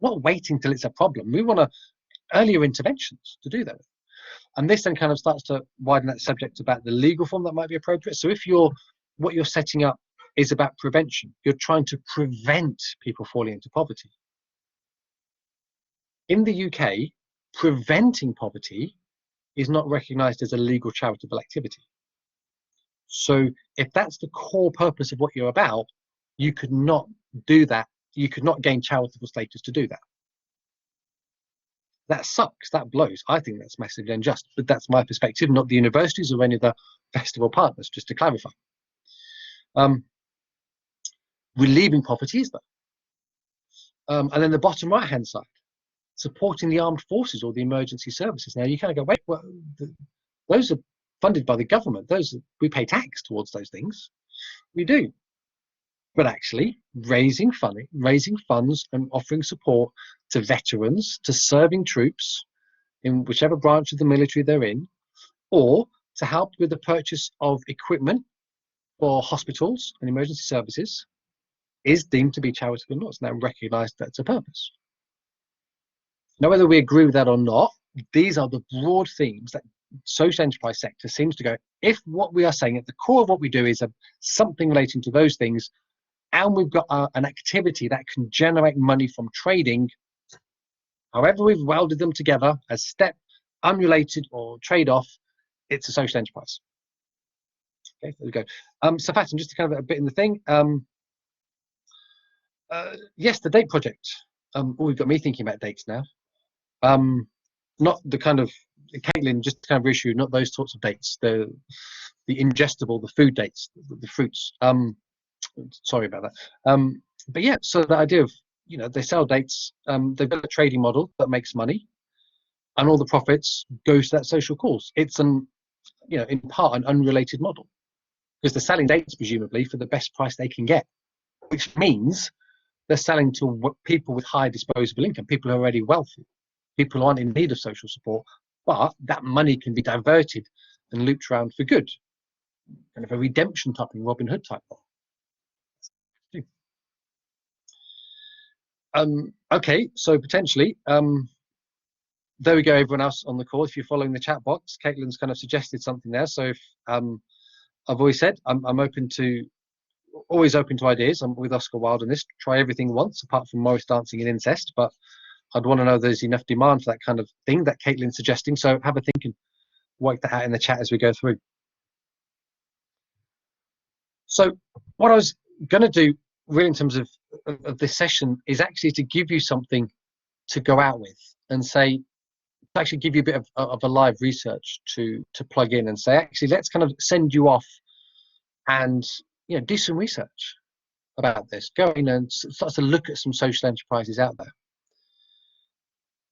not waiting till it's a problem. We want earlier interventions to do that. And this then kind of starts to widen that subject about the legal form that might be appropriate. So if what you're setting up is about prevention, you're trying to prevent people falling into poverty. In the UK, preventing poverty is not recognised as a legal charitable activity. So if that's the core purpose of what you're about, you could not do that. You could not gain charitable status to do that. That sucks, that blows. I think that's massively unjust, but that's my perspective, not the universities or any of the festival partners, just to clarify. Relieving poverty is that. And then the bottom right-hand side, supporting the armed forces or the emergency services. Now you kind of go, wait, well, those are funded by the government. We pay tax towards those things. We do. But actually, raising funds and offering support to veterans, to serving troops in whichever branch of the military they're in, or to help with the purchase of equipment for hospitals and emergency services, is deemed to be charitable law. It's now recognised that's a purpose. Now, whether we agree with that or not, these are the broad themes that social enterprise sector seems to go. If what we are saying at the core of what we do is something relating to those things, and we've got an activity that can generate money from trading, however we've welded them together as step, unrelated or trade-off, it's a social enterprise. Okay, there we go. So Fatin, just to kind of a bit in the thing. Yes, the date project. We've got me thinking about dates now. Not the kind of Caitlin, just to kind of reissue, not those sorts of dates. The ingestible, the food dates, the fruits. Sorry about that. But yeah, so the idea of, you know, they sell dates. They've got a trading model that makes money, and all the profits goes to that social cause. It's you know, in part an unrelated model, because they're selling dates presumably for the best price they can get, which means they're selling to people with high disposable income, people who are already wealthy, people who aren't in need of social support, but that money can be diverted and looped around for good, kind of a redemption type thing, Robin Hood type one. Okay, so potentially, there we go, everyone else on the call. If you're following the chat box, Caitlin's kind of suggested something there. So if, I've always said I'm always open to ideas. I'm with Oscar Wilde on this. Try everything once, apart from Morris dancing and incest. But I'd want to know there's enough demand for that kind of thing that Caitlin's suggesting. So have a think and work that out in the chat as we go through. So what I was going to do, really, in terms of this session, is actually to give you something to go out with and say, to actually give you a bit of a live research to plug in and say, actually, let's kind of send you off and, you know, do some research about this. Go in and start to look at some social enterprises out there.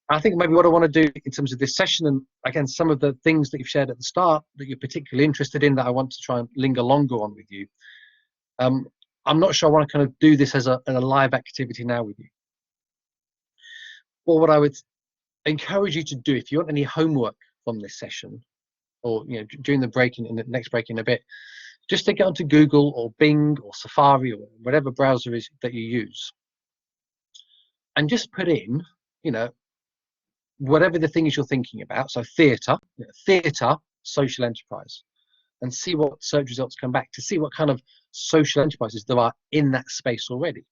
I think maybe what I want to do in terms of this session, and again, some of the things that you've shared at the start that you're particularly interested in, that I want to try and linger longer on with you. I'm not sure I want to kind of do this as a live activity now with you. Or what I would encourage you to do, if you want any homework from this session, or, you know, during the break, in the next break in a bit, just to get onto Google or Bing or Safari or whatever browser is that you use, and just put in, you know, whatever the thing is you're thinking about. So theatre, you know, theatre, social enterprise, and see what search results come back, to see what kind of social enterprises there are in that space already.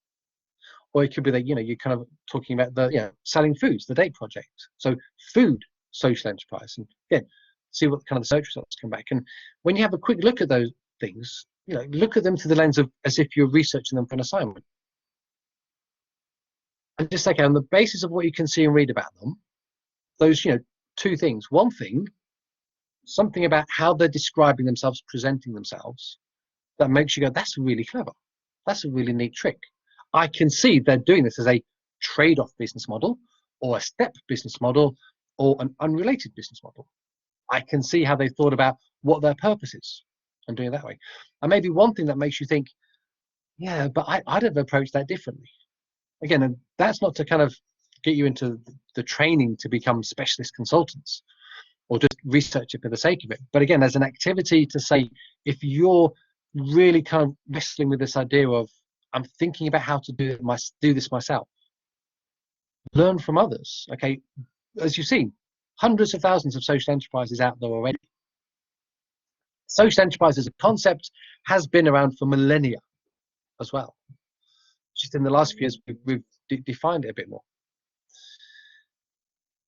Or it could be that, you know, you're kind of talking about the, you know, selling foods, the date project. So food, social enterprise, and again, see what kind of search results come back. And when you have a quick look at those things, you know, look at them through the lens of as if you're researching them for an assignment. And just okay, on the basis of what you can see and read about them, those, you know, two things. One thing, something about how they're describing themselves, presenting themselves, that makes you go, that's really clever. That's a really neat trick. I can see they're doing this as a trade-off business model, or a step business model, or an unrelated business model. I can see how they thought about what their purpose is and doing it that way. And maybe one thing that makes you think, yeah, but I'd have approached that differently. Again, and that's not to kind of get you into the training to become specialist consultants or just research it for the sake of it. But again, as an activity to say, if you're really kind of wrestling with this idea of, I'm thinking about how to do this myself, learn from others. Okay, as you've seen, hundreds of thousands of social enterprises out there already. Social enterprise as a concept has been around for millennia as well. Just in the last few years, we've defined it a bit more.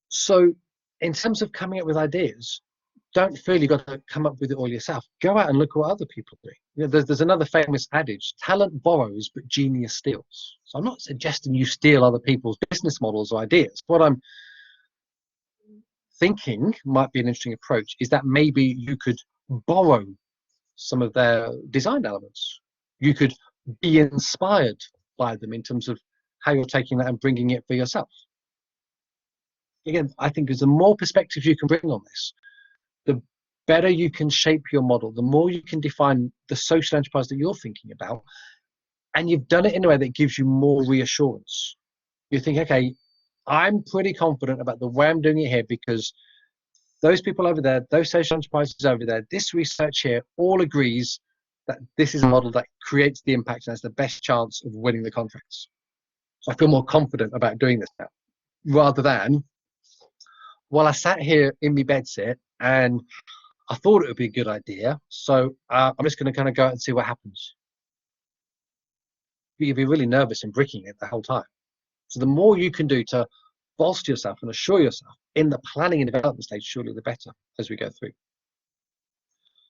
So in terms of coming up with ideas, don't feel you've got to come up with it all yourself. Go out and look at what other people do. You know, there's another famous adage, talent borrows, but genius steals. So I'm not suggesting you steal other people's business models or ideas. What I'm thinking might be an interesting approach is that maybe you could borrow some of their design elements. You could be inspired by them in terms of how you're taking that and bringing it for yourself. Again, I think there's the more perspective you can bring on this, the better you can shape your model, the more you can define the social enterprise that you're thinking about, and you've done it in a way that gives you more reassurance. You think, okay, I'm pretty confident about the way I'm doing it here because those people over there, those social enterprises over there, this research here all agrees that this is a model that creates the impact and has the best chance of winning the contracts. So I feel more confident about doing this now, rather than, Well, I sat here in my bed sit and I thought it would be a good idea. So I'm just going to kind of go out and see what happens. You'd be really nervous and bricking it the whole time. So the more you can do to bolster yourself and assure yourself in the planning and development stage, surely the better as we go through.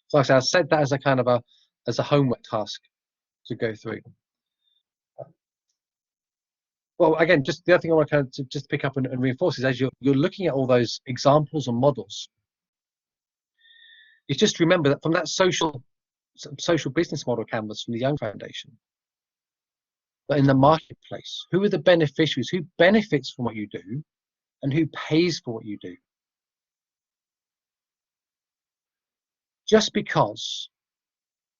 So like I said, I said that as a kind of as a homework task to go through. Well, again, just the other thing I want to kind of just pick up and reinforce is as you're looking at all those examples and models, is just remember that from that social business model canvas from the Young Foundation, but in the marketplace, who are the beneficiaries? Who benefits from what you do and who pays for what you do? Just because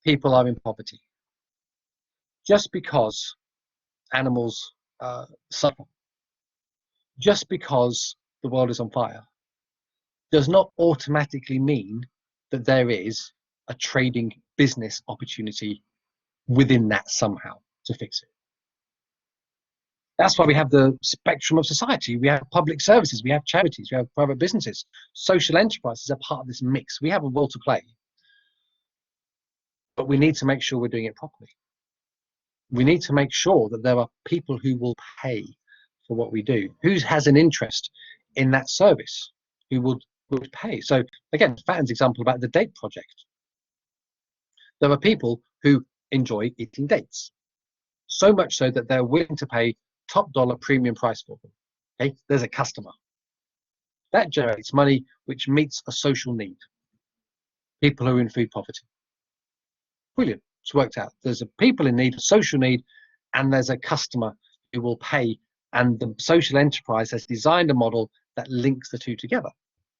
people are in poverty, just because animals suffer, just because the world is on fire, does not automatically mean that there is a trading business opportunity within that somehow to fix it. That's why we have the spectrum of society. We have public services, we have charities, we have private businesses. Social enterprises are part of this mix. We have a role to play, but we need to make sure we're doing it properly. We need to make sure that there are people who will pay for what we do, who has an interest in that service, who would pay. So again, Fatten's example about the date project. There are people who enjoy eating dates, so much so that they're willing to pay top dollar premium price for them. Okay, there's a customer. That generates money which meets a social need. People who are in food poverty. Brilliant, it's worked out. There's a people in need, a social need, and there's a customer who will pay, and the social enterprise has designed a model that links the two together.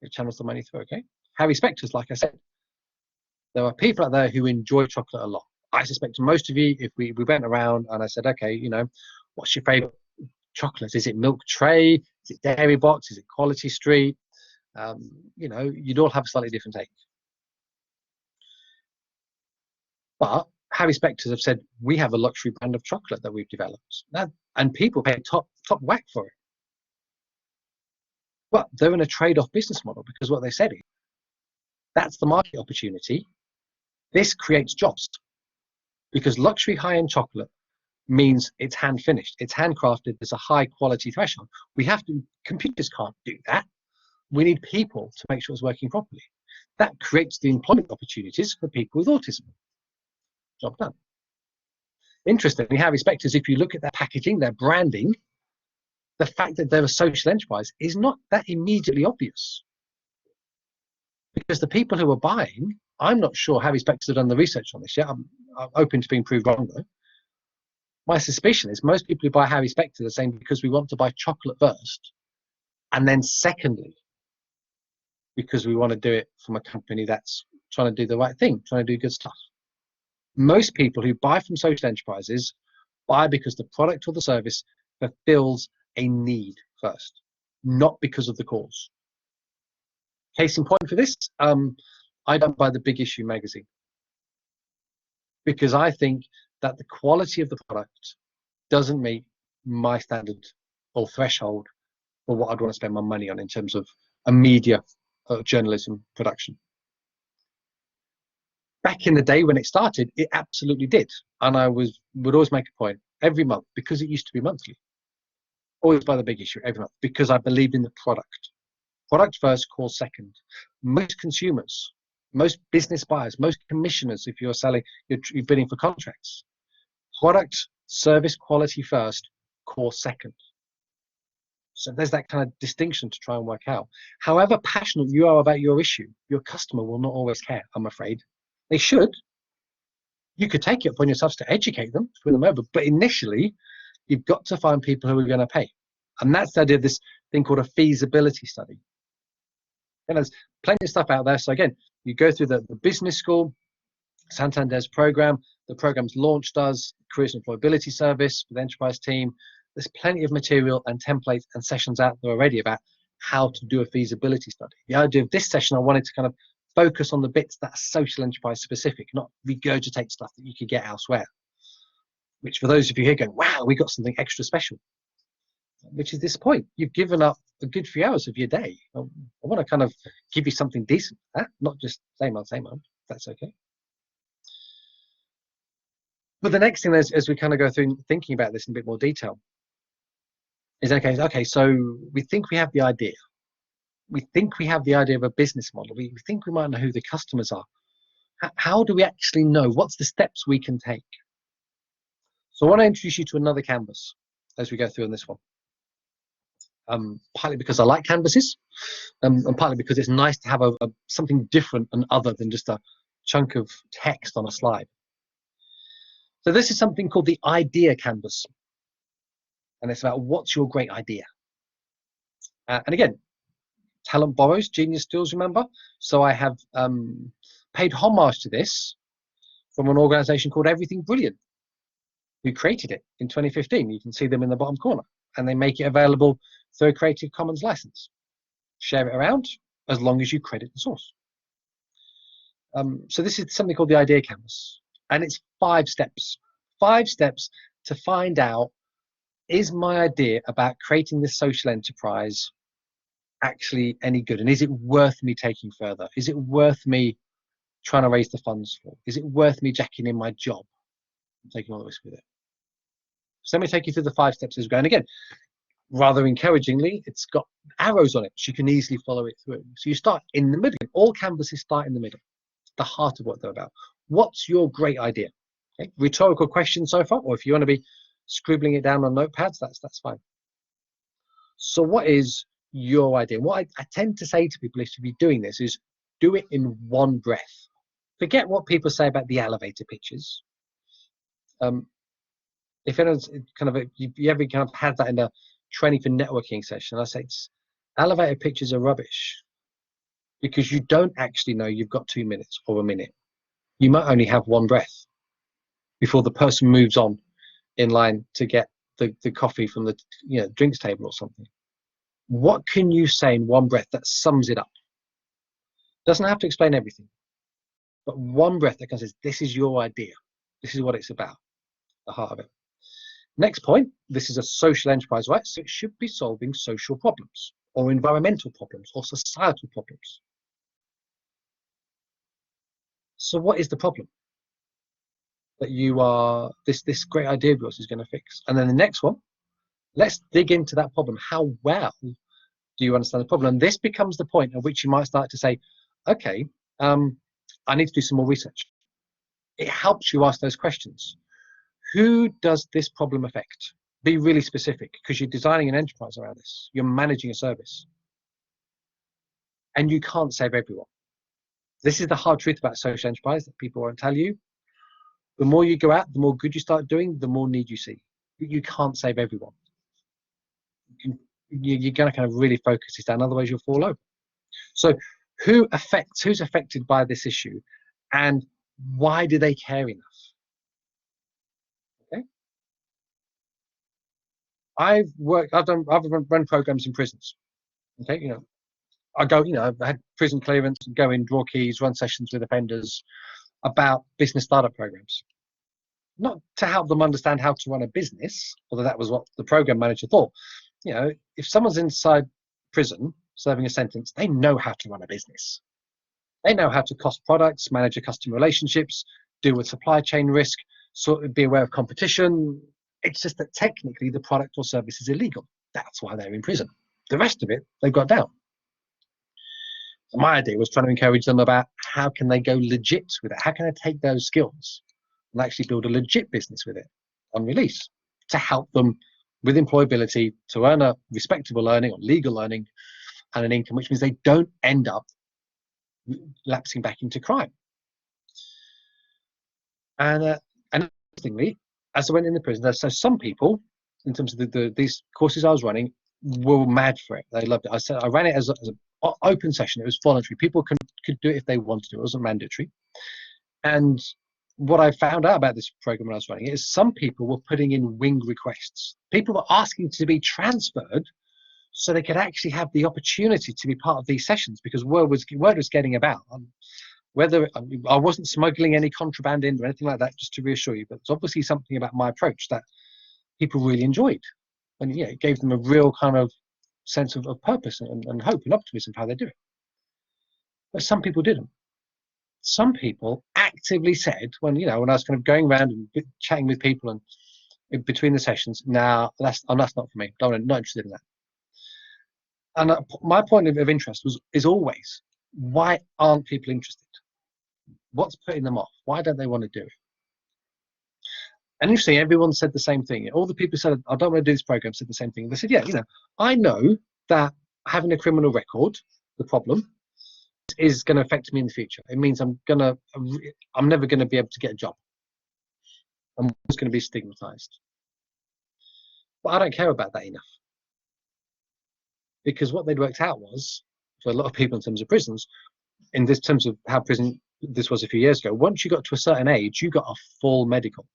It channels the money through, okay? Harry Specter's, like I said, there are people out there who enjoy chocolate a lot. I suspect most of you, if we went around and I said, okay, you know, what's your favorite chocolate? Is it Milk Tray? Is it Dairy Box? Is it Quality Street? You know, you'd all have a slightly different take. But Harry Specter's have said, we have a luxury brand of chocolate that we've developed. And people pay top whack for it. Well, they're in a trade-off business model because what they said is, that's the market opportunity. This creates jobs because luxury high-end chocolate means it's hand finished, it's handcrafted, there's a high quality threshold. Computers can't do that. We need people to make sure it's working properly. That creates the employment opportunities for people with autism. Job done. Interestingly, Harry Specter's, if you look at their packaging, their branding, the fact that they're a social enterprise is not that immediately obvious. Because the people who are buying, I'm not sure Harry Specter's have done the research on this yet. I'm open to being proved wrong though. My suspicion is most people who buy Harry Specter are saying because we want to buy chocolate first, and then secondly, because we want to do it from a company that's trying to do the right thing, trying to do good stuff. Most people who buy from social enterprises buy because the product or the service fulfills a need first, not because of the cause. Case in point for this, I don't buy the Big Issue magazine because I think that the quality of the product doesn't meet my standard or threshold for what I'd want to spend my money on in terms of a media journalism production. Back in the day when it started, it absolutely did. And I would always make a point every month, because it used to be monthly, always buy the Big Issue every month because I believed in the product. Product first, cause second. Most consumers, most business buyers, most commissioners, if you're selling, you're bidding for contracts, product, service, quality first, core second. So there's that kind of distinction to try and work out. However passionate you are about your issue, your customer will not always care, I'm afraid. They should. You could take it upon yourselves to educate them, to win them over, but initially, you've got to find people who are going to pay. And that's the idea of this thing called a feasibility study. And there's plenty of stuff out there. So again, you go through the business school, Santander's program, the program's launch does, Careers and Employability Service for the enterprise team. There's plenty of material and templates and sessions out there already about how to do a feasibility study. The idea of this session, I wanted to kind of focus on the bits that are social enterprise specific, not regurgitate stuff that you could get elsewhere. Which for those of you here going, wow, we got something extra special. which is this point. You've given up a good few hours of your day. I want to kind of give you something decent, not just same old, same old. That's okay. But the next thing, as we kind of go through thinking about this in a bit more detail, is okay, so we think we have the idea. We think we have the idea of a business model. We think we might know who the customers are. How do we actually know? What's the steps we can take? So I want to introduce you to another canvas as we go through on this one. Partly because I like canvases, and partly because it's nice to have something different and other than just a chunk of text on a slide. So this is something called the idea canvas. And it's about what's your great idea. And again, talent borrows, genius steals, remember? So I have paid homage to this from an organization called Everything Brilliant, who created it in 2015. You can see them in the bottom corner. And they make it available through a Creative Commons license. Share it around as long as you credit the source. So this is something called the idea canvas. And it's 5 steps. 5 steps to find out, is my idea about creating this social enterprise actually any good? And is it worth me taking further? Is it worth me trying to raise the funds for? Is it worth me jacking in my job and taking all the risk with it? So let me take you through the 5 steps as we go. And again, rather encouragingly, it's got arrows on it, so you can easily follow it through. So you start in the middle. All canvases start in the middle, the heart of what they're about. What's your great idea? Okay. Rhetorical question so far, or if you want to be scribbling it down on notepads, that's fine. So what is your idea? What I tend to say to people is, to be doing this, is do it in one breath. Forget what people say about the elevator pitches. If anyone's you ever kind of had that in a training for networking session, I say elevator pitches are rubbish, because you don't actually know you've got 2 minutes or a minute. You might only have one breath before the person moves on in line to get the coffee from the drinks table or something. What can you say in one breath that sums it up? Doesn't have to explain everything, but one breath that says, this is your idea. This is what it's about, the heart of it. Next point, this is a social enterprise, right? So it should be solving social problems or environmental problems or societal problems. So what is the problem that this great idea of yours is going to fix? And then the next one, let's dig into that problem. How well do you understand the problem? And this becomes the point at which you might start to say, okay, I need to do some more research. It helps you ask those questions. Who does this problem affect? Be really specific, because you're designing an enterprise around this. You're managing a service. And you can't save everyone. This is the hard truth about social enterprise that people won't tell you. The more you go out, the more good you start doing, the more need you see. You can't save everyone. You're going to kind of really focus this down, otherwise you'll fall over. So who's affected by this issue, and why do they care enough? Okay. I've run programs in prisons. Okay, I've had prison clearance, go in, draw keys, run sessions with offenders about business startup programs. Not to help them understand how to run a business, although that was what the program manager thought. If someone's inside prison serving a sentence, they know how to run a business. They know how to cost products, manage your customer relationships, deal with supply chain risk, be aware of competition. It's just that technically the product or service is illegal. That's why they're in prison. The rest of it, they've got down. My idea was trying to encourage them about how can they go legit with it? How can I take those skills and actually build a legit business with it on release to help them with employability, to earn a respectable earning or legal earning and an income, which means they don't end up lapsing back into crime. And interestingly, as I went in the prison, so some people, in terms of these courses I was running, were mad for it. They loved it. I ran it as an open session. It was voluntary. People could do it if they wanted to. It wasn't mandatory. And what I found out about this program when I was running it is some people were putting in wing requests. People were asking to be transferred so they could actually have the opportunity to be part of these sessions, because word was getting about. Whether I wasn't smuggling any contraband in or anything like that, just to reassure you, but it's obviously something about my approach that people really enjoyed. And yeah, it gave them a real kind of sense of purpose and hope and optimism for how they do it. But some people didn't. Some people actively said, when I was kind of going around and chatting with people and in between the sessions, now that's not for me. Not interested in that. And my point of interest is always, why aren't people interested? What's putting them off? Why don't they want to do it? And interesting, everyone said the same thing. All the people who said, I don't want to do this program, said the same thing. They said, yeah, I know that having a criminal record, the problem, is going to affect me in the future. It means I'm never going to be able to get a job. I'm always going to be stigmatized. But I don't care about that enough. Because what they'd worked out was, for a lot of people in terms of prisons, in this terms of how prison this was a few years ago, once you got to a certain age, you got a full medical.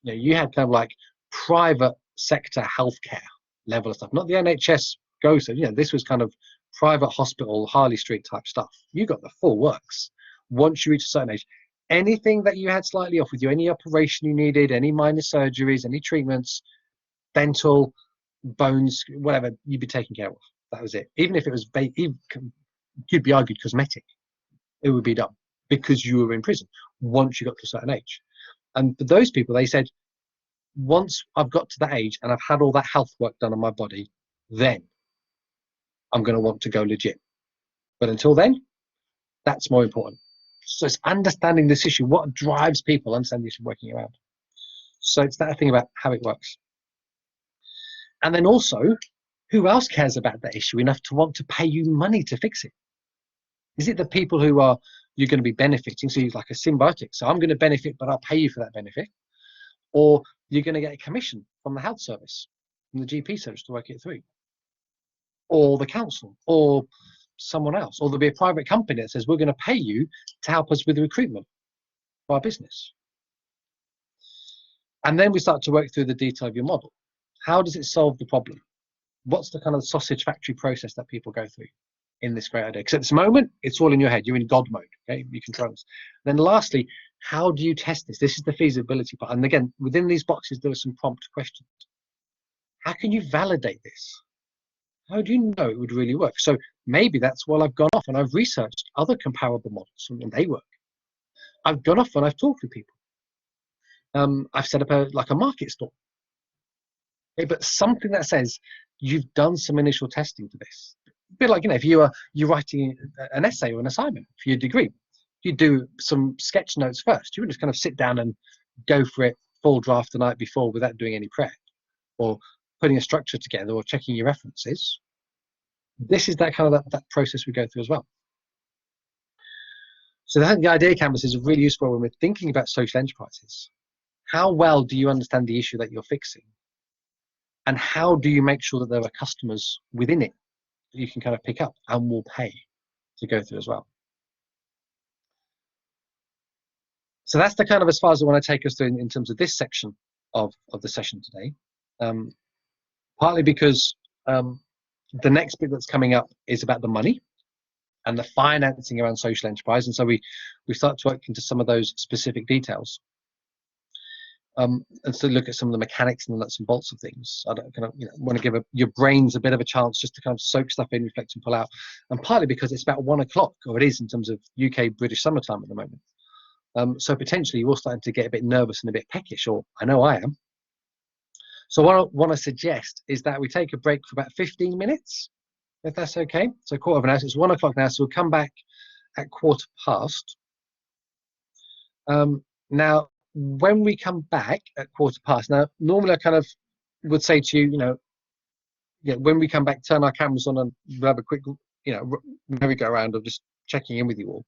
You had kind of like private sector healthcare level of stuff, not the NHS goes. This was kind of private hospital, Harley Street type stuff. You got the full works. Once you reach a certain age, anything that you had slightly off with you, any operation you needed, any minor surgeries, any treatments, dental, bones, whatever, you'd be taken care of. That was it. Even if it was, you'd be argued cosmetic, it would be done because you were in prison once you got to a certain age. And for those people, they said, once I've got to that age and I've had all that health work done on my body, then I'm going to want to go legit. But until then, that's more important. So it's understanding this issue, what drives people, understanding this issue, working around. So it's that thing about how it works. And then also, who else cares about that issue enough to want to pay you money to fix it? Is it the people who you're going to be benefiting? So you're like a symbiotic. So I'm going to benefit, but I'll pay you for that benefit. Or you're going to get a commission from the health service, from the GP service to work it through. Or the council, or someone else. Or there'll be a private company that says, we're going to pay you to help us with the recruitment for our business. And then we start to work through the detail of your model. How does it solve the problem? What's the kind of sausage factory process that people go through in this great idea? Because at this moment, it's all in your head. You're in God mode. Okay, you control this. Then lastly, how do you test this? This is the feasibility part. And again, within these boxes, there are some prompt questions. How can you validate this? How do you know it would really work? So maybe that's why I've gone off and I've researched other comparable models and they work. I've gone off and I've talked with people. I've set up a market store. Okay, but something that says you've done some initial testing for this. A bit like, if you're writing an essay or an assignment for your degree, you do some sketch notes first. You wouldn't just kind of sit down and go for it full draft the night before without doing any prep or putting a structure together or checking your references. This is that kind of that process we go through as well. So I think the idea canvas is really useful when we're thinking about social enterprises. How well do you understand the issue that you're fixing? And how do you make sure that there are customers within it that you can kind of pick up and will pay to go through as well? So that's the kind of as far as I want to take us through in terms of this section of the session today. Partly because the next bit that's coming up is about the money and the financing around social enterprise. And so we start to work into some of those specific details. And so look at some of the mechanics and the nuts and bolts of things. I don't kind of want to give your brains a bit of a chance just to kind of soak stuff in, reflect and pull out. And partly because it's about 1 o'clock, or it is in terms of UK British summertime at the moment. So potentially you're all starting to get a bit nervous and a bit peckish, or I know I am. So what I want to suggest is that we take a break for about 15 minutes, if that's okay. So quarter of an hour. So it's 1 o'clock now, so we'll come back at 15:15. Now, when we come back at 15:15, now normally I kind of would say to you, when we come back, turn our cameras on and we'll have a quick, merry-go-round of just checking in with you all.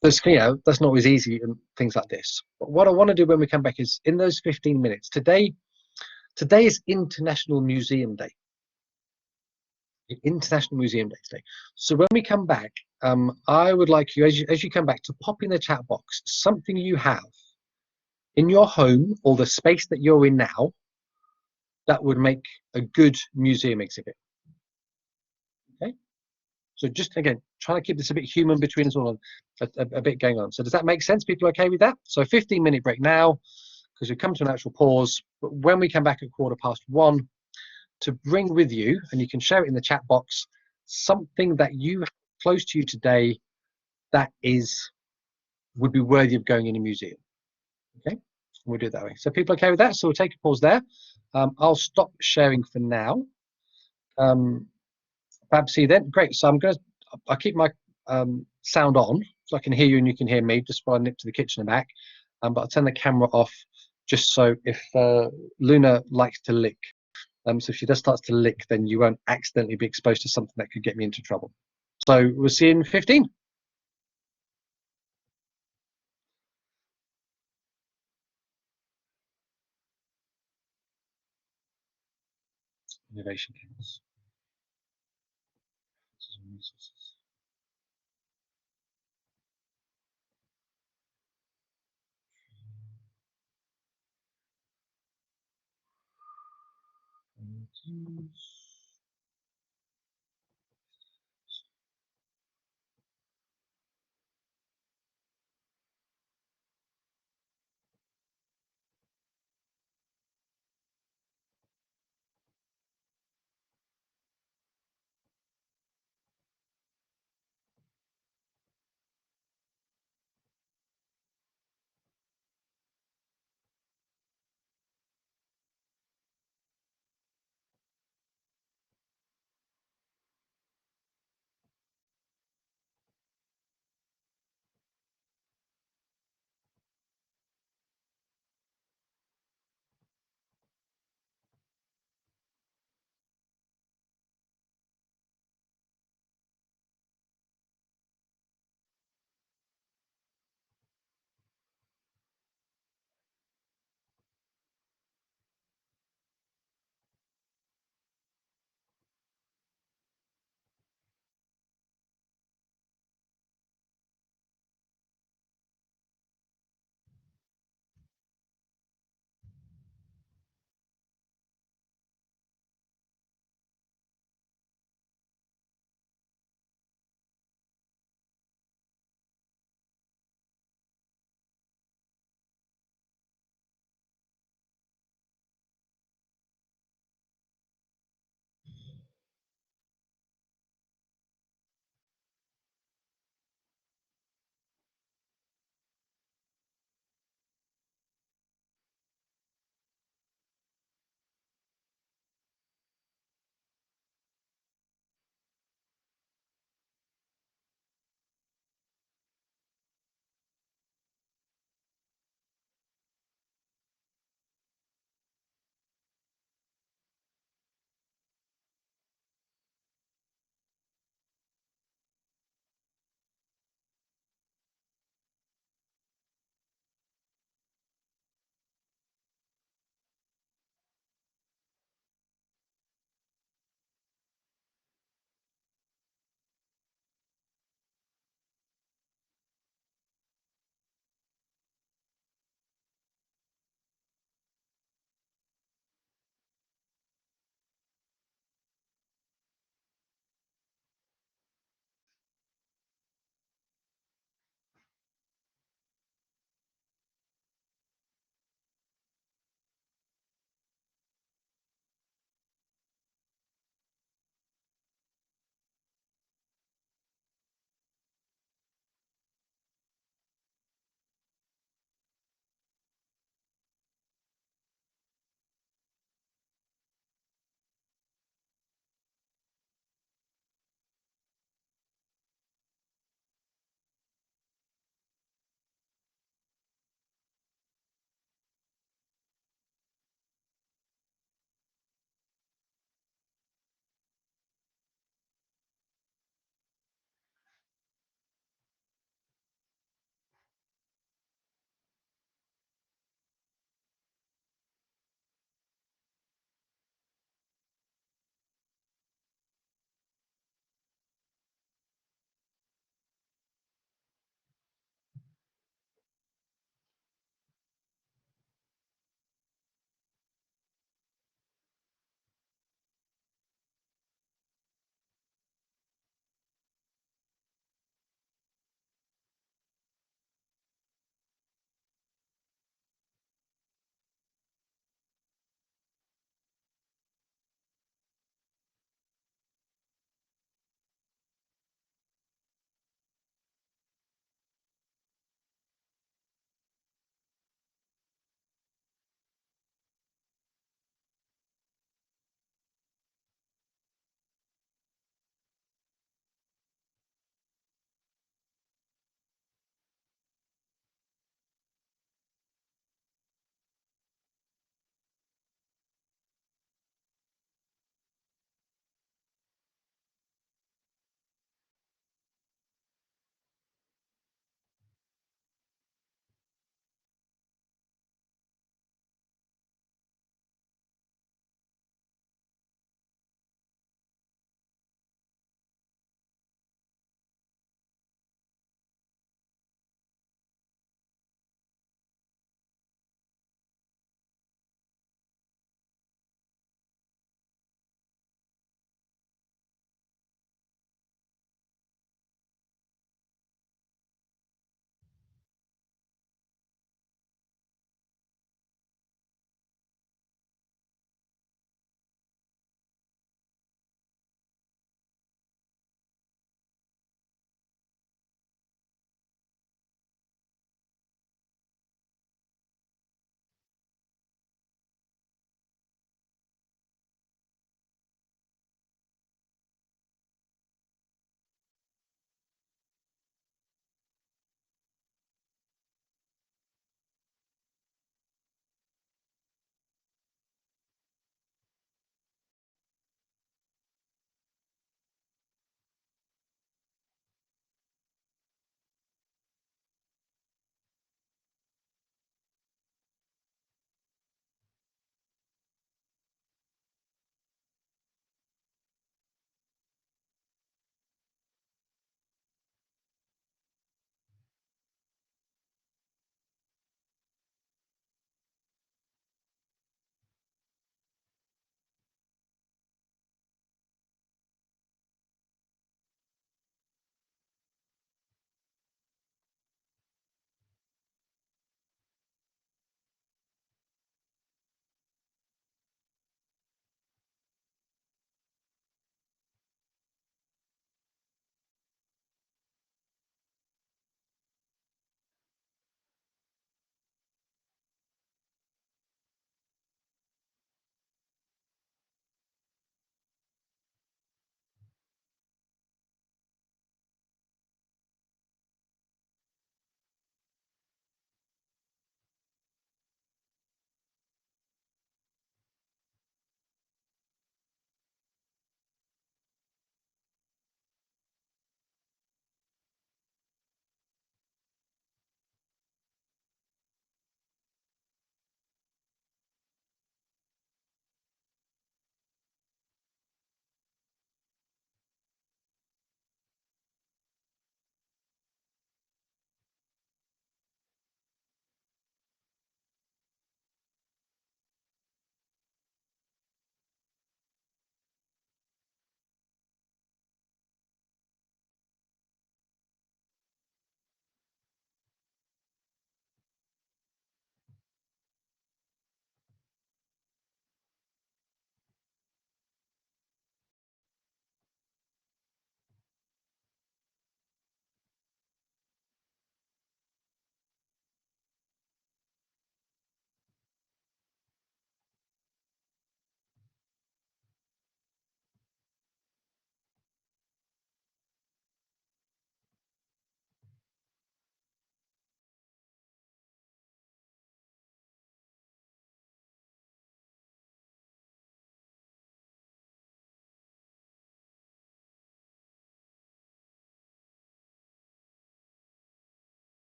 That's not always easy and things like this. But what I want to do when we come back is in those 15 minutes. Today is International Museum Day. International Museum Day today. So when we come back, I would like you, as you come back, to pop in the chat box something you have in your home or the space that you're in now that would make a good museum exhibit. Okay. So just again, trying to keep this a bit human between us all, a bit going on. So does that make sense? People okay with that? So 15-minute break now, because we come to an actual pause. But when we come back at 1:15, to bring with you, and you can share it in the chat box, something that you have close to you today that would be worthy of going in a museum. Okay, we'll do it that way. So people okay with that? So we'll take a pause there. I'll stop sharing for now. Babsy then, great. So I'll keep my sound on so I can hear you and you can hear me just while I nip to the kitchen and back. But I'll turn the camera off just so if Luna likes to lick. So if she does start to lick, then you won't accidentally be exposed to something that could get me into trouble. So we'll see you in 15. Innovation counts. Resources.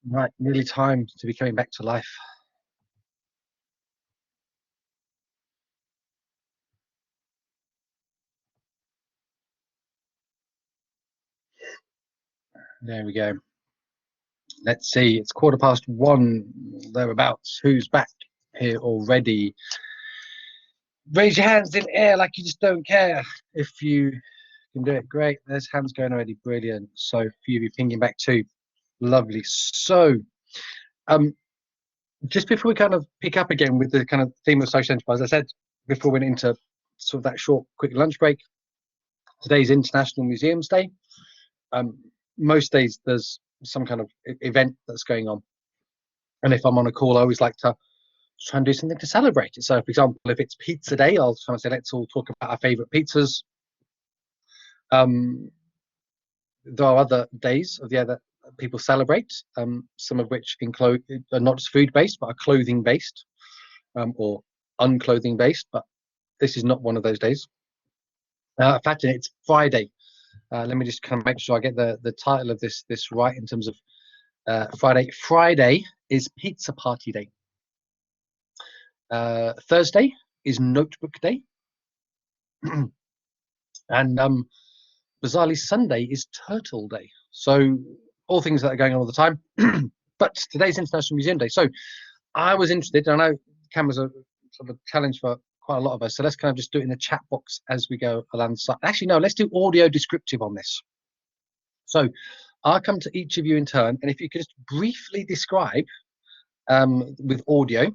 Right, nearly time to be coming back to life. There we go. Let's see, it's 1:15, thereabouts. Who's back here already? Raise your hands in the air like you just don't care. If you can do it, great. There's hands going already, brilliant. So a few of you pinging back too, lovely. So just before we kind of pick up again with the kind of theme of social enterprise, I said before we went into sort of that short quick lunch break, today's International Museums Day. Most days there's some kind of event that's going on, and if I'm on a call I always like to try and do something to celebrate it. So for example, if it's pizza day, I'll try and say let's all talk about our favorite pizzas. There are other days of the year that people celebrate, some of which include are not just food based but are clothing based, or unclothing based, but this is not one of those days. In fact, it's Friday. Let me just kind of make sure I get the title of this right in terms of Friday. Friday is pizza party day. Thursday is notebook day. And bizarrely, Sunday is turtle day. So all things that are going on all the time. But today's International Museum Day. So I was interested, and I know cameras are sort of a challenge for quite a lot of us. So let's kind of just do it in the chat box as we go along the side. Actually, no, let's do audio descriptive on this. So I'll come to each of you in turn, and if you could just briefly describe with audio.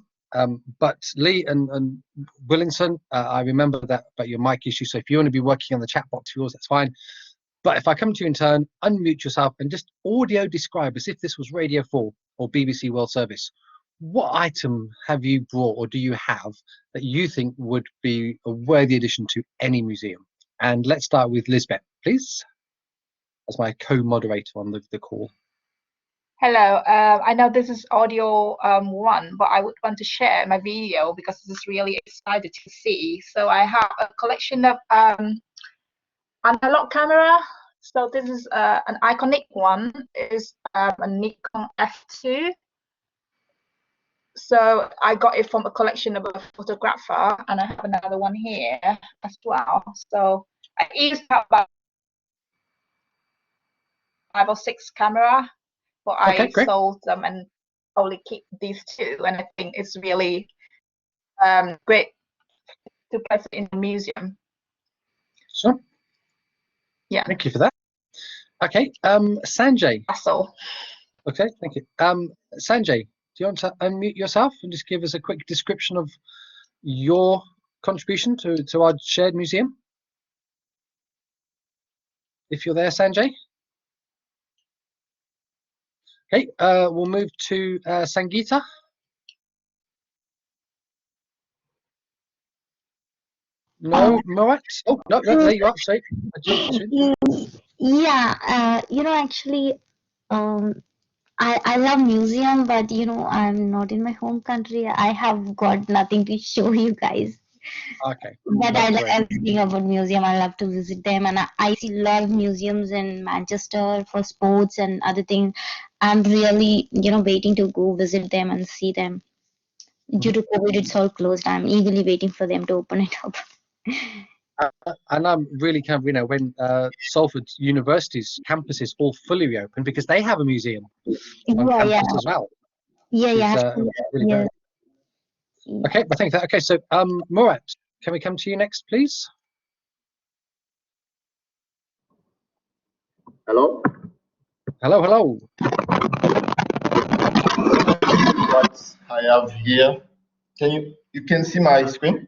But Lee and Willinson, I remember that about your mic issue. So if you want to be working on the chat box for yours, that's fine. But if I come to you in turn, unmute yourself and just audio describe as if this was Radio 4 or BBC World Service. What item have you brought or do you have that you think would be a worthy addition to any museum? And let's start with Lisbeth, please, as my co-moderator on the call. Hello, I know this is audio one, but I would want to share my video because this is really excited to see. So I have a collection of analog camera. So this is an iconic one, is a Nikon F2. So I got it from a collection of a photographer, and I have another one here as well. So I used to have about 5 or 6 camera, but I sold them and only keep these 2, and I think it's really great to place it in the museum. Sure. Yeah. Thank you for that. Okay, Sanjay. That's all. Okay, thank you. Sanjay, do you want to unmute yourself and just give us a quick description of your contribution to our shared museum? If you're there, Sanjay. Okay, we'll move to Sangeeta. No, Murat? Oh, no, there you are. Sorry. Yeah, actually, I love museum, but I'm not in my home country. I have got nothing to show you guys. Okay. But I love everything about museum. I love to visit them, and I see a lot of museums in Manchester for sports and other things. I'm really, waiting to go visit them and see them. Due to COVID, it's all closed. I'm eagerly waiting for them to open it up. And I'm really kind of, when Salford University's campus is all fully reopened because they have a museum on campus as well. Yeah. Really okay, I think that. Okay, so Murat, can we come to you next, please? Hello. Hello. What I have here. You can see my screen?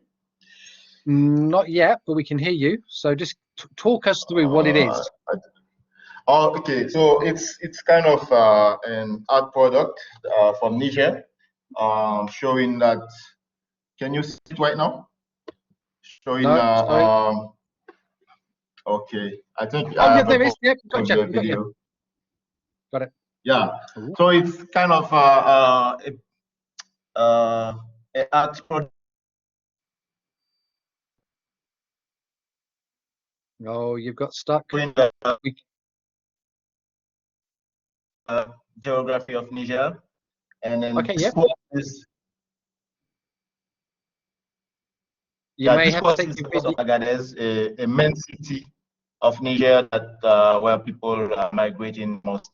Not yet, but we can hear you. So just talk us through what it is. Oh, okay. So it's kind of an art product from Niger, showing that. Can you see it right now? Showing. No, okay, I think. Oh, yeah, there is. Yep, the video. Got it. Yeah. Ooh. So it's kind of an art product. Oh, you've got stuck. geography of Niger. And then Okay, this yeah. course is, You may this have course to take is your because of video. Agadez, a main city of Niger that where people are migrating most.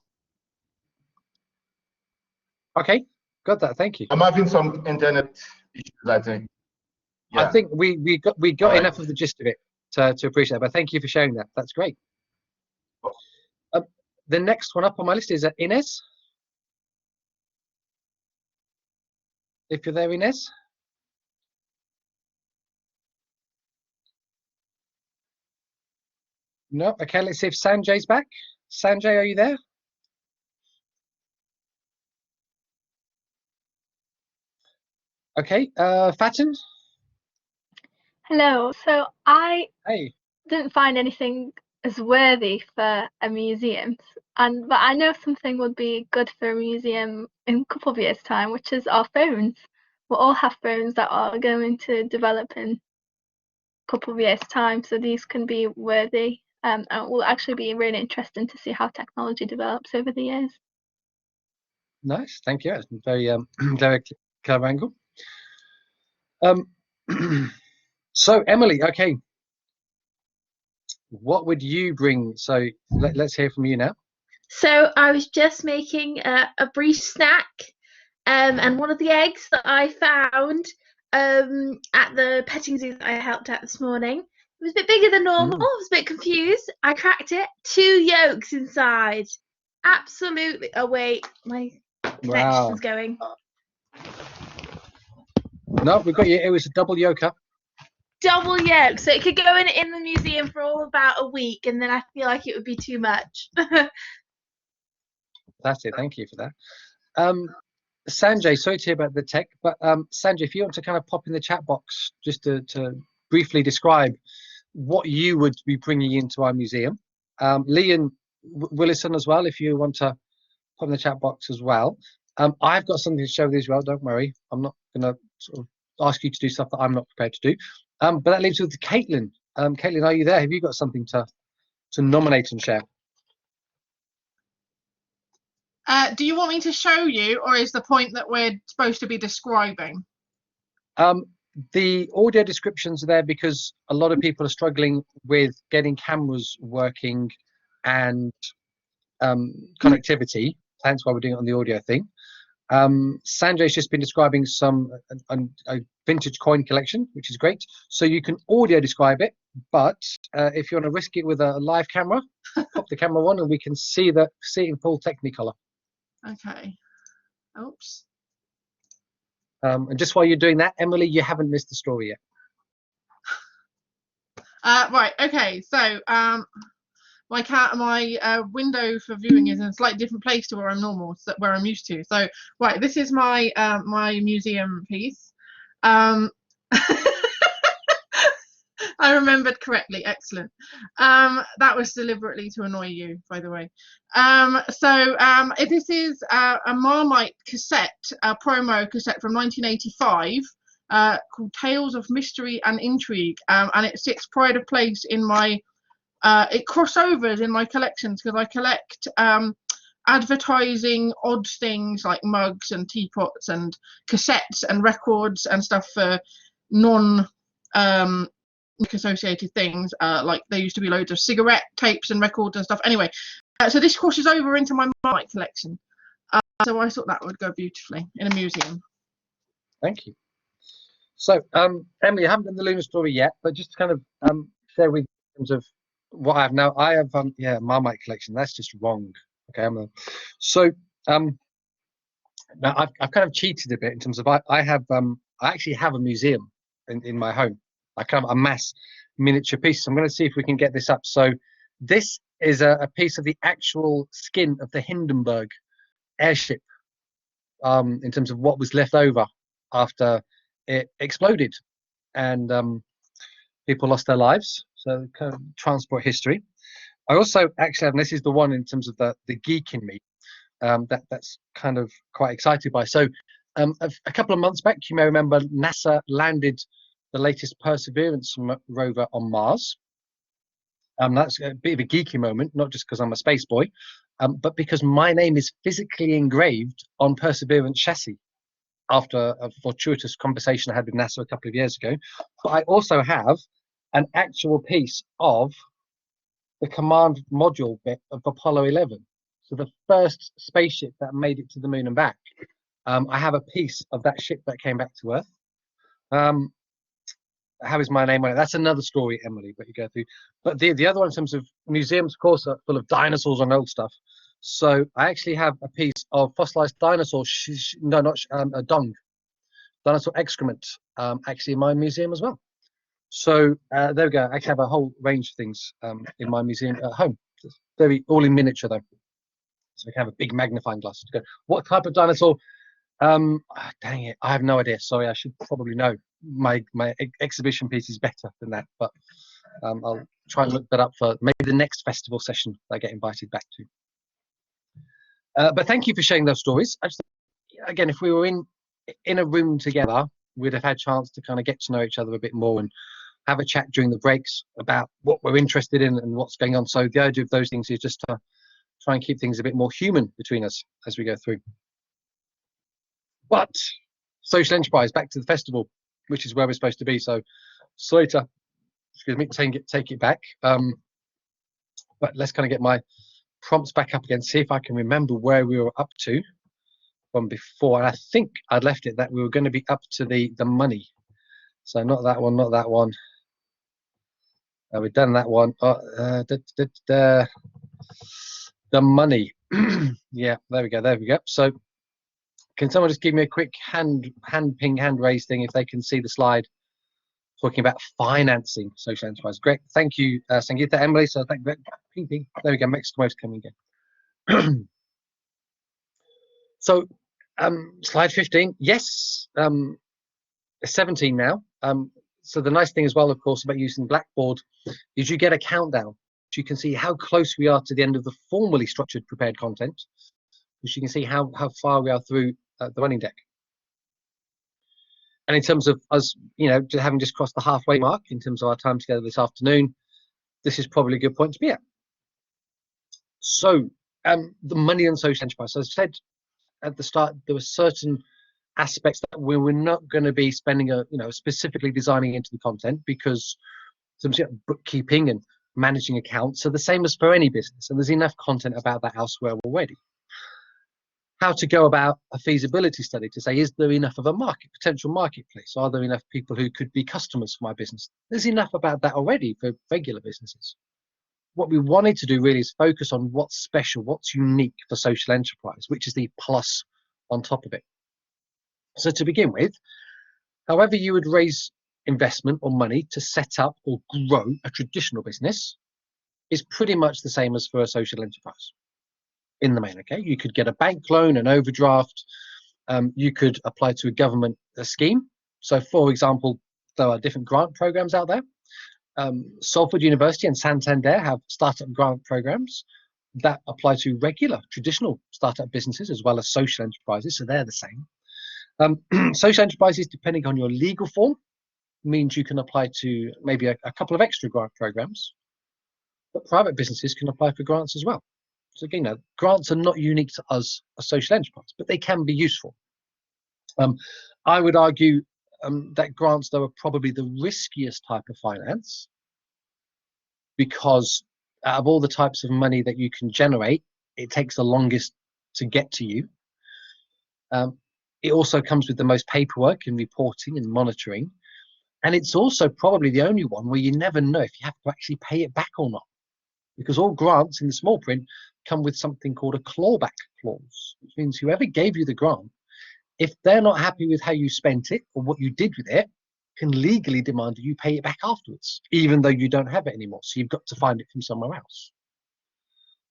Okay, got that. Thank you. I'm having some internet issues, I think. I Yeah. think we got All right. enough of the gist of it to appreciate it. But thank you for sharing that. That's great. The next one up on my list is Inez. If you're there, Inez. No. Okay, let's see if Sanjay's back. Sanjay, are you there? Okay, Fatin. Hello. So I Hey. didn't find anything as worthy for a museum, but I know something would be good for a museum in a couple of years' time, which is our phones. We'll all have phones that are going to develop in a couple of years' time, so these can be worthy. And it will actually be really interesting to see how technology develops over the years. Nice, thank you. It's very very clever angle. So Emily, okay, what would you bring? So let's hear from you now. So I was just making a brief snack, and one of the eggs that I found at the petting zoo that I helped at this morning, it was a bit bigger than normal. I was a bit confused. I cracked it, 2 yolks inside. Absolutely. Oh wait, my connection's going. No, we've got you. It was a double yoker. Double yolk, so it could go in the museum for all about a week, and then I feel like it would be too much. That's it. Thank you for that. Sanjay, sorry to hear about the tech, but Sanjay, if you want to kind of pop in the chat box just to briefly describe what you would be bringing into our museum. Lee and Willison as well, if you want to pop in the chat box as well. I've got something to show you as well. Don't worry, I'm not going to sort of ask you to do stuff that I'm not prepared to do. But that leaves with Caitlin. Caitlin, are you there? Have you got something to nominate and share? Do you want me to show you, or is the point that we're supposed to be describing? The audio descriptions are there because a lot of people are struggling with getting cameras working and connectivity. That's why we're doing it on the audio thing. Sanjay's just been describing a vintage coin collection, which is great. So you can audio describe it, but if you want to risk it with a live camera, pop the camera on and we can see it in full Technicolor. Okay. Oops. And just while you're doing that, Emily, you haven't missed the story yet. Right. Okay. So my window for viewing is in a slightly different place to where I'm used to. So right, this is my my museum piece. I remembered correctly. Excellent. That was deliberately to annoy you, by the way. This is a Marmite cassette, a promo cassette from 1985, called Tales of Mystery and Intrigue, and it sits pride of place in my. It crossovers in my collections because I collect advertising odd things like mugs and teapots and cassettes and records and stuff for non associated things, like there used to be loads of cigarette tapes and records and stuff. Anyway, so this crosses over into my Marmite collection, so I thought that would go beautifully in a museum. Thank you. So Emily, I haven't done the lunar story yet, but just to kind of share with you in terms of what I have now. I have Marmite collection. That's just wrong. Okay, now I've kind of cheated a bit in terms of I actually have a museum in my home. I kind of amass miniature pieces. I'm going to see if we can get this up. So this is a piece of the actual skin of the Hindenburg airship, in terms of what was left over after it exploded and people lost their lives. So kind of transport history. I also actually have, and this is the one in terms of the geek in me, that's kind of quite excited by. So a couple of months back, you may remember NASA landed the latest Perseverance rover on Mars. That's a bit of a geeky moment, not just because I'm a space boy, but because my name is physically engraved on Perseverance chassis after a fortuitous conversation I had with NASA a couple of years ago. But I also have an actual piece of the command module bit of Apollo 11. So the first spaceship that made it to the moon and back. I have a piece of that ship that came back to Earth. How is my name on it? That's another story, Emily, but you go through. But the other one, in terms of museums, of course, are full of dinosaurs and old stuff. So I actually have a piece of fossilized dinosaur, a dung, dinosaur excrement, actually in my museum as well. So there we go. I actually have a whole range of things in my museum at home. It's very all in miniature though. So I can have a big magnifying glass to go. What type of dinosaur? Dang it, I have no idea. Sorry, I should probably know. My exhibition piece is better than that, but I'll try and look that up for maybe the next festival session that I get invited back to. But thank you for sharing those stories. Again, if we were in a room together, we'd have had a chance to kind of get to know each other a bit more and have a chat during the breaks about what we're interested in and what's going on. So the idea of those things is just to try and keep things a bit more human between us as we go through. But social enterprise, back to the festival, which is where we're supposed to be. So sorry to, excuse me, take it back. But let's kind of get my prompts back up again, see if I can remember where we were up to from before. And I think I'd left it that we were going to be up to the money. So not that one, not that one. We've done that one. The money. Yeah, there we go. So can someone just give me a quick hand raise thing if they can see the slide talking about financing social enterprise? Great, thank you, Sangeeta, Emily. So thank you. Ping, ping. There we go. Mexico is coming again. So slide 15. Yes, 17 now. So the nice thing as well, of course, about using Blackboard is you get a countdown. So you can see how close we are to the end of the formally structured prepared content. So you can see how far we are through the running deck. And in terms of us, having just crossed the halfway mark in terms of our time together this afternoon, this is probably a good point to be at. So the money and social enterprise. So as I said at the start, there were certain aspects that we were not going to be spending specifically designing into the content, because some bookkeeping and managing accounts are the same as for any business, and there's enough content about that elsewhere already. How to go about a feasibility study to say, is there enough of a potential marketplace? Are there enough people who could be customers for my business? There's enough about that already for regular businesses. What we wanted to do really is focus on what's special, what's unique for social enterprise, which is the plus on top of it. So to begin with, however you would raise investment or money to set up or grow a traditional business is pretty much the same as for a social enterprise in the main. Okay, you could get a bank loan, an overdraft, you could apply to a government scheme. So for example, there are different grant programs out there. Salford University and Santander have startup grant programs that apply to regular traditional startup businesses as well as social enterprises, so they're the same. Social enterprises, depending on your legal form, means you can apply to maybe a couple of extra grant programs, but private businesses can apply for grants as well. So again, grants are not unique to us, a social enterprise, but they can be useful. I would argue that grants, though, are probably the riskiest type of finance, because out of all the types of money that you can generate, it takes the longest to get to you. It also comes with the most paperwork and reporting and monitoring. And it's also probably the only one where you never know if you have to actually pay it back or not, because all grants in the small print come with something called a clawback clause, which means whoever gave you the grant, if they're not happy with how you spent it or what you did with it, can legally demand that you pay it back afterwards, even though you don't have it anymore. So you've got to find it from somewhere else.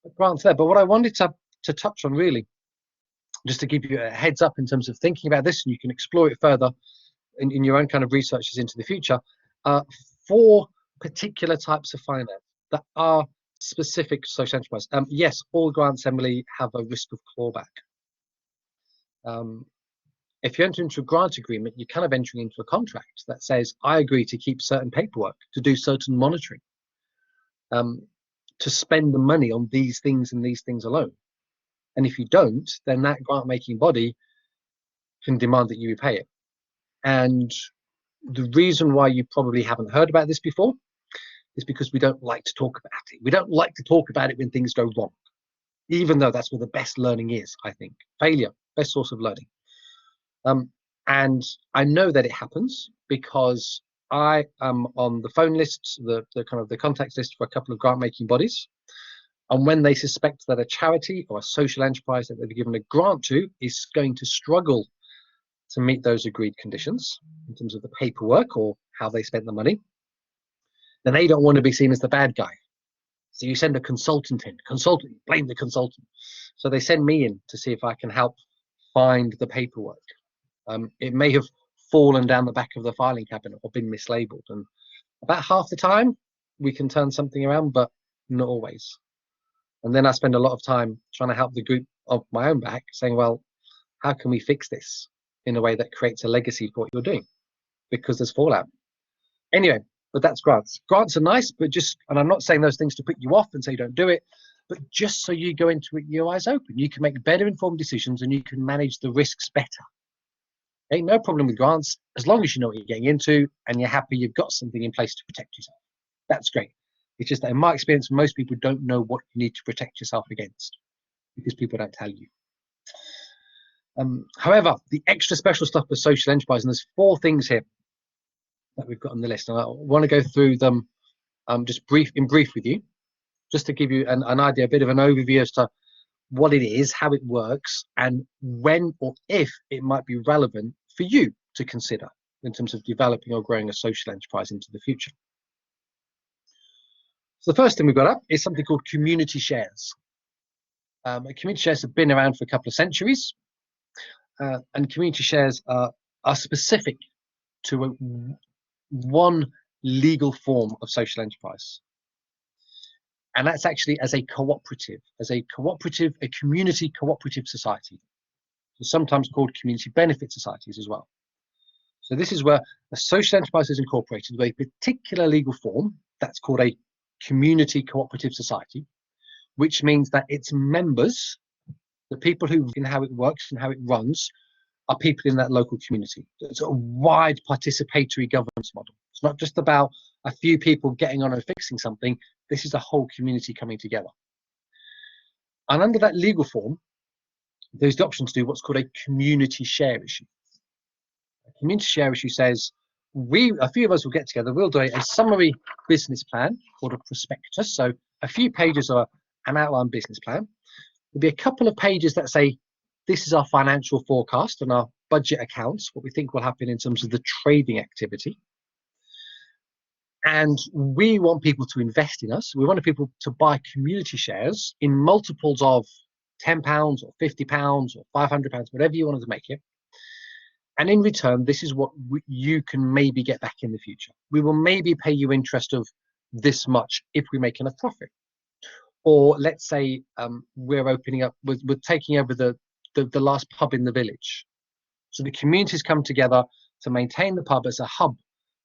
But grants there. But what I wanted to touch on really, just to give you a heads up in terms of thinking about this, and you can explore it further in your own kind of researches into the future, 4 particular types of finance that are specific to social enterprise. Yes, all grants, Emily, have a risk of clawback. If you enter into a grant agreement, you're kind of entering into a contract that says, I agree to keep certain paperwork, to do certain monitoring. to spend the money on these things and these things alone. And if you don't, then that grant making body can demand that you repay it. And the reason why you probably haven't heard about this before is because we don't like to talk about it. We don't like to talk about it when things go wrong, even though that's where the best learning is, I think. Failure, best source of learning. And I know that it happens because I am on the phone list, the kind of the contacts list for a couple of grant making bodies. And when they suspect that a charity or a social enterprise that they've given a grant to is going to struggle to meet those agreed conditions in terms of the paperwork or how they spent the money, then they don't want to be seen as the bad guy. So you send a consultant in, blame the consultant. So they send me in to see if I can help find the paperwork. It may have fallen down the back of the filing cabinet or been mislabeled. And about half the time we can turn something around, but not always. And then I spend a lot of time trying to help the group of my own back, saying, well, how can we fix this in a way that creates a legacy for what you're doing? Because there's fallout. Anyway, but that's grants. Grants are nice, but just, and I'm not saying those things to put you off and say don't do it, but just so you go into it your eyes open. You can make better informed decisions and you can manage the risks better. Okay, no problem with grants, as long as you know what you're getting into and you're happy you've got something in place to protect yourself. That's great. It's just that in my experience, most people don't know what you need to protect yourself against because people don't tell you. However, the extra special stuff for social enterprise, and there's 4 things here that we've got on the list, and I want to go through them just brief with you, just to give you an idea, a bit of an overview as to what it is, how it works, and when or if it might be relevant for you to consider in terms of developing or growing a social enterprise into the future. So the first thing we've got up is something called community shares. Community shares have been around for a couple of centuries, and community shares are specific to one legal form of social enterprise. And that's actually as a cooperative, a community cooperative society, sometimes called community benefit societies as well. So this is where a social enterprise is incorporated with a particular legal form that's called a community cooperative society, which means that its members, the people who in how it works and how it runs, are people in that local community. It's a wide participatory governance model. It's not just about a few people getting on and fixing something. This is a whole community coming together. And under that legal form, there's the option to do what's called a community share issue. A community share issue says, a few of us will get together, we'll do a summary business plan called a prospectus. So a few pages of an outline business plan. There'll be a couple of pages that say, this is our financial forecast and our budget accounts, what we think will happen in terms of the trading activity. And we want people to invest in us. We want people to buy community shares in multiples of £10 or £50 or £500, whatever you wanted to make it. And in return, this is what you can maybe get back in the future. We will maybe pay you interest of this much if we make enough profit. Or let's say we're opening up, we're taking over the last pub in the village. So the communities come together to maintain the pub as a hub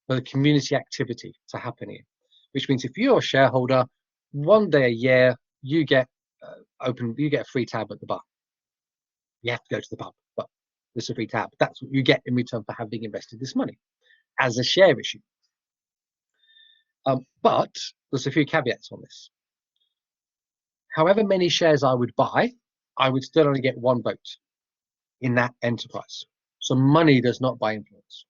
for the community activity to happen here. Which means if you're a shareholder, one day a year you get a free tab at the bar. You have to go to the pub, but there's a free tab. That's what you get in return for having invested this money as a share issue. But there's a few caveats on this. However many shares I would buy, I would still only get 1 vote in that enterprise. So money does not buy influence.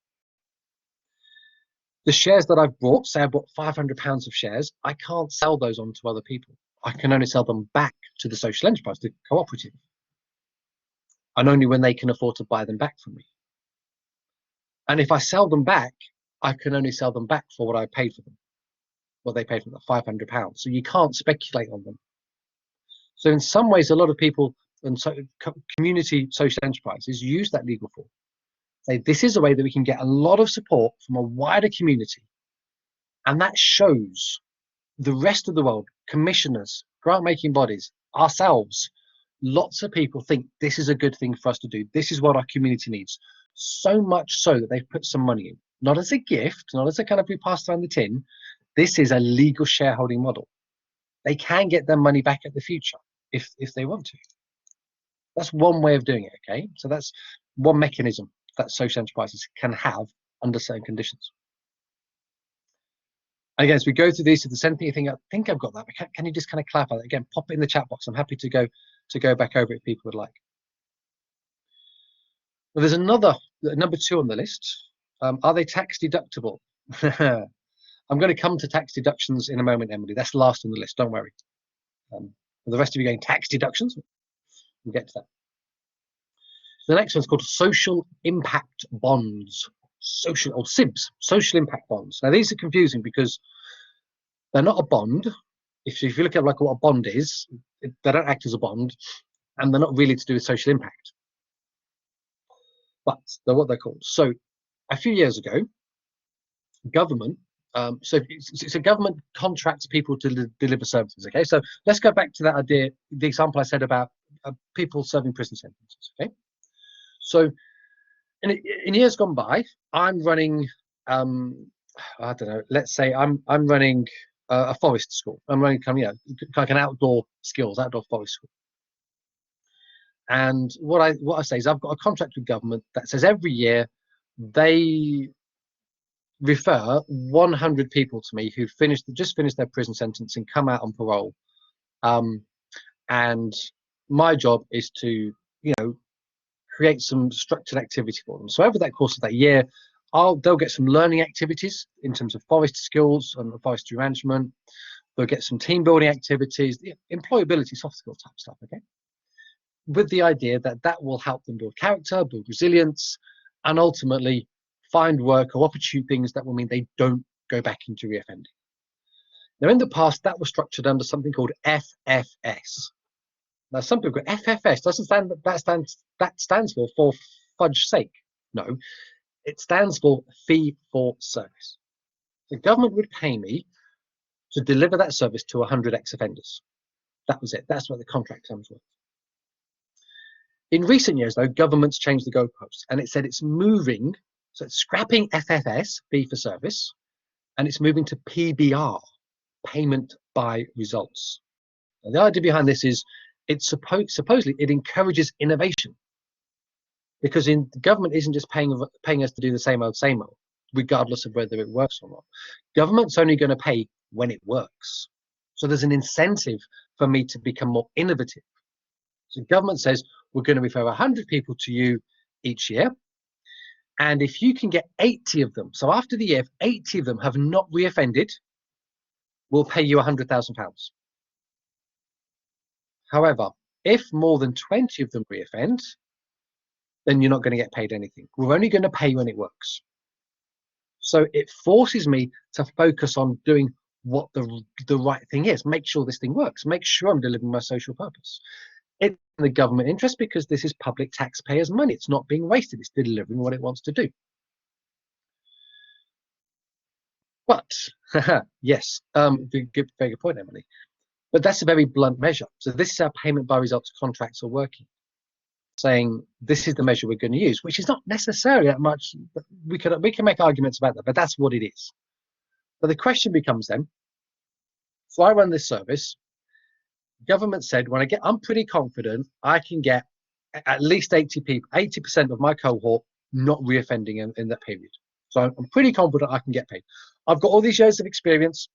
The shares that I've bought, say I bought £500 of shares, I can't sell those on to other people. I can only sell them back to the social enterprise, the cooperative, and only when they can afford to buy them back from me. And if I sell them back, I can only sell them back for what I paid for them, what they paid for them, £500. So you can't speculate on them. So in some ways, a lot of people and community social enterprises use that legal form. Say, this is a way that we can get a lot of support from a wider community. And that shows the rest of the world, commissioners, grant-making bodies, ourselves, lots of people think this is a good thing for us to do. This is what our community needs. So much so that they've put some money in. Not as a gift, not as a kind of we passed around the tin. This is a legal shareholding model. they can get their money back at the future if they want to. That's one way of doing it, okay? So that's one mechanism that social enterprises can have under certain conditions. Again, as we go through these, if there's anything you think, I think I've got that, but can you just kind of clarify that? Again, pop it in the chat box. I'm happy to go back over it if people would like. Well, there's another, number 2 on the list. Are they tax deductible? I'm going to come to tax deductions in a moment, Emily. That's last on the list, don't worry. For the rest of you going tax deductions, we'll get to that. The next one's called social impact bonds, or SIBs, social impact bonds. Now these are confusing because they're not a bond. If you look at like what a bond is, they don't act as a bond, and they're not really to do with social impact. But they're what they're called. So a few years ago, government, so government contracts people to deliver services. Okay, so let's go back to that idea, the example I said about people serving prison sentences. Okay. So in years gone by, I'm running, I don't know, let's say I'm running a forest school. I'm running like an outdoor forest school. And what I say is I've got a contract with government that says every year they refer 100 people to me who just finished their prison sentence and come out on parole. And my job is to, create some structured activity for them. So over that course of that year, they'll get some learning activities in terms of forest skills and forestry management. They'll get some team building activities, employability, soft skill type stuff, okay? With the idea that will help them build character, build resilience, and ultimately find work or opportune things that will mean they don't go back into reoffending. Now, in the past, that was structured under something called FFS. Now, some people go, FFS doesn't stand, that stands for fudge sake. No, it stands for fee for service. The government would pay me to deliver that service to 100 ex-offenders. That was it. That's what the contract terms were. In recent years, though, government's changed the goalposts, and it said it's moving, so it's scrapping FFS, fee for service, and it's moving to PBR, payment by results. And the idea behind this is supposedly it encourages innovation, because the government isn't just paying us to do the same old, regardless of whether it works or not. Government's only going to pay when it works. So there's an incentive for me to become more innovative. So government says, we're going to refer 100 people to you each year. And if you can get 80 of them, so after the year, if 80 of them have not reoffended, we'll pay you £100,000. However, if more than 20 of them reoffend, then you're not going to get paid anything. We're only going to pay when it works. So it forces me to focus on doing what the right thing is, make sure this thing works, make sure I'm delivering my social purpose. It's in the government interest because this is public taxpayers' money. It's not being wasted. It's delivering what it wants to do. But, yes, very good point, Emily. But that's a very blunt measure. So this is how payment by results contracts are working, saying this is the measure we're going to use, which is not necessarily that much. We can make arguments about that, but that's what it is. But the question becomes then, so I run this service. Government said, I'm pretty confident I can get at least 80 people, 80% of my cohort not reoffending in that period. So I'm pretty confident I can get paid. I've got all these years of experience.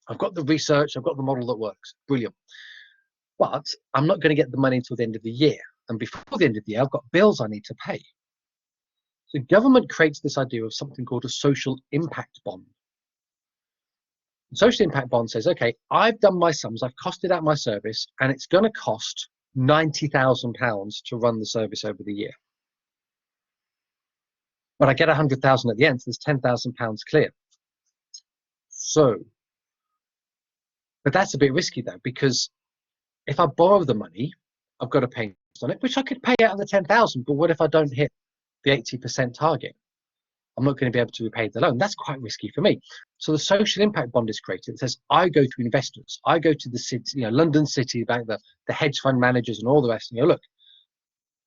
I've got the research. I've got the model that works. Brilliant. But I'm not going to get the money until the end of the year. And before the end of the year, I've got bills I need to pay. So government creates this idea of something called a social impact bond. Social impact bond says, okay, I've done my sums, I've costed out my service, and it's going to cost £90,000 to run the service over the year. But I get 100,000 at the end, so there's £10,000 clear. So, but that's a bit risky though, because if I borrow the money, I've got to pay interest on it, which I could pay out of the 10,000. But what if I don't hit the 80% target? I'm not going to be able to repay the loan. That's quite risky for me. So the social impact bond is created. It says I go to investors, I go to the city, London City Bank, the hedge fund managers, and all the rest. And look,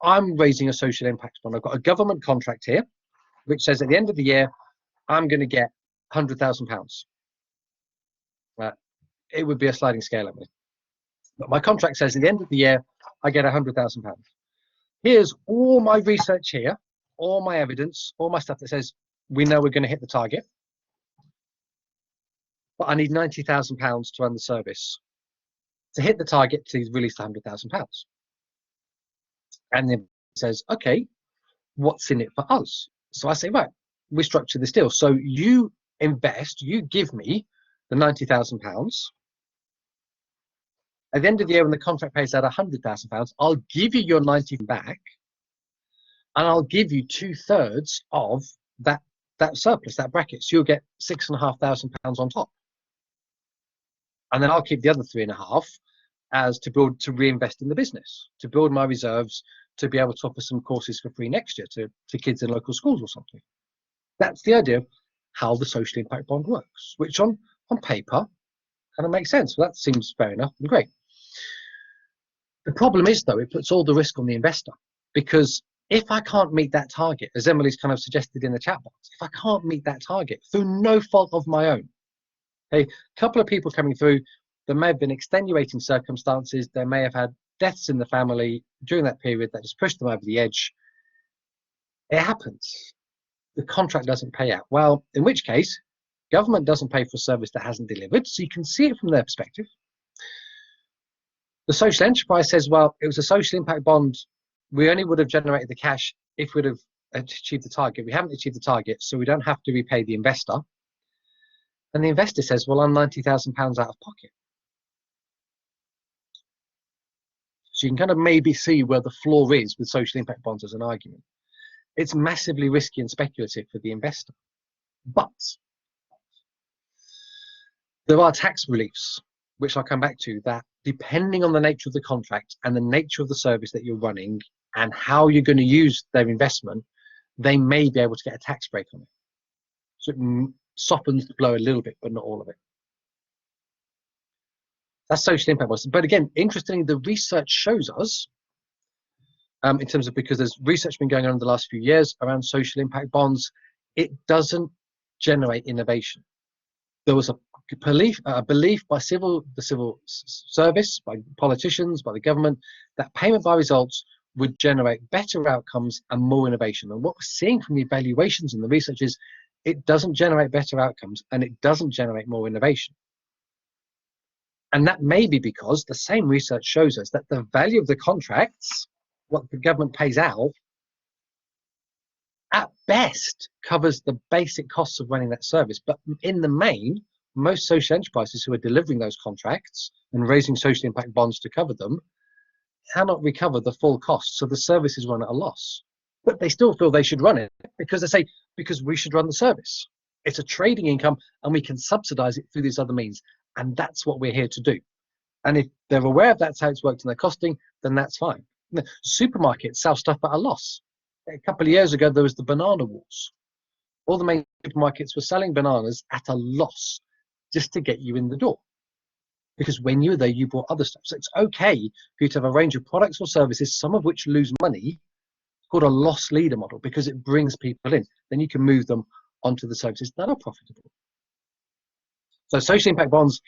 I'm raising a social impact bond. I've got a government contract here, which says at the end of the year, I'm going to get £100,000. it would be a sliding scale at me. But my contract says at the end of the year, I get £100,000. Here's all my research here, all my evidence, all my stuff that says we know we're going to hit the target. But I need £90,000 to run the service. To hit the target, to release the £100,000. And then it says, okay, what's in it for us? So I say, right, we structure this deal. So you invest, you give me the £90,000. At the end of the year, when the contract pays out £100,000, I'll give you your 90 back, and I'll give you 2/3 of that surplus, that bracket. So you'll get £6,500 on top, and then I'll keep the other 3.5 as to reinvest in the business, to build my reserves, to be able to offer some courses for free next year to kids in local schools or something. That's the idea of how the social impact bond works, which on paper kind of makes sense. Well, that seems fair enough and great. The problem is, though, it puts all the risk on the investor, because if I can't meet that target, as Emily's kind of suggested in the chat box, if I can't meet that target through no fault of my own, a couple of people coming through, there may have been extenuating circumstances, they may have had deaths in the family during that period that just pushed them over the edge. It happens. The contract doesn't pay out. Well, in which case, government doesn't pay for a service that hasn't delivered, so you can see it from their perspective. The social enterprise says, well, it was a social impact bond. We only would have generated the cash if we'd have achieved the target. We haven't achieved the target, so we don't have to repay the investor. And the investor says, well, I'm £90,000 out of pocket. So you can kind of maybe see where the flaw is with social impact bonds as an argument. It's massively risky and speculative for the investor. But there are tax reliefs, which I'll come back to, that depending on the nature of the contract and the nature of the service that you're running and how you're going to use their investment, they may be able to get a tax break on it. So it softens the blow a little bit, but not all of it. That's social impact bonds. But again, interestingly, the research shows us, in terms of, because there's research been going on in the last few years around social impact bonds, it doesn't generate innovation. There was a belief by the civil service, by politicians, by the government, that payment by results would generate better outcomes and more innovation. And what we're seeing from the evaluations and the research is it doesn't generate better outcomes and it doesn't generate more innovation. And that may be because the same research shows us that the value of the contracts, what the government pays out, at best covers the basic costs of running that service. But in the main, most social enterprises who are delivering those contracts and raising social impact bonds to cover them cannot recover the full cost. So the service is run at a loss. But they still feel they should run it because they say, because we should run the service. It's a trading income and we can subsidize it through these other means. And that's what we're here to do. And if they're aware of that's how it's worked and they're costing, then that's fine. Supermarkets sell stuff at a loss. A couple of years ago, there was the banana wars. All the main supermarkets were selling bananas at a loss just to get you in the door. Because when you were there, you bought other stuff. So it's okay for you to have a range of products or services, some of which lose money, called a loss leader model, because it brings people in. Then you can move them onto the services that are profitable. So social impact bonds,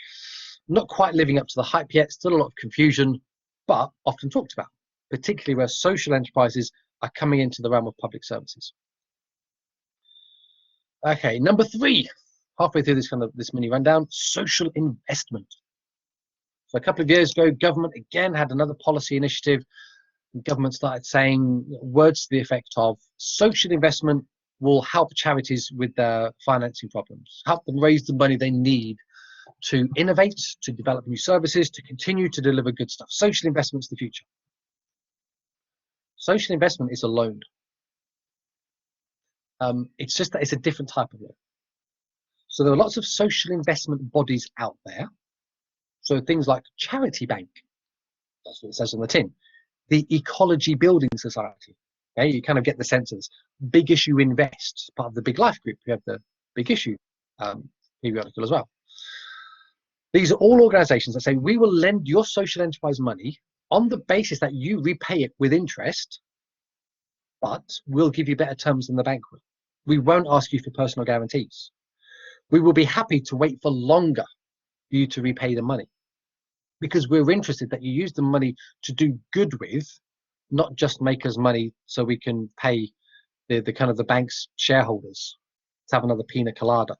not quite living up to the hype yet, still a lot of confusion, but often talked about, particularly where social enterprises are coming into the realm of public services. Okay, number 3, halfway through this mini rundown, social investment. So a couple of years ago, government again had another policy initiative. Government started saying words to the effect of social investment will help charities with their financing problems, help them raise the money they need to innovate, to develop new services, to continue to deliver good stuff. Social investment's the future. Social investment is a loan. It's just that it's a different type of loan. So there are lots of social investment bodies out there. So things like Charity Bank, that's what it says on the tin. The Ecology Building Society. Okay, you kind of get the sense of this. Big Issue Invest, part of the Big Life Group. We have the Big Issue periodical as well. These are all organizations that say, we will lend your social enterprise money on the basis that you repay it with interest, but we'll give you better terms than the bank will. We won't ask you for personal guarantees. We will be happy to wait for longer you to repay the money, because we're interested that you use the money to do good with, not just make us money so we can pay the kind of the bank's shareholders to have another pina colada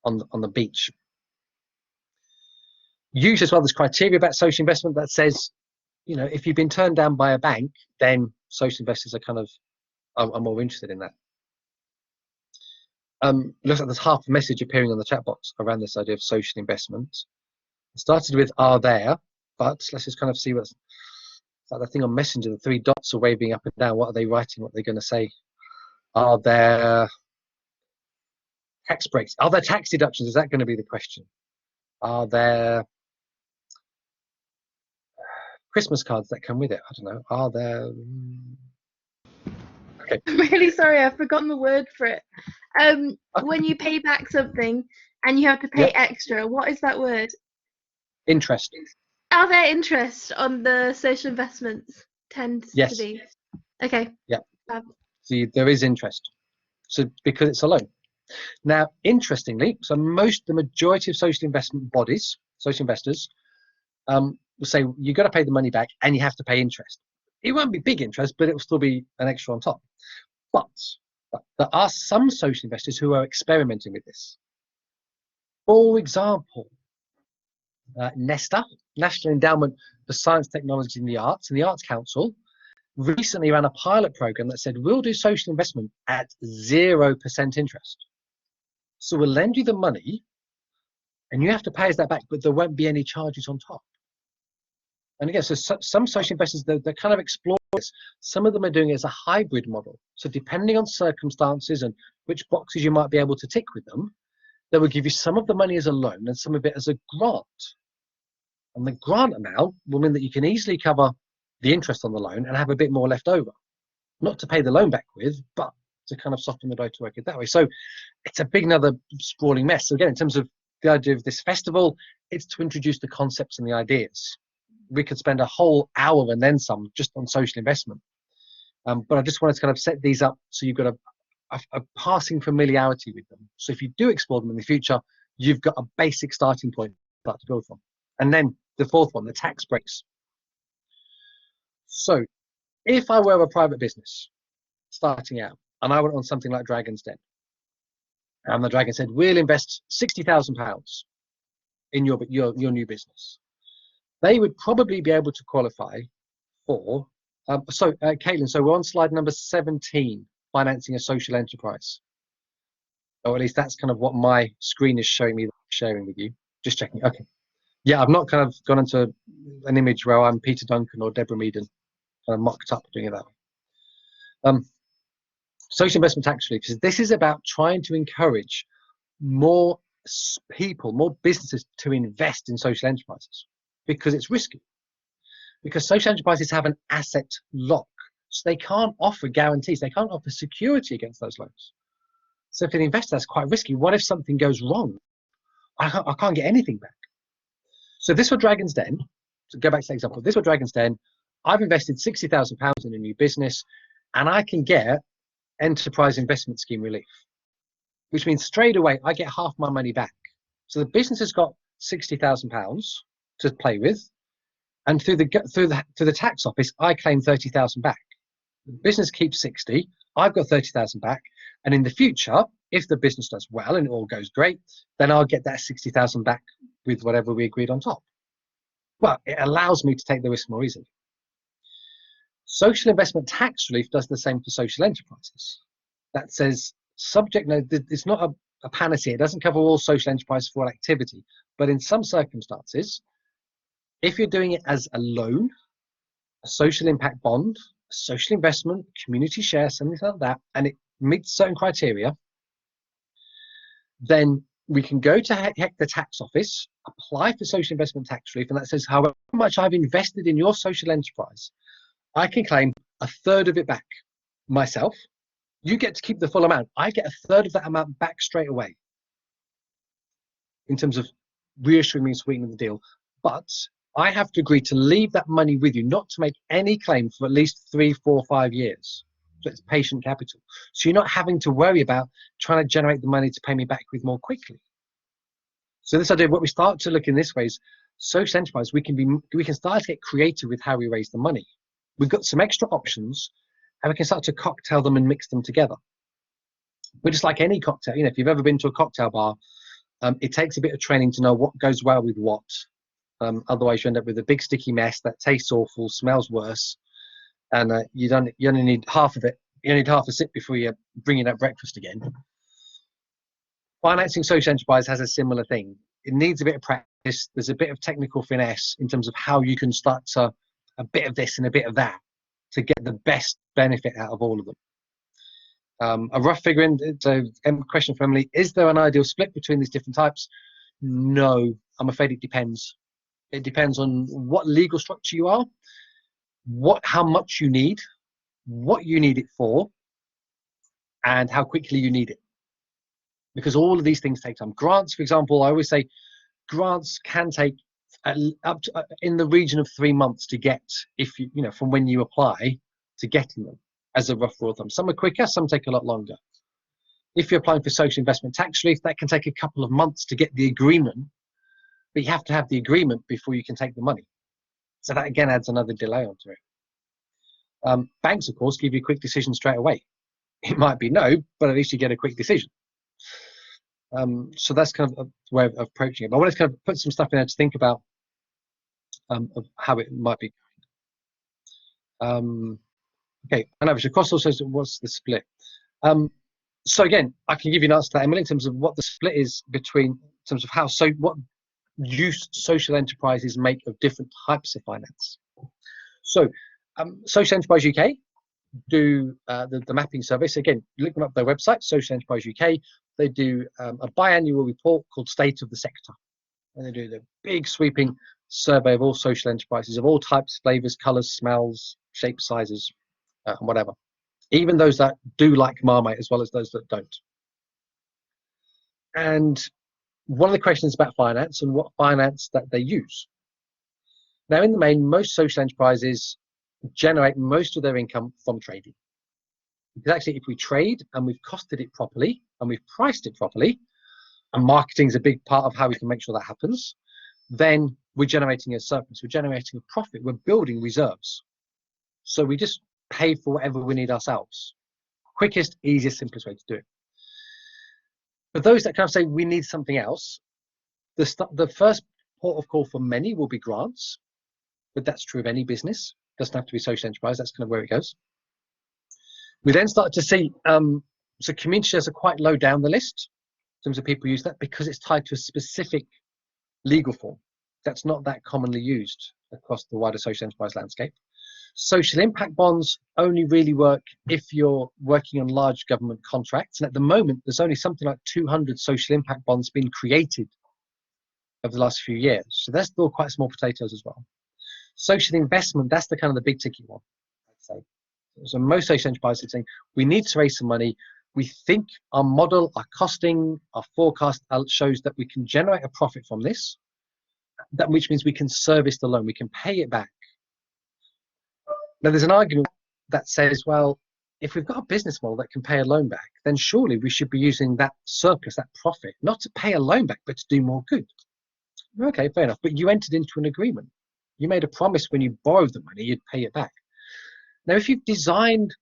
on the beach. Usually as well, there's criteria about social investment that says, you know, if you've been turned down by a bank, then social investors are kind of are more interested in that. Looks like there's half a message appearing on the chat box around this idea of social investment. It started with "are there," but let's just kind of see what's like the thing on Messenger. The three dots are waving up and down. What are they writing? What are they going to say? Are there tax breaks? Are there tax deductions? Is that going to be the question? Are there Christmas cards that come with it? I don't know. Are there? Okay. I'm really sorry, I've forgotten the word for it. Okay. When you pay back something and you have to pay extra, what is that word? Interest. Are there interest on the social investments? Tend Yes. to be. Okay. Yeah. See, there is interest. So because it's a loan. Now, interestingly, so the majority of social investment bodies, social investors, will say you've got to pay the money back and you have to pay interest. It won't be big interest, but it will still be an extra on top. But there are some social investors who are experimenting with this. For example, NESTA, National Endowment for Science, Technology and the Arts Council, recently ran a pilot program that said we'll do social investment at 0% interest. So we'll lend you the money and you have to pay us that back, but there won't be any charges on top. And again, so some social investors, they're kind of exploring this. Some of them are doing it as a hybrid model. So depending on circumstances and which boxes you might be able to tick with them, they will give you some of the money as a loan and some of it as a grant. And the grant amount will mean that you can easily cover the interest on the loan and have a bit more left over. Not to pay the loan back with, but to kind of soften the blow to work it that way. So it's a big, another sprawling mess. So again, in terms of the idea of this festival, it's to introduce the concepts and the ideas. We could spend a whole hour and then some just on social investment. But I just wanted to kind of set these up so you've got a passing familiarity with them. So if you do explore them in the future, you've got a basic starting point to go from. And then the fourth one, the tax breaks. So if I were a private business starting out and I went on something like Dragon's Den, and the Dragon said, we'll invest £60,000 in your new business, they would probably be able to qualify for, Caitlin, so we're on slide number 17, financing a social enterprise. Or at least that's kind of what my screen is showing me, sharing with you. Just checking, okay. Yeah, I've not kind of gone into an image where I'm Peter Duncan or Deborah Meaden, kind of mocked up doing it that way. Social investment tax relief, this is about trying to encourage more people, more businesses to invest in social enterprises because it's risky. Because social enterprises have an asset lock, so they can't offer guarantees, they can't offer security against those loans. So for the investor, that's quite risky. What if something goes wrong? I can't get anything back. So this for Dragon's Den, to go back to the example, this for Dragon's Den, I've invested £60,000 in a new business and I can get enterprise investment scheme relief, which means straight away I get half my money back. So the business has got £60,000 to play with, and through the tax office I claim 30,000 back. The business keeps 60, I've got 30,000 back, and in the future, if the business does well and it all goes great, then I'll get that 60,000 back with whatever we agreed on top. Well, it allows me to take the risk more easily. Social investment tax relief does the same for social enterprises. That says it's not a panacea. It doesn't cover all social enterprises for all activity, but in some circumstances, if you're doing it as a loan, a social impact bond, a social investment, community share, something like that, and it meets certain criteria, then we can go to the tax office, apply for social investment tax relief, and that says however much I've invested in your social enterprise, I can claim a third of it back myself. You get to keep the full amount. I get a third of that amount back straight away in terms of reassuring me and sweetening the deal. But I have to agree to leave that money with you, not to make any claim for at least 3, 4, 5 years. So it's patient capital. So you're not having to worry about trying to generate the money to pay me back with more quickly. So this idea, what we start to look in this way is social enterprise. We can start to get creative with how we raise the money. We've got some extra options, and we can start to cocktail them and mix them together. But just like any cocktail, if you've ever been to a cocktail bar, it takes a bit of training to know what goes well with what. Otherwise, you end up with a big sticky mess that tastes awful, smells worse, and you only need half of it. You need half a sip before you bring in that breakfast again. Financing social enterprise has a similar thing. It needs a bit of practice. There's a bit of technical finesse in terms of how you can start to a bit of this and a bit of that to get the best benefit out of all of them. A rough figure, so question for Emily, is there an ideal split between these different types? No, I'm afraid it depends. It depends on what legal structure you are, how much you need, what you need it for, and how quickly you need it. Because all of these things take time. Grants, for example, I always say grants can take up to, in the region of 3 months to get, if you from when you apply to getting them, as a rough rule of thumb. Some are quicker, some take a lot longer. If you're applying for social investment tax relief, that can take a couple of months to get the agreement, but you have to have the agreement before you can take the money. So that again adds another delay onto it. Banks, of course, give you a quick decision straight away. It might be no, but at least you get a quick decision. So that's kind of a way of approaching it. But I want to kind of put some stuff in there to think about of how it might be. Okay, and average cost also says what's the split. So again, I can give you an answer to that, Emily, in terms of what the split is between, in terms of what use social enterprises make of different types of finance. So Social Enterprise UK do the mapping service. Again, look them up their website, Social Enterprise UK. They do a biannual report called State of the Sector. And they do the big sweeping survey of all social enterprises of all types, flavors, colors, smells, shapes, sizes, and whatever. Even those that do like Marmite as well as those that don't. And one of the questions about finance and what finance that they use. Now, in the main, most social enterprises generate most of their income from trading. Because actually, if we trade and we've costed it properly and we've priced it properly, and marketing is a big part of how we can make sure that happens, then we're generating a surplus, we're generating a profit, we're building reserves. So we just pay for whatever we need ourselves. Quickest, easiest, simplest way to do it. But those that kind of say we need something else, the first port of call for many will be grants, but that's true of any business. Doesn't have to be social enterprise, that's kind of where it goes. We then start to see, so community shares are quite low down the list in terms of people use that because it's tied to a specific legal form that's not that commonly used across the wider social enterprise landscape. Social impact bonds only really work if you're working on large government contracts. And at the moment, there's only something like 200 social impact bonds being created over the last few years. So they're still quite small potatoes as well. Social investment, that's the kind of the big ticket one, I'd say. So most social enterprises are saying, we need to raise some money. We think our model, our costing, our forecast shows that we can generate a profit from this, which means we can service the loan, we can pay it back. Now, there's an argument that says, well, if we've got a business model that can pay a loan back, then surely we should be using that surplus, that profit, not to pay a loan back, but to do more good. Okay, fair enough. But you entered into an agreement. You made a promise when you borrowed the money, you'd pay it back. Now, if you've designed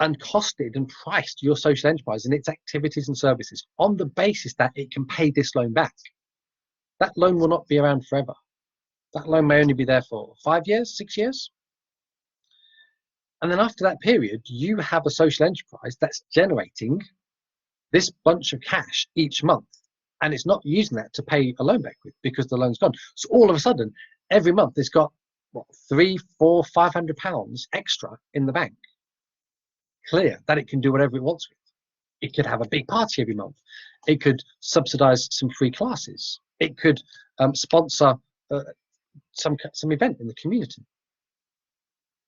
and costed and priced your social enterprise and its activities and services on the basis that it can pay this loan back, that loan will not be around forever. That loan may only be there for 5 years, 6 years. And then after that period, you have a social enterprise that's generating this bunch of cash each month. And it's not using that to pay a loan back with because the loan's gone. So all of a sudden, every month it's got, what, £300, £400, £500 extra in the bank. Clear that it can do whatever it wants with. It could have a big party every month. It could subsidize some free classes. It could sponsor some event in the community.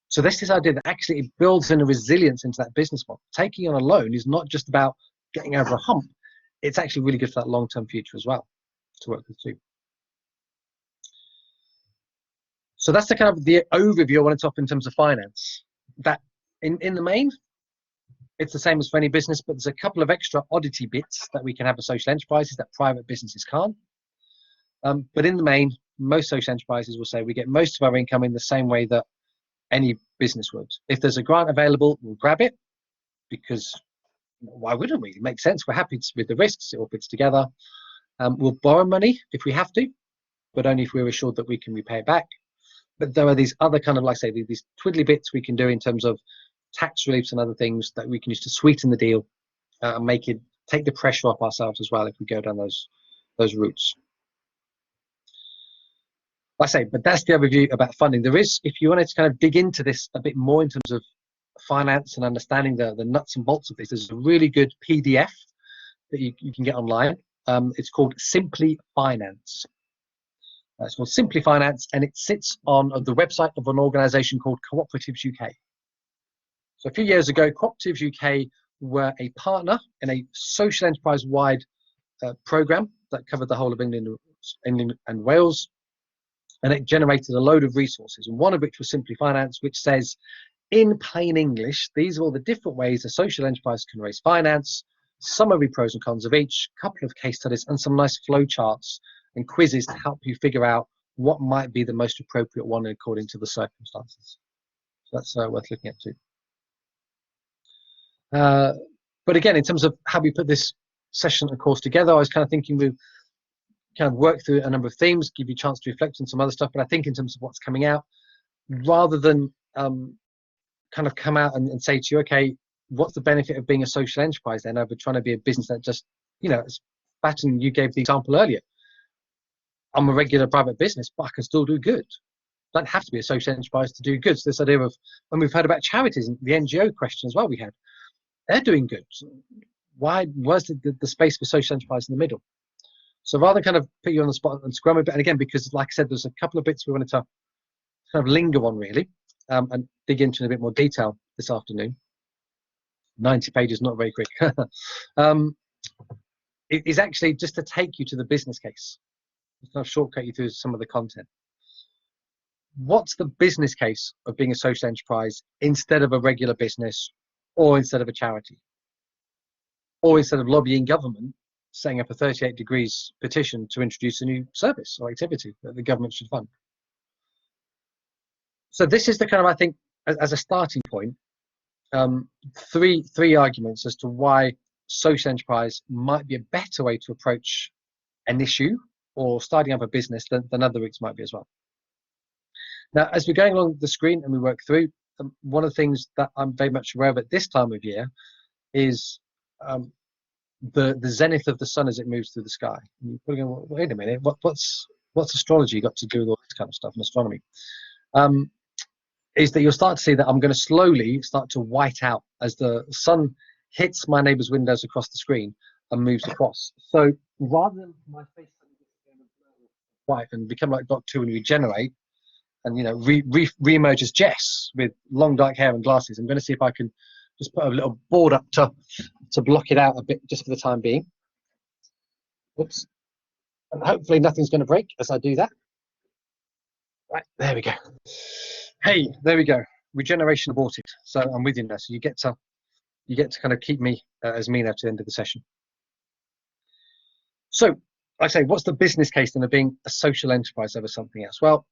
So this idea that actually it builds in a resilience into that business model. Taking on a loan is not just about getting over a hump. It's actually really good for that long-term future as well to work with too. So that's the kind of the overview I wanted to offer in terms of finance. That in the main, it's the same as for any business, but there's a couple of extra oddity bits that we can have as social enterprises that private businesses can't. But in the main, most social enterprises will say we get most of our income in the same way that any business would. If there's a grant available, we'll grab it, because why wouldn't we? It makes sense. We're happy with the risks. It all fits together. We'll borrow money if we have to, but only if we're assured that we can repay it back. But there are these other kind of, like I say, these twiddly bits we can do in terms of tax reliefs and other things that we can use to sweeten the deal and take the pressure off ourselves as well if we go down those routes. Like I say, but that's the overview about funding. There is, if you wanted to kind of dig into this a bit more in terms of finance and understanding the nuts and bolts of this, there's a really good PDF that you can get online. It's called Simply Finance. It's called Simply Finance, and it sits on the website of an organisation called Cooperatives UK. So a few years ago, Cooperatives UK were a partner in a social enterprise-wide programme that covered the whole of England and Wales, and it generated a load of resources, and one of which was Simply Finance, which says, in plain English, these are all the different ways a social enterprise can raise finance, summary pros and cons of each, couple of case studies, and some nice flow charts and quizzes to help you figure out what might be the most appropriate one according to the circumstances. So that's worth looking at too. But again, in terms of how we put this session and course together, I was kind of thinking we'd kind of work through a number of themes, give you a chance to reflect on some other stuff, but I think in terms of what's coming out, rather than kind of come out and say to you, okay, what's the benefit of being a social enterprise then over trying to be a business that just, you know, Baton, you gave the example earlier. I'm a regular private business, but I can still do good. I don't have to be a social enterprise to do good. So this idea of, when we've heard about charities and the NGO question as well we had, they're doing good. Where's the space for social enterprise in the middle? So rather than kind of put you on the spot and scrum a bit, and again, because like I said, there's a couple of bits we wanted to kind of linger on really, and dig into in a bit more detail this afternoon. 90 pages, not very quick. It is actually just to take you to the business case. It's kind of shortcut you through some of the content. What's the business case of being a social enterprise instead of a regular business, or instead of a charity, or instead of lobbying government, setting up a 38 degrees petition to introduce a new service or activity that the government should fund? So this is the kind of, I think, as a starting point, three arguments as to why social enterprise might be a better way to approach an issue or starting up a business than other routes might be as well. Now, as we're going along the screen and we work through, one of the things that I'm very much aware of at this time of year is the zenith of the sun as it moves through the sky. And you're probably going, wait a minute, what's astrology got to do with all this kind of stuff in astronomy? Is that you'll start to see that I'm going to slowly start to white out as the sun hits my neighbour's windows across the screen and moves across. So rather than my face white and become like Doctor Who and regenerate and, you know, re-emerge as Jess with long dark hair and glasses, I'm going to see if I can just put a little board up to block it out a bit just for the time being. Whoops. And hopefully nothing's going to break as I do that. Right, there we go. Hey, there we go. Regeneration aborted. So I'm with you now. So you get to kind of keep me as me now to the end of the session. So, like I say, what's the business case then of being a social enterprise over something else? Well,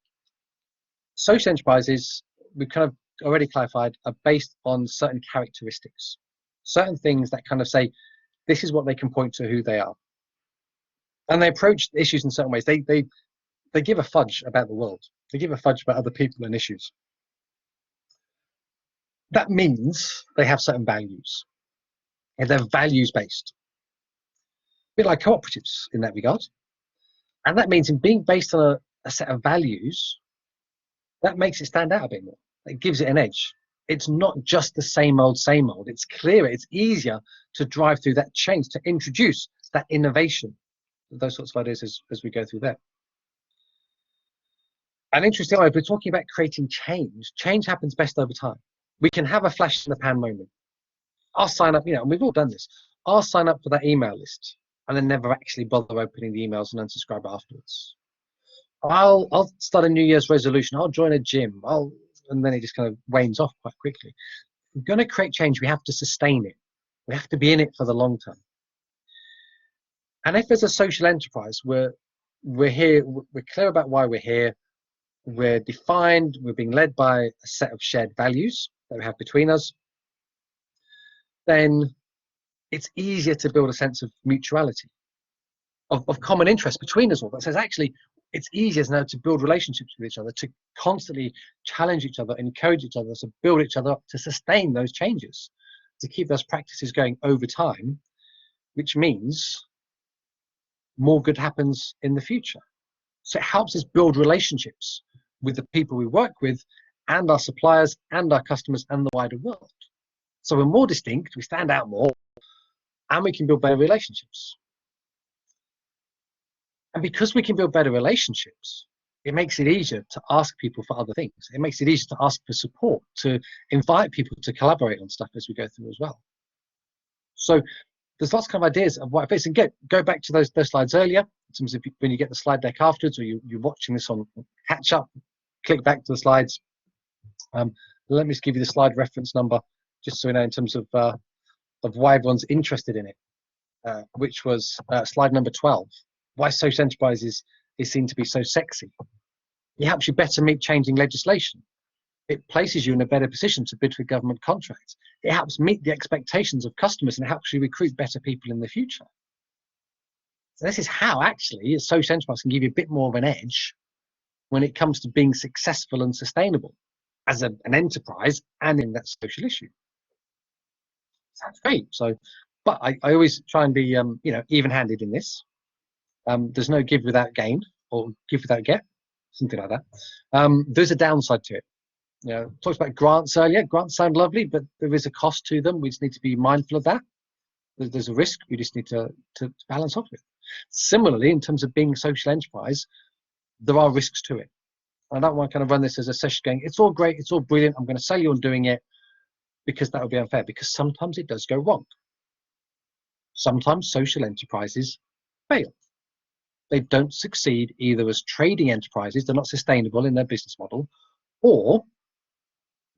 social enterprises, we've kind of already clarified, are based on certain characteristics, certain things that kind of say this is what they can point to who they are, and they approach issues in certain ways. They give a fudge about the world. They give a fudge about other people and issues. That means they have certain values, and they're values-based. A bit like cooperatives in that regard. And that means in being based on a set of values, that makes it stand out a bit more. It gives it an edge. It's not just the same old, same old. It's clearer. It's easier to drive through that change, to introduce that innovation, those sorts of ideas as we go through there. And interestingly, if we're talking about creating change, change happens best over time. We can have a flash in the pan moment. I'll sign up, you know, and we've all done this. I'll sign up for that email list and then never actually bother opening the emails and unsubscribe afterwards. I'll start a New Year's resolution. I'll join a gym. And then it just kind of wanes off quite quickly. If we're going to create change, we have to sustain it. We have to be in it for the long term. And if there's a social enterprise, we're we're here, we're clear about why we're here, we're defined, we're being led by a set of shared values that we have between us, then it's easier to build a sense of mutuality, of common interest between us all. That says actually it's easier now to build relationships with each other, to constantly challenge each other, encourage each other, to build each other up, to sustain those changes, to keep those practices going over time, which means more good happens in the future. So it helps us build relationships with the people we work with and our suppliers and our customers and the wider world. So we're more distinct, we stand out more, and we can build better relationships. And because we can build better relationships, it makes it easier to ask people for other things. It makes it easier to ask for support, to invite people to collaborate on stuff as we go through as well. So there's lots of kind of ideas of what it is. And go back to those slides earlier, in terms of when you get the slide deck afterwards, or you're watching this on catch up, click back to the slides. Let me just give you the slide reference number, just so we know in terms of why everyone's interested in it, which was slide number 12. Why social enterprise is seen to be so sexy. It helps you better meet changing legislation. It places you in a better position to bid for government contracts. It helps meet the expectations of customers and helps you recruit better people in the future. So this is how actually a social enterprise can give you a bit more of an edge when it comes to being successful and sustainable as an enterprise and in that social issue. Sounds great. So, but I always try and be even-handed in this. There's no give without gain or give without get, something like that. There's a downside to it. Talked about grants earlier. Grants sound lovely, but there is a cost to them. We just need to be mindful of that. There's a risk we just need to balance off with. Similarly, in terms of being a social enterprise, there are risks to it. I don't want to kind of run this as a session going, it's all great, it's all brilliant, I'm going to sell you on doing it, because that would be unfair, because sometimes it does go wrong. Sometimes social enterprises fail. They don't succeed either as trading enterprises, they're not sustainable in their business model, or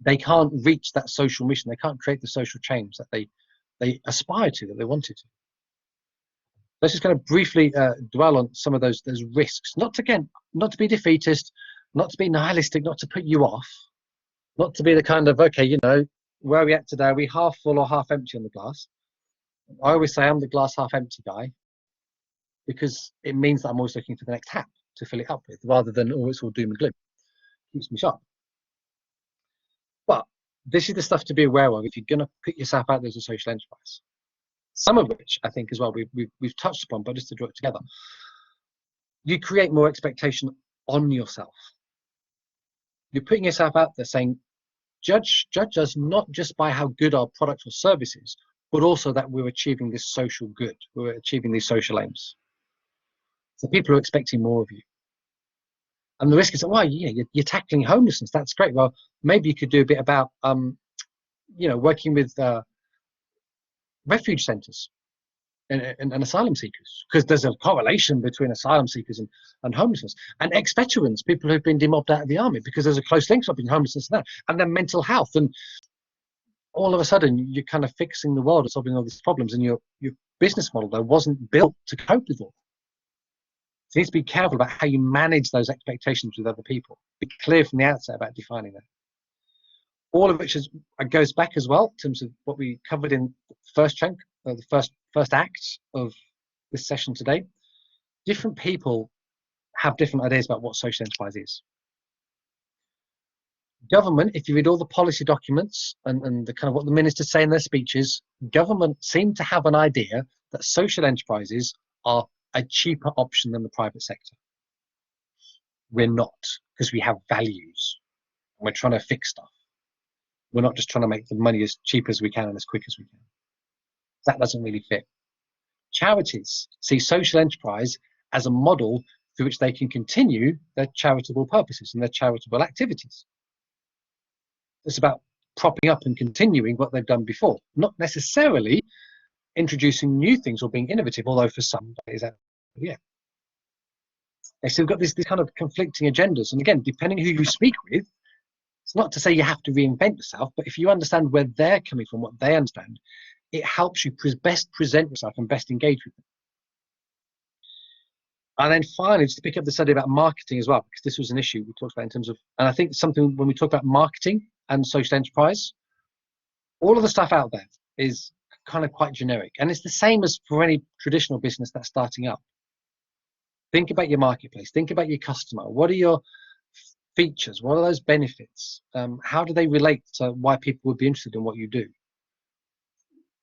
they can't reach that social mission, they can't create the social change that they aspire to, that they wanted to. Let's just kind of briefly dwell on some of those risks. Not to be defeatist, not to be nihilistic, not to put you off, not to be the kind of, okay, where are we at today? Are we half full or half empty on the glass? I always say I'm the glass half empty guy, because it means that I'm always looking for the next tap to fill it up with, rather than, oh, it's all doom and gloom. Keeps me sharp. But this is the stuff to be aware of if you're going to put yourself out there as a social enterprise. Some of which I think as well we've touched upon, but just to draw it together. You create more expectation on yourself. You're putting yourself out there saying, judge us not just by how good our product or service is, but also that we're achieving this social good, we're achieving these social aims. So people are expecting more of you. And the risk is, well, you're tackling homelessness, that's great. Well, maybe you could do a bit about, working with refuge centres and asylum seekers, because there's a correlation between asylum seekers and homelessness, and ex-veterans, people who've been demobbed out of the army, because there's a close link between homelessness and that, and then mental health. And all of a sudden you're kind of fixing the world and solving all these problems, and your business model though wasn't built to cope with all. So you need to be careful about how you manage those expectations with other people. Be clear from the outset about defining that. All of which goes back as well in terms of what we covered in the first chunk, or the first act of this session today. Different people have different ideas about what social enterprise is. Government, if you read all the policy documents and the kind of what the ministers say in their speeches, government seem to have an idea that social enterprises are a cheaper option than the private sector. We're not, because we have values. We're trying to fix stuff. We're not just trying to make the money as cheap as we can and as quick as we can. That doesn't really fit. Charities see social enterprise as a model through which they can continue their charitable purposes and their charitable activities. It's about propping up and continuing what they've done before, not necessarily introducing new things or being innovative, although for some that is that, yeah. They've still got these kind of conflicting agendas. And again, depending who you speak with, it's not to say you have to reinvent yourself, but if you understand where they're coming from, what they understand, it helps you best present yourself and best engage with them. And then finally, just to pick up the study about marketing as well, because this was an issue we talked about in terms of, and I think something when we talk about marketing and social enterprise, all of the stuff out there is kind of quite generic. And it's the same as for any traditional business that's starting up. Think about your marketplace, think about your customer. What are your features? What are those benefits? How do they relate to why people would be interested in what you do?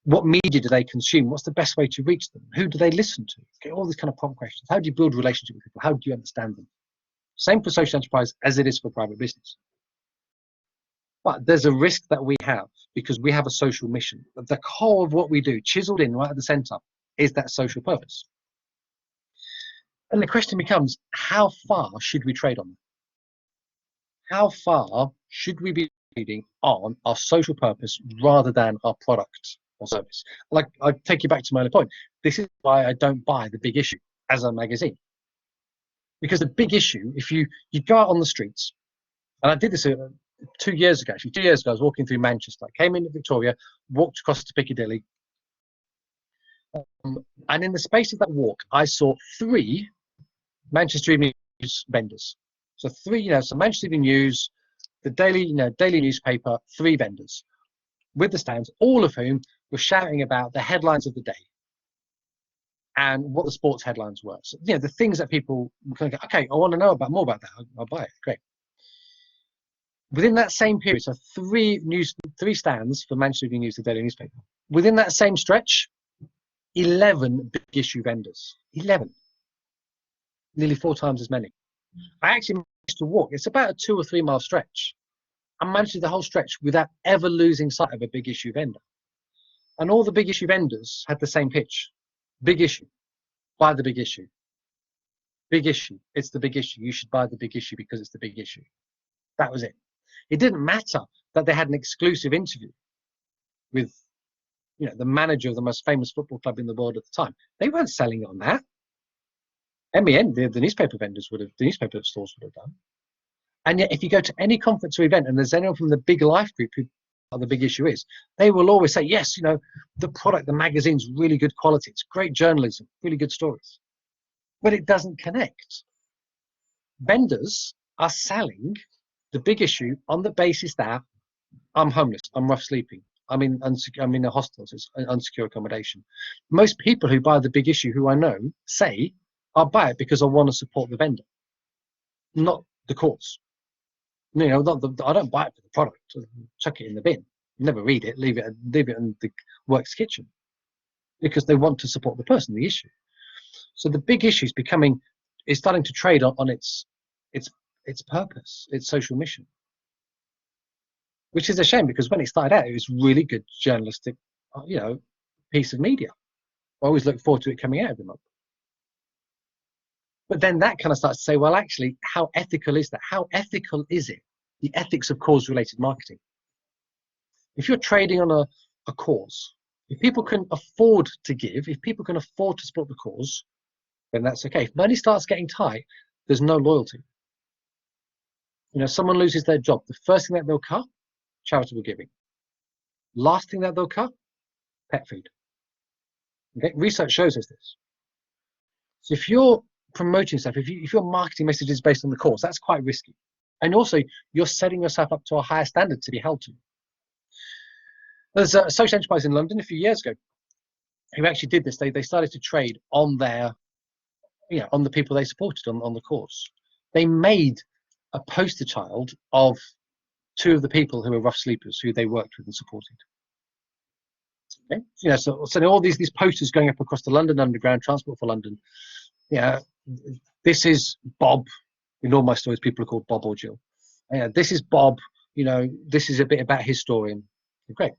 What media do they consume? What's the best way to reach them? Who do they listen to? Okay, all these kind of prompt questions. How do you build a relationship with people? How do you understand them? Same for social enterprise as it is for private business. But there's a risk that we have because we have a social mission. The core of what we do, chiseled in right at the center, is that social purpose. And the question becomes, how far should we trade on that? How far should we be trading on our social purpose rather than our product or service? Like, I take you back to my earlier point. This is why I don't buy The Big Issue as a magazine. Because The Big Issue, if you go out on the streets, and I did this 2 years ago, actually. 2 years ago, I was walking through Manchester. I came into Victoria, walked across to Piccadilly, and in the space of that walk, I saw 3 Manchester Evening News vendors. So 3, so Manchester Evening News, the daily newspaper, 3 vendors with the stands, all of whom were shouting about the headlines of the day and what the sports headlines were. So, the things that people were going to go, okay, I want to know more about that. I'll buy it. Great. Within that same period, so 3 stands for Manchester Evening News, the daily newspaper. Within that same stretch, 11 big issue vendors. 11. Nearly 4 times as many. I actually managed to walk. It's about a 2 or 3 mile stretch. I managed to do the whole stretch without ever losing sight of a big issue vendor. And all the big issue vendors had the same pitch. Big issue. Buy the big issue. Big issue. It's the big issue. You should buy the big issue because it's the big issue. That was it. It didn't matter that they had an exclusive interview with, the manager of the most famous football club in the world at the time. They weren't selling on that. MEN, the newspaper vendors the newspaper stores would have done. And yet, if you go to any conference or event, and there's anyone from the Big Life group who the big issue is, they will always say, yes, the product, the magazine's really good quality. It's great journalism, really good stories. But it doesn't connect. Vendors are selling the big issue on the basis that I'm homeless, I'm rough sleeping, I'm in a hostel, so it's unsecure accommodation. Most people who buy the big issue who I know say, I'll buy it because I want to support the vendor, not the cause. I don't buy it for the product. Chuck it in the bin. Never read it. Leave it in the works kitchen, because they want to support the person, the issue. So the big issue is starting to trade on its purpose, its social mission, which is a shame because when it started out, it was really good journalistic, piece of media. I always look forward to it coming out every month. But then that kind of starts to say, well, actually, how ethical is that? How ethical is it? The ethics of cause-related marketing. If you're trading on a cause, if people can afford to give, if people can afford to support the cause, then that's okay. If money starts getting tight, there's no loyalty. Someone loses their job, the first thing that they'll cut, charitable giving. Last thing that they'll cut, pet food. Okay? Research shows us this. So if you're promoting stuff, if your marketing message is based on the cause, that's quite risky. And also, you're setting yourself up to a higher standard to be held to. There's a social enterprise in London a few years ago who actually did this. They started to trade on their, on the people they supported, on the cause. They made a poster child of 2 of the people who were rough sleepers who they worked with and supported. Okay? So all these posters going up across the London Underground, Transport for London. This is Bob. In all my stories, people are called Bob or Jill. This is Bob. This is a bit about his story. And great.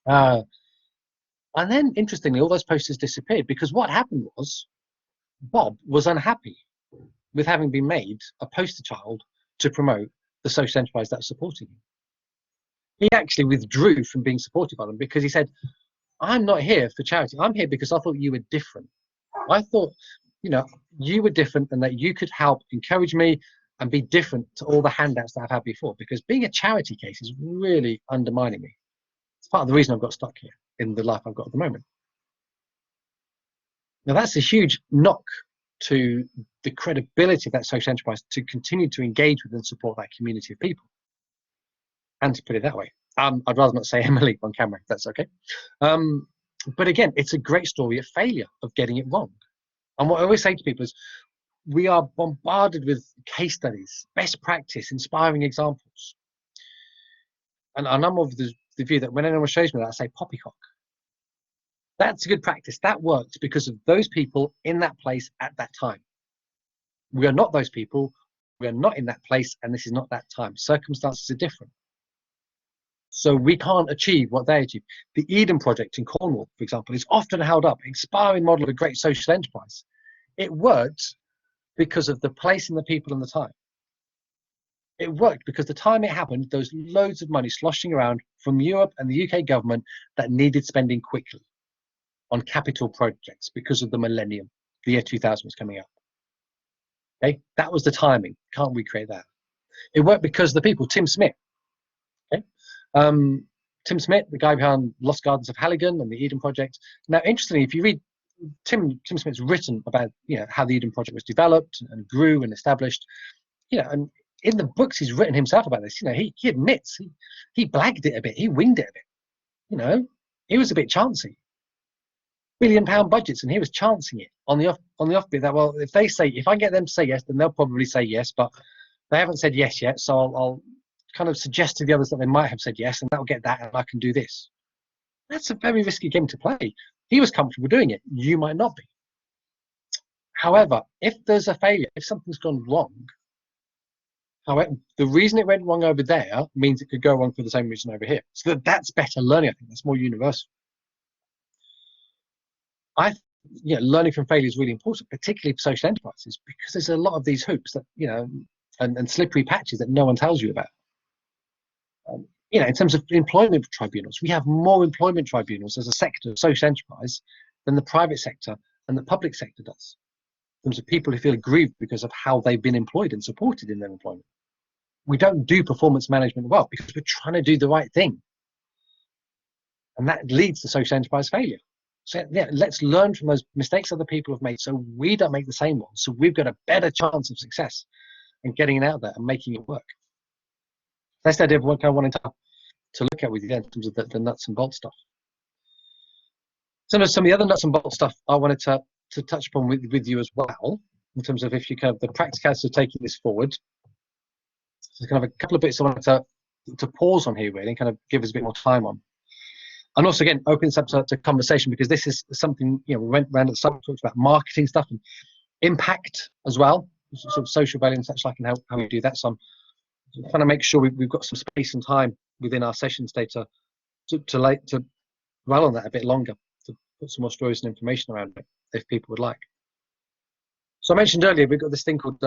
And then, interestingly, all those posters disappeared because what happened was Bob was unhappy with having been made a poster child to promote the social enterprise that was supporting him. He actually withdrew from being supported by them because he said, I'm not here for charity. I'm here because I thought you were different. I thought, you were different and that you could help encourage me and be different to all the handouts that I've had before, because being a charity case is really undermining me. It's part of the reason I've got stuck here in the life I've got at the moment. Now, that's a huge knock to the credibility of that social enterprise to continue to engage with and support that community of people. And to put it that way, I'd rather not say Emily on camera, if that's okay. But again, it's a great story of failure, of getting it wrong. And what I always say to people is, we are bombarded with case studies, best practice, inspiring examples. And I'm of the view that when anyone shows me that, I say poppycock. That's a good practice. That works because of those people in that place at that time. We are not those people. We are not in that place, and this is not that time. Circumstances are different. So we can't achieve what they achieve. The Eden Project in Cornwall, for example, is often held up, inspiring model of a great social enterprise. It worked because of the place and the people and the time. It worked because the time it happened, there was loads of money sloshing around from Europe and the UK government that needed spending quickly on capital projects because of the millennium. The year 2000 was coming up. Okay, that was the timing. Can't recreate that. It worked because the people, Tim Smith. Okay, Tim Smith, the guy behind Lost Gardens of Halligan and the Eden Project. Now, interestingly, if you read Tim Smith's written about how the Eden Project was developed and grew and established, and in the books he's written himself about this, he admits he blagged it a bit, he winged it a bit, he was a bit chancy. £1 billion budgets, and he was chancing it on the offbeat that, well, if I get them to say yes, then they'll probably say yes, but they haven't said yes yet, so I'll kind of suggest to the others that they might have said yes, and that'll get that, and I can do this. That's a very risky game to play. He was comfortable doing it. You might not be. However, if there's a failure, if something's gone wrong, however, the reason it went wrong over there means it could go wrong for the same reason over here. So that's better learning. I think that's more universal. Learning from failure is really important, particularly for social enterprises, because there's a lot of these hoops that and slippery patches that no one tells you about. In terms of employment tribunals, we have more employment tribunals as a sector of social enterprise than the private sector and the public sector does. In terms of people who feel aggrieved because of how they've been employed and supported in their employment. We don't do performance management well because we're trying to do the right thing. And that leads to social enterprise failure. So let's learn from those mistakes other people have made so we don't make the same ones. So we've got a better chance of success and getting it out there and making it work. That's the idea of what I wanted to look at with you in terms of the nuts and bolts stuff. Some of the other nuts and bolts stuff I wanted to touch upon with you as well, in terms of if you kind of the practicalities of taking this forward. So kind of a couple of bits I wanted to pause on here really and kind of give us a bit more time on. And also again, open this up to conversation, because this is something, we went around at the start, talked about marketing stuff and impact as well, sort of social value and such like, and how we do that. So I'm trying to make sure we've got some space and time within our sessions today to dwell on that a bit longer, to put some more stories and information around it if people would like. So I mentioned earlier, we've got this thing called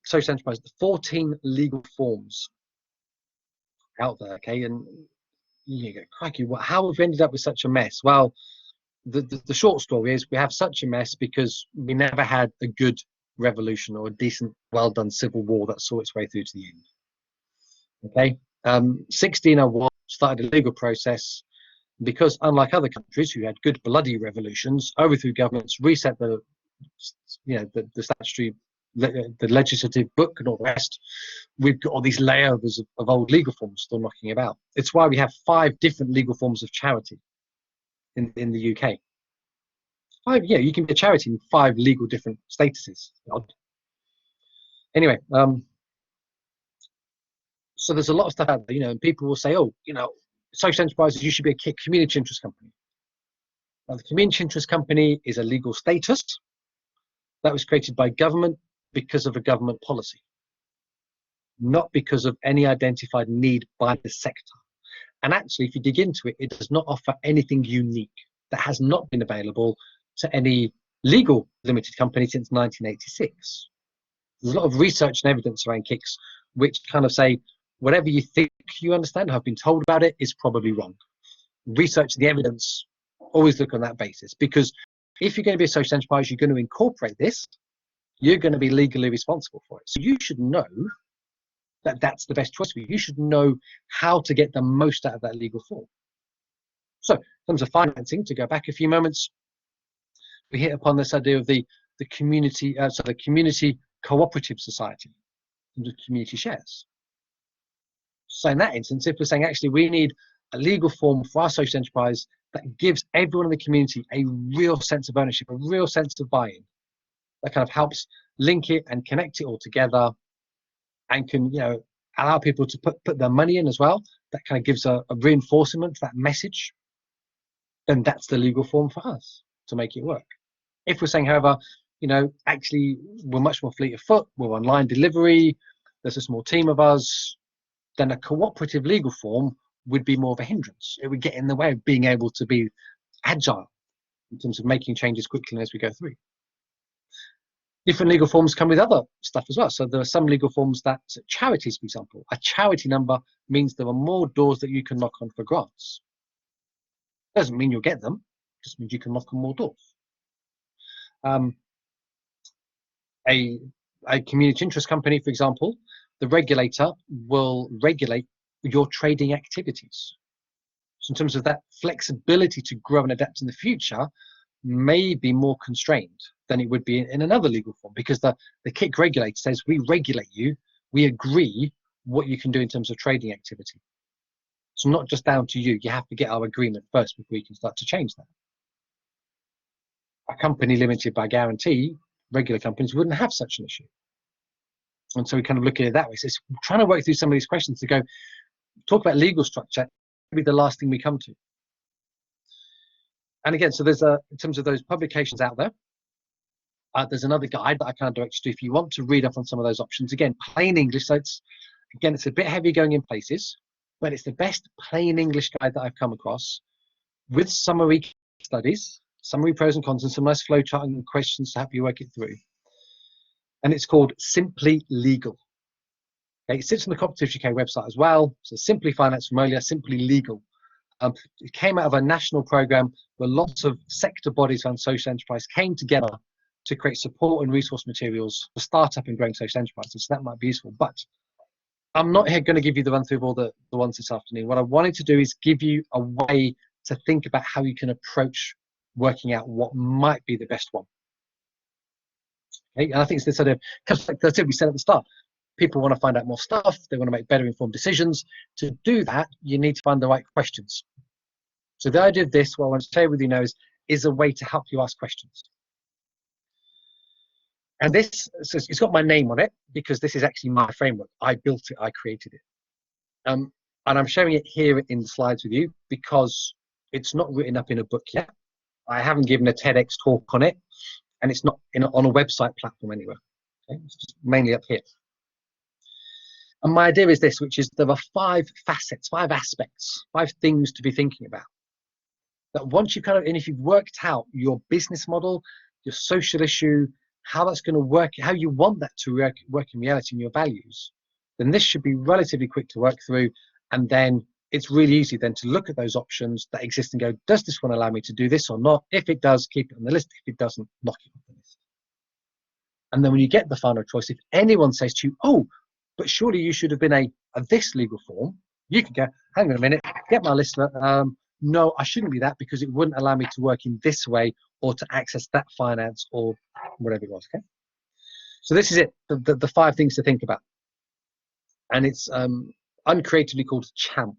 social enterprise, the 14 legal forms out there, okay? And you go, crikey, how have we ended up with such a mess? Well, the short story is we have such a mess because we never had a good revolution or a decent, well-done civil war that saw its way through to the end. Okay, 1601 started a legal process because, unlike other countries who had good bloody revolutions, overthrew governments, reset the statutory, the legislative book and all the rest, we've got all these layers of old legal forms still knocking about. It's why we have 5 different legal forms of charity in the UK. You can be a charity in 5 legal different statuses. Anyway, so there's a lot of stuff out there, and people will say, social enterprises, you should be a community interest company. Now, the community interest company is a legal status that was created by government because of a government policy, not because of any identified need by the sector. And actually, if you dig into it, it does not offer anything unique that has not been available to any legal limited company since 1986. There's a lot of research and evidence around KICs which kind of say whatever you think you understand, have been told about it, is probably wrong. Research the evidence, always look on that basis, because if you're going to be a social enterprise, you're going to incorporate this, you're going to be legally responsible for it. So you should know that that's the best choice for you. You should know how to get the most out of that legal form. So in terms of financing, to go back a few moments, we hit upon this idea of the the community, so the community cooperative society, the community shares. So in that instance, if we're saying actually we need a legal form for our social enterprise that gives everyone in the community a real sense of ownership, a real sense of buy-in, that kind of helps link it and connect it all together, and can, you know, allow people to put their money in as well, that kind of gives a reinforcement to that message, then that's the legal form for us to make it work. If we're saying, however, you know, actually we're much more fleet of foot, we're online delivery, there's a small team of us, then a cooperative legal form would be more of a hindrance. It would get in the way of being able to be agile in terms of making changes quickly as we go through. Different legal forms come with other stuff as well. So there are some legal forms that, charities, for example, a charity number means there are more doors that you can knock on for grants. Doesn't mean you'll get them, just means you can knock on more doors. A community interest company, for example, the regulator will regulate your trading activities. So in terms of that flexibility to grow and adapt in the future, may be more constrained than it would be in another legal form, because the KIC regulator says we regulate you, we agree what you can do in terms of trading activity. It's not just down to you, you have to get our agreement first before you can start to change that. A company limited by guarantee, regular companies wouldn't have such an issue. And so we kind of look at it that way. So it's trying to work through some of these questions to go, talk about legal structure, maybe the last thing we come to. And again, so there's in terms of those publications out there, there's another guide that I kind of direct you to if you want to read up on some of those options. Again, plain English. So it's a bit heavy going in places, but it's the best plain English guide that I've come across, with summary studies, summary pros and cons, and some nice flowchart and questions to help you work it through. And it's called Simply Legal. Okay, it sits on the Cooperatives UK website as well. So Simply Finance from earlier, Simply Legal. It came out of a national program where lots of sector bodies and social enterprise came together to create support and resource materials for startup and growing social enterprises. So that might be useful. But I'm not here going to give you the run through of all the ones this afternoon. What I wanted to do is give you a way to think about how you can approach working out what might be the best one. Okay? And I think it's this sort of, because like we said at the start, people want to find out more stuff, they want to make better informed decisions. To do that, you need to find the right questions. So the idea of this, what I want to share with you now, is a way to help you ask questions. And this, so it's got my name on it because this is actually my framework. I built it, I created it. And I'm showing it here in the slides with you because it's not written up in a book yet. I haven't given a TEDx talk on it, and it's not on a website platform anywhere. Okay? It's just mainly up here. And my idea is this, which is there are 5 facets, 5 aspects, 5 things to be thinking about. That once you kind of, and if you've worked out your business model, your social issue, how that's going to work, how you want that to work in reality and your values, then this should be relatively quick to work through. And then it's really easy then to look at those options that exist and go, does this one allow me to do this or not? If it does, keep it on the list. If it doesn't, knock it off the list. And then when you get the final choice, if anyone says to you, oh, but surely you should have been a this legal form, you can go, hang on a minute, get my list. No, I shouldn't be that because it wouldn't allow me to work in this way or to access that finance or whatever it was. Okay. So this is it, the 5 things to think about. And it's uncreatively called CHAMP.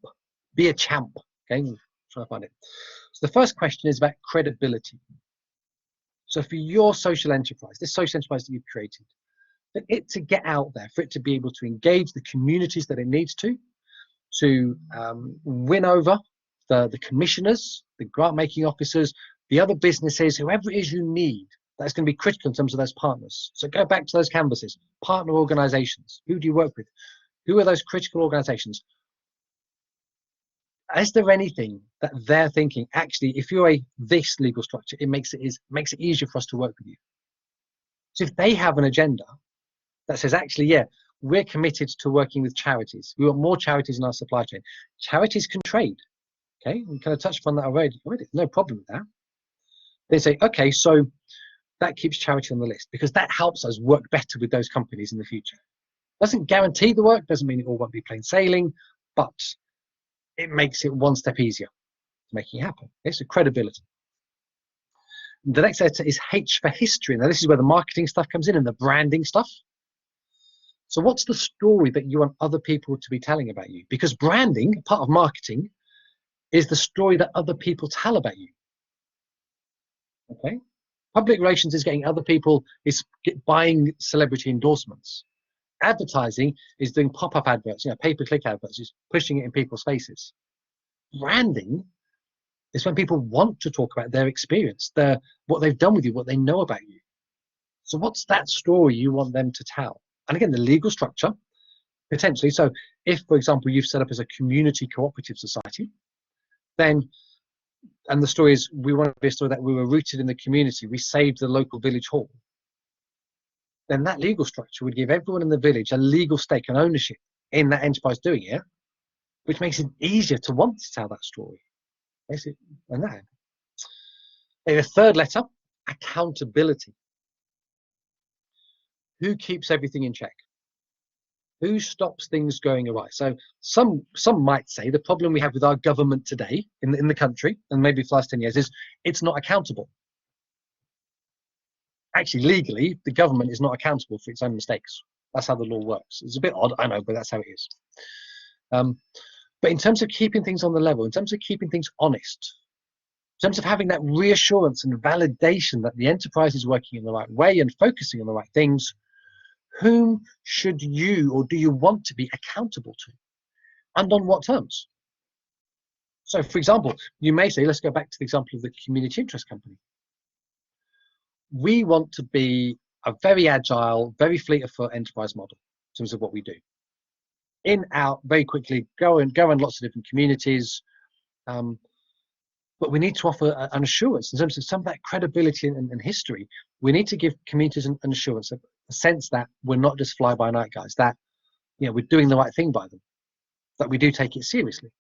Be a champ. Okay, try to find it. So the first question is about credibility. So for your social enterprise, this social enterprise that you've created, for it to get out there, for it to be able to engage the communities that it needs to win over the commissioners, the grant making officers, the other businesses, whoever it is you need, that's going to be critical in terms of those partners. So go back to those canvases, partner organizations. Who do you work with? Who are those critical organizations? Is there anything that they're thinking, actually, if you're this legal structure, it makes it easier for us to work with you? So if they have an agenda that says, actually, yeah, we're committed to working with charities. We want more charities in our supply chain. Charities can trade. Okay, we kind of touched upon that already. No problem with that. They say, okay, so that keeps charity on the list because that helps us work better with those companies in the future. Doesn't guarantee the work, doesn't mean it all won't be plain sailing, but it makes it one step easier to making it happen. Okay, so credibility. The next letter is H for history. Now, this is where the marketing stuff comes in and the branding stuff. So what's the story that you want other people to be telling about you? Because branding, part of marketing, is the story that other people tell about you. Okay? Public relations is getting other people, is buying celebrity endorsements. Advertising is doing pop-up adverts, pay-per-click adverts, is pushing it in people's faces. Branding is when people want to talk about their experience, what they've done with you, what they know about you. So what's that story you want them to tell? And again, the legal structure, potentially. So if, for example, you've set up as a community cooperative society, then, and the story is, we want to be a story that we were rooted in the community, we saved the local village hall, then that legal structure would give everyone in the village a legal stake and ownership in that enterprise doing it, which makes it easier to want to tell that story. And that. The third letter, accountability. Who keeps everything in check? Who stops things going awry? So some might say the problem we have with our government today in the country, and maybe for the last 10 years, is it's not accountable. Actually, legally, the government is not accountable for its own mistakes. That's how the law works. It's a bit odd, I know, but that's how it is. But in terms of keeping things on the level, in terms of keeping things honest, in terms of having that reassurance and validation that the enterprise is working in the right way and focusing on the right things, whom should you or do you want to be accountable to? And on what terms? So, for example, you may say, let's go back to the example of the community interest company. We want to be a very agile, very fleet of foot enterprise model in terms of what we do. In, out, very quickly, go in lots of different communities. But we need to offer an assurance in terms of some of that credibility and history. We need to give communities an assurance, a sense that we're not just fly-by-night guys, that we're doing the right thing by them, that we do take it seriously.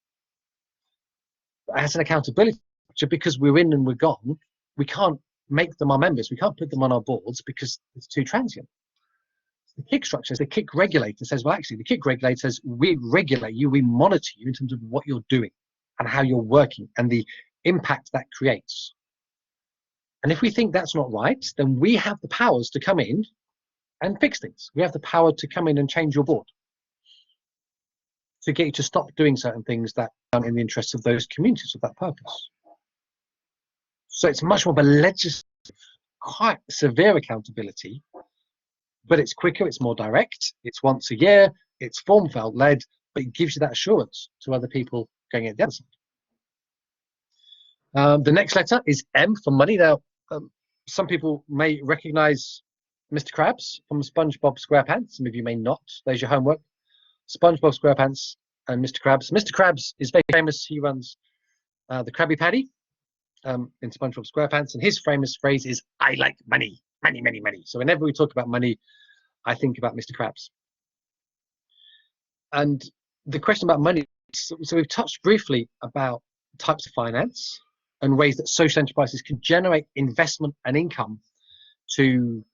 But as an accountability structure, because we're in and we're gone, we can't make them our members. We can't put them on our boards because it's too transient. The kick structure is the kick regulator says, well, actually, the kick regulator says, we regulate you, we monitor you in terms of what you're doing and how you're working and the impact that creates. And if we think that's not right, then we have the powers to come in and fix things. We have the power to come in and change your board, to get you to stop doing certain things that are in the interests of those communities with that purpose. So it's much more of a legislative, quite severe accountability, but it's quicker, it's more direct, it's once a year, it's form-felt led, but it gives you that assurance to other people going at the other side. The next letter is M for money. Now, some people may recognize Mr. Krabs from SpongeBob SquarePants. Some of you may not. There's your homework. SpongeBob SquarePants and Mr. Krabs. Mr. Krabs is very famous. He runs the Krabby Patty in SpongeBob SquarePants, and his famous phrase is, I like money, money, money, money. So whenever we talk about money, I think about Mr. Krabs. And the question about money, so we've touched briefly about types of finance and ways that social enterprises can generate investment and income to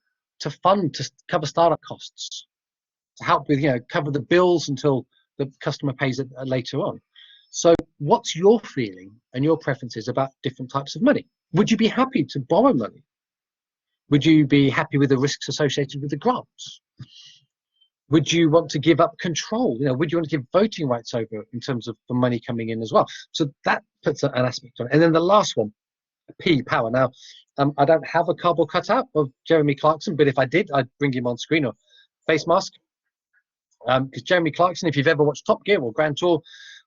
fund, to cover startup costs, to help with, cover the bills until the customer pays it later on. So what's your feeling and your preferences about different types of money? Would you be happy to borrow money? Would you be happy with the risks associated with the grants? Would you want to give up control? Would you want to give voting rights over in terms of the money coming in as well? So that puts an aspect on it. And then the last one, P, power. Now, I don't have a cardboard cutout of Jeremy Clarkson, but if I did, I'd bring him on screen, or face mask. Because Jeremy Clarkson, if you've ever watched Top Gear or Grand Tour,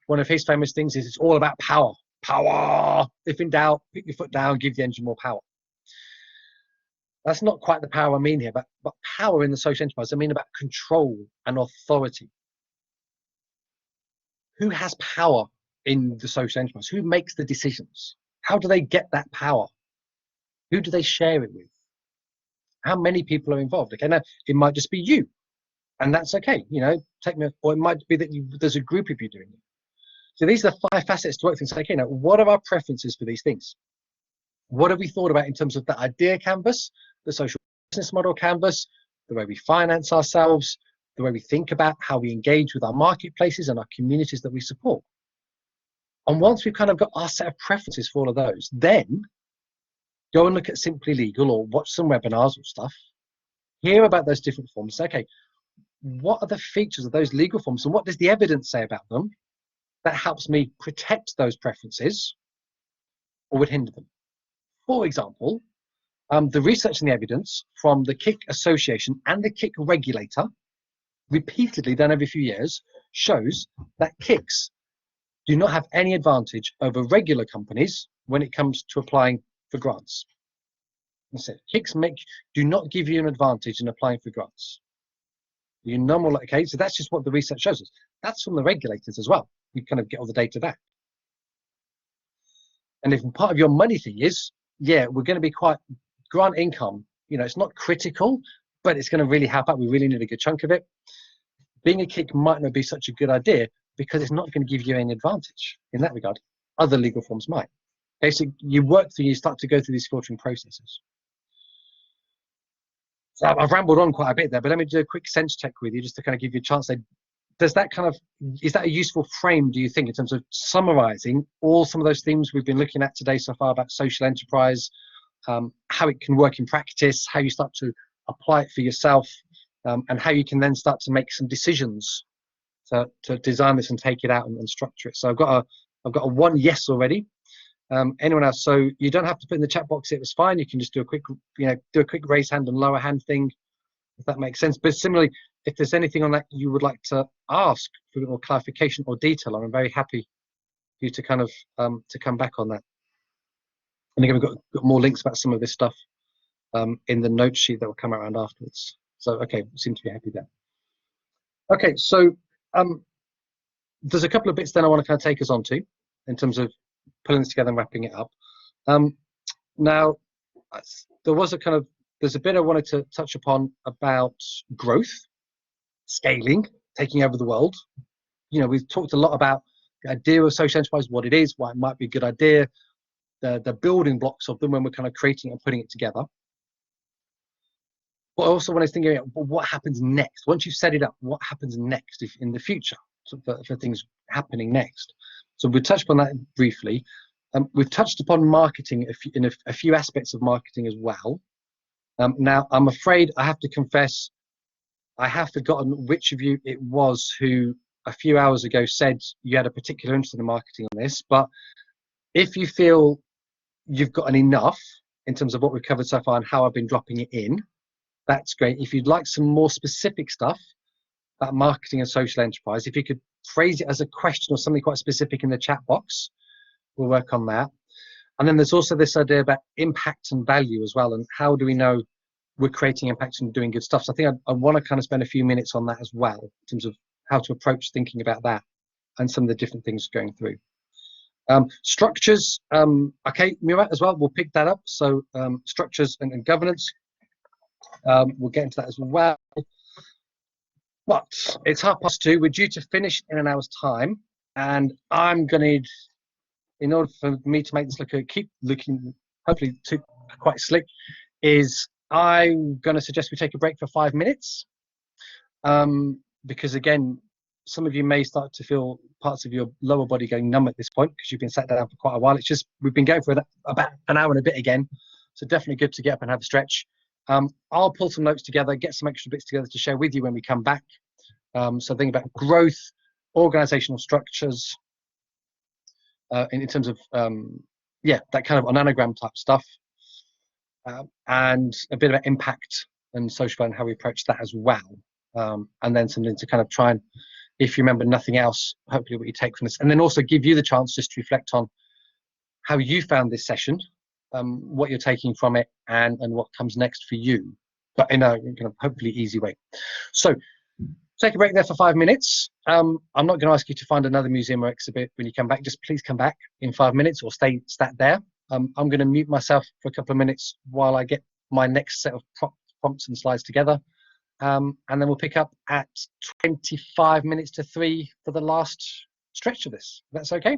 one of his famous things is it's all about power. Power. If in doubt, put your foot down, give the engine more power. That's not quite the power I mean here, but power in the social enterprise, I mean about control and authority. Who has power in the social enterprise? Who makes the decisions? How do they get that power? Who do they share it with? How many people are involved? Okay, now it might just be you, and that's okay. Or it might be that there's a group of you doing it. So these are the 5 facets to work things. Okay, now what are our preferences for these things? What have we thought about in terms of the idea canvas, the social business model canvas, the way we finance ourselves, the way we think about how we engage with our marketplaces and our communities that we support? And once we've kind of got our set of preferences for all of those, then go and look at Simply Legal or watch some webinars or stuff, hear about those different forms. Okay, what are the features of those legal forms and what does the evidence say about them that helps me protect those preferences or would hinder them? For example, the research and the evidence from the KIC Association and the KIC regulator, repeatedly done every few years, shows that KICs do not have any advantage over regular companies when it comes to applying for grants. That's it. KICs do not give you an advantage in applying for grants. You know more like, okay, so that's just what the research shows us. That's from the regulators as well. You kind of get all the data back. And if part of your money thing is, yeah, we're going to be quite grant income, you know, it's not critical, but it's going to really help out. We really need a good chunk of it. Being a KIC might not be such a good idea because it's not going to give you any advantage in that regard. Other legal forms might. Okay, so you start to go through these filtering processes. So I've rambled on quite a bit there, but let me do a quick sense check with you just to kind of give you a chance. Is that a useful frame, do you think, in terms of summarizing all some of those themes we've been looking at today so far about social enterprise, how it can work in practice, how you start to apply it for yourself, and how you can then start to make some decisions to design this and take it out and structure it. So I've got a one yes already. Anyone else? So you don't have to put in the chat box. It was fine. You can just do a quick, raise hand and lower hand thing, if that makes sense. But similarly, if there's anything on that you would like to ask for a bit more clarification or detail, I'm very happy for you to kind of to come back on that. And again, we've got more links about some of this stuff in the note sheet that will come around afterwards. So okay, seem to be happy there. Okay, so there's a couple of bits then I want to kind of take us on to in terms of pulling this together and wrapping it up. Now, there's a bit I wanted to touch upon about growth, scaling, taking over the world. You know, we've talked a lot about the idea of social enterprise, what it is, why it might be a good idea, the building blocks of them when we're kind of creating and putting it together. But also when I was thinking about what happens next, once you've set it up, what happens next in the future for things happening next. So we touched upon that briefly. We've touched upon marketing in a few aspects of marketing as well. Now, I'm afraid I have to confess, I have forgotten which of you it was who a few hours ago said you had a particular interest in marketing on this, but if you feel you've gotten enough in terms of what we've covered so far and how I've been dropping it in, that's great. If you'd like some more specific stuff about marketing and social enterprise, if you could phrase it as a question or something quite specific in the chat box, we'll work on that. And then there's also this idea about impact and value as well, and how do we know we're creating impact and doing good stuff. So I think I want to kind of spend a few minutes on that as well, in terms of how to approach thinking about that and some of the different things going through. Structures, okay, Murat as well, we'll pick that up. So structures and governance, we'll get into that as well. But it's 2:30. We're due to finish in an hour's time, and I'm going to, in order for me to make this keep looking hopefully quite slick, is I'm going to suggest we take a break for 5 minutes, because again, some of you may start to feel parts of your lower body going numb at this point because you've been sat down for quite a while. It's just we've been going for about an hour and a bit again, so definitely good to get up and have a stretch. I'll pull some notes together, get some extra bits together to share with you when we come back. So think about growth, organizational structures, in terms of that kind of anagram type stuff, and a bit about impact and social and how we approach that as well, and then something to kind of try and, if you remember nothing else, hopefully what you take from this, and then also give you the chance just to reflect on how you found this session, what you're taking from it, and what comes next for you, but in a kind of hopefully easy way. So take a break there for 5 minutes. I'm not going to ask you to find another museum or exhibit when you come back. Just please come back in 5 minutes or stay sat there. I'm going to mute myself for a couple of minutes while I get my next set of prompts and slides together. And then we'll pick up at 25 minutes to 3 for the last stretch of this. That's okay?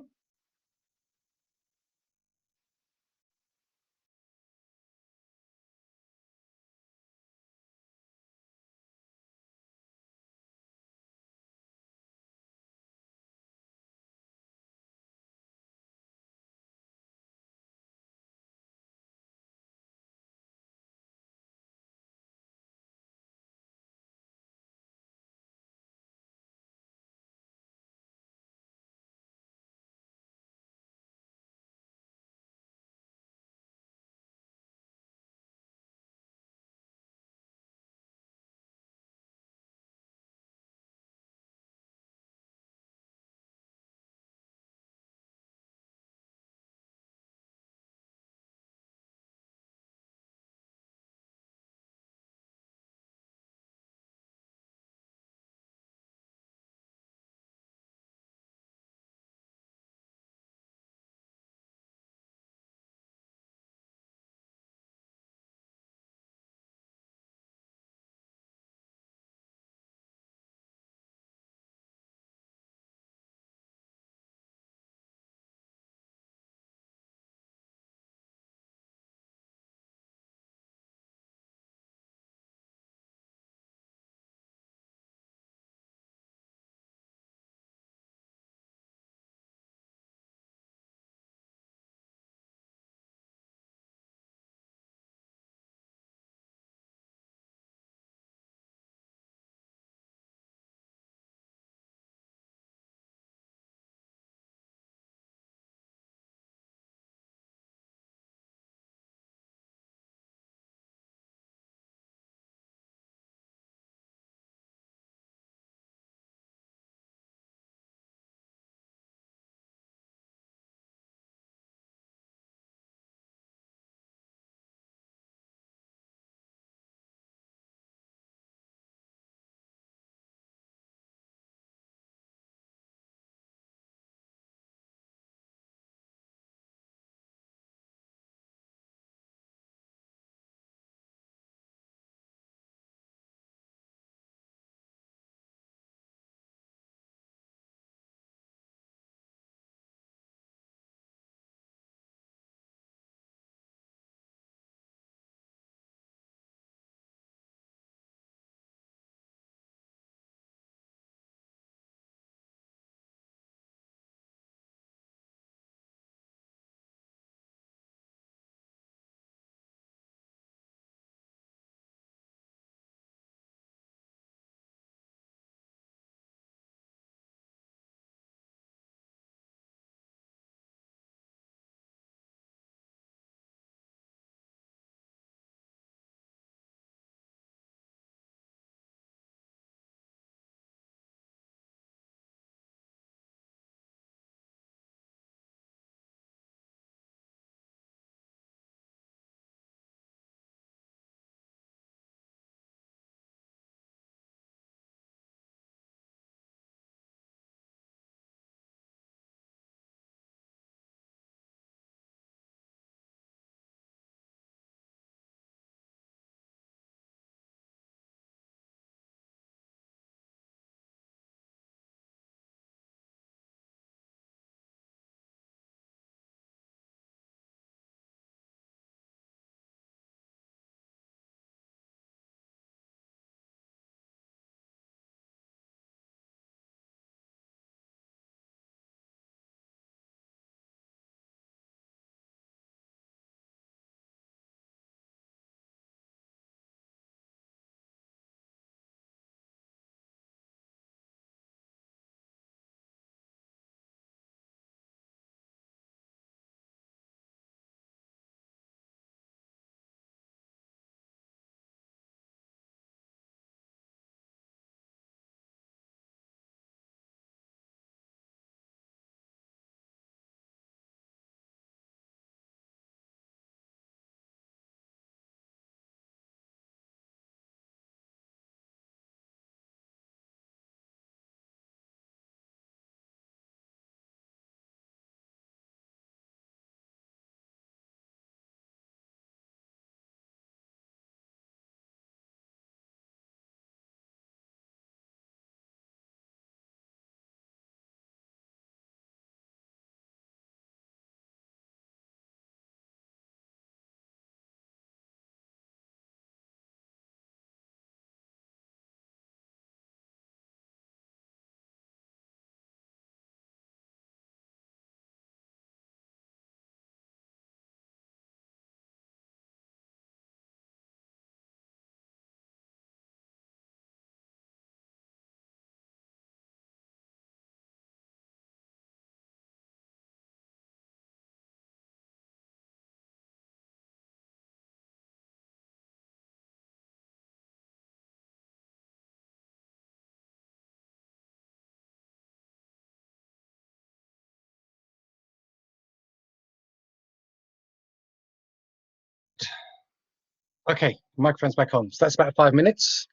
Okay, microphone's back on. So that's about 5 minutes.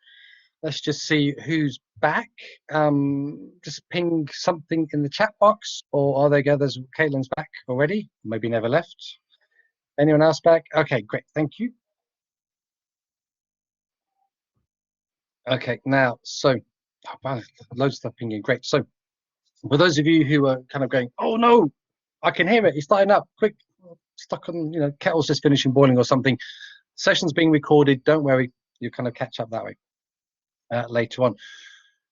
Let's just see who's back. Just ping something in the chat box, or are there others? Caitlin's back already, maybe never left. Anyone else back? Okay, great, thank you. Okay, now, so, oh, wow, loads of stuff pinging, great. So, for those of you who are kind of going, oh no, I can hear it, it's starting up, quick, stuck on, you know, kettle's just finishing boiling or something. Session's being recorded, don't worry, you kind of catch up that way later on.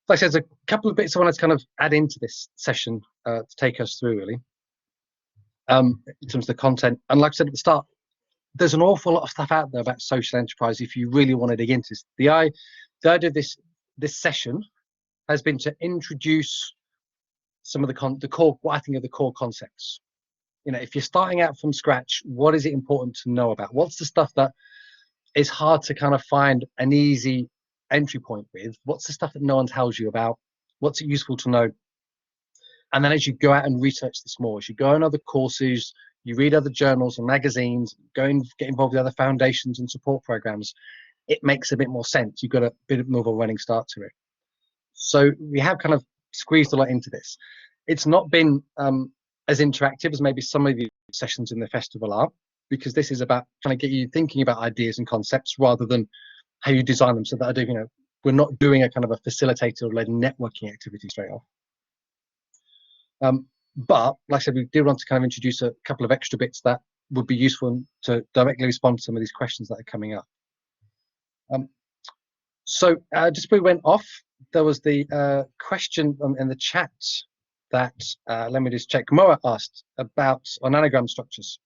Like I said, there's a couple of bits I wanted to kind of add into this session to take us through, really, in terms of the content. And like I said at the start, there's an awful lot of stuff out there about social enterprise if you really want to dig into this. The idea of this session has been to introduce some of the core, what I think are the core concepts. You know, if you're starting out from scratch, what is it important to know about? What's the stuff that is hard to kind of find an easy entry point with? What's the stuff that no one tells you about? What's it useful to know? And then as you go out and research this more, as you go on other courses, you read other journals and magazines, go and get involved with other foundations and support programs, it makes a bit more sense. You've got a bit more of a running start to it. So we have kind of squeezed a lot into this. It's not been as interactive as maybe some of the sessions in the festival are, because this is about trying to get you thinking about ideas and concepts rather than how you design them. So that you know, we're not doing a kind of a facilitator-led networking activity straight off. But like I said, we do want to kind of introduce a couple of extra bits that would be useful to directly respond to some of these questions that are coming up. So just before we went off, there was the question in the chat that, let me just check, Moa asked about organogram structures.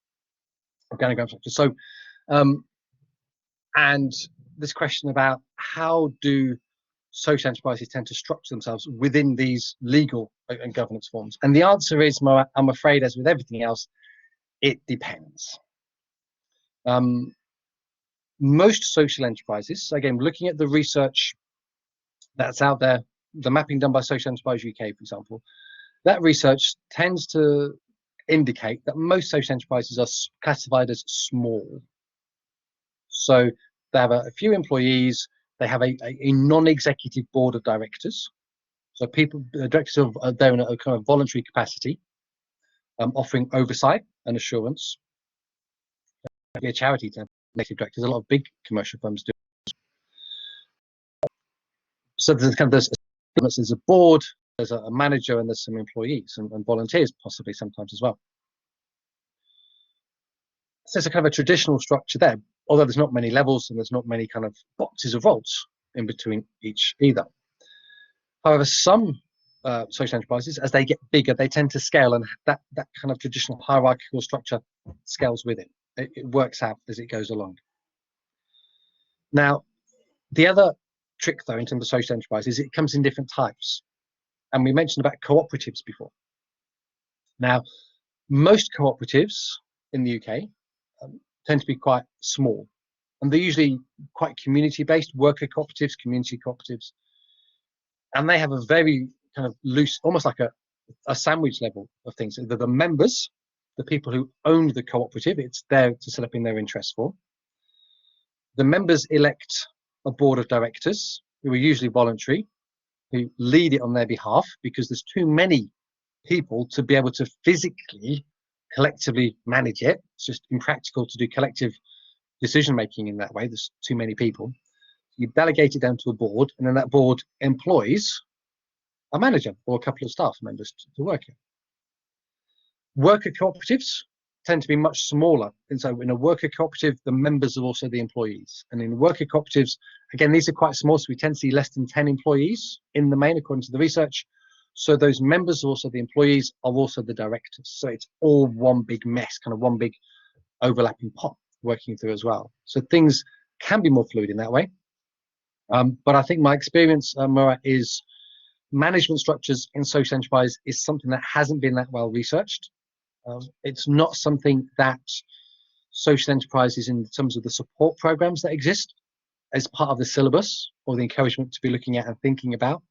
So, and this question about how do social enterprises tend to structure themselves within these legal and governance forms? And the answer is, Moa, I'm afraid, as with everything else, it depends. Most social enterprises, again, looking at the research that's out there, the mapping done by Social Enterprise UK, for example, that research tends to indicate that most social enterprises are classified as small. So they have a few employees, they have a non-executive board of directors. So the directors are there in a kind of voluntary capacity, offering oversight and assurance. Be a charity to executive directors. A lot of big commercial firms do. So there's a board, there's a manager, and there's some employees and volunteers possibly sometimes as well. So there's a kind of a traditional structure there, although there's not many levels and there's not many kind of boxes of roles in between each either. However, some social enterprises, as they get bigger, they tend to scale, and that kind of traditional hierarchical structure scales with it. It works out as it goes along. Now, the other trick, though, in terms of social enterprise is it comes in different types. And we mentioned about cooperatives before. Now, most cooperatives in the UK tend to be quite small, and they're usually quite community-based, worker cooperatives, community cooperatives, and they have a very kind of loose, almost like a sandwich level of things. They're the members, the people who own the cooperative, it's there to set up in their interests for. The members elect a board of directors who are usually voluntary, who lead it on their behalf, because there's too many people to be able to physically, collectively manage it. It's just impractical to do collective decision making in that way. There's too many people. You delegate it down to a board, and then that board employs a manager or a couple of staff members to work it. Worker cooperatives tend to be much smaller, and so in a worker cooperative, the members are also the employees. And in worker cooperatives, again, these are quite small, so we tend to see less than 10 employees in the main, according to the research. So those members are also the employees, are also the directors. So it's all one big mess, kind of one big overlapping pot working through as well. So things can be more fluid in that way. But I think my experience, Moa, is management structures in social enterprise is something that hasn't been that well researched. It's not something that social enterprises, in terms of the support programs that exist, as part of the syllabus or the encouragement to be looking at and thinking about.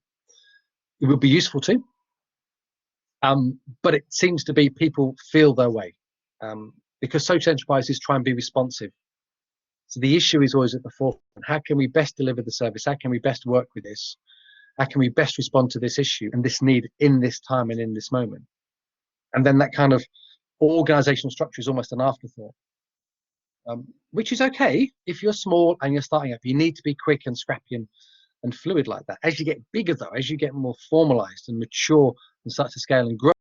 It would be useful too, but it seems to be people feel their way, because social enterprises try and be responsive So the issue is always at the forefront. How can we best deliver the service? How can we best work with this? How can we best respond to this issue and this need in this time and in this moment? And then that kind of organizational structure is almost an afterthought, which is okay if you're small and you're starting up. You need to be quick and scrappy and fluid like that. As you get bigger, though, as you get more formalized and mature and start to scale and grow,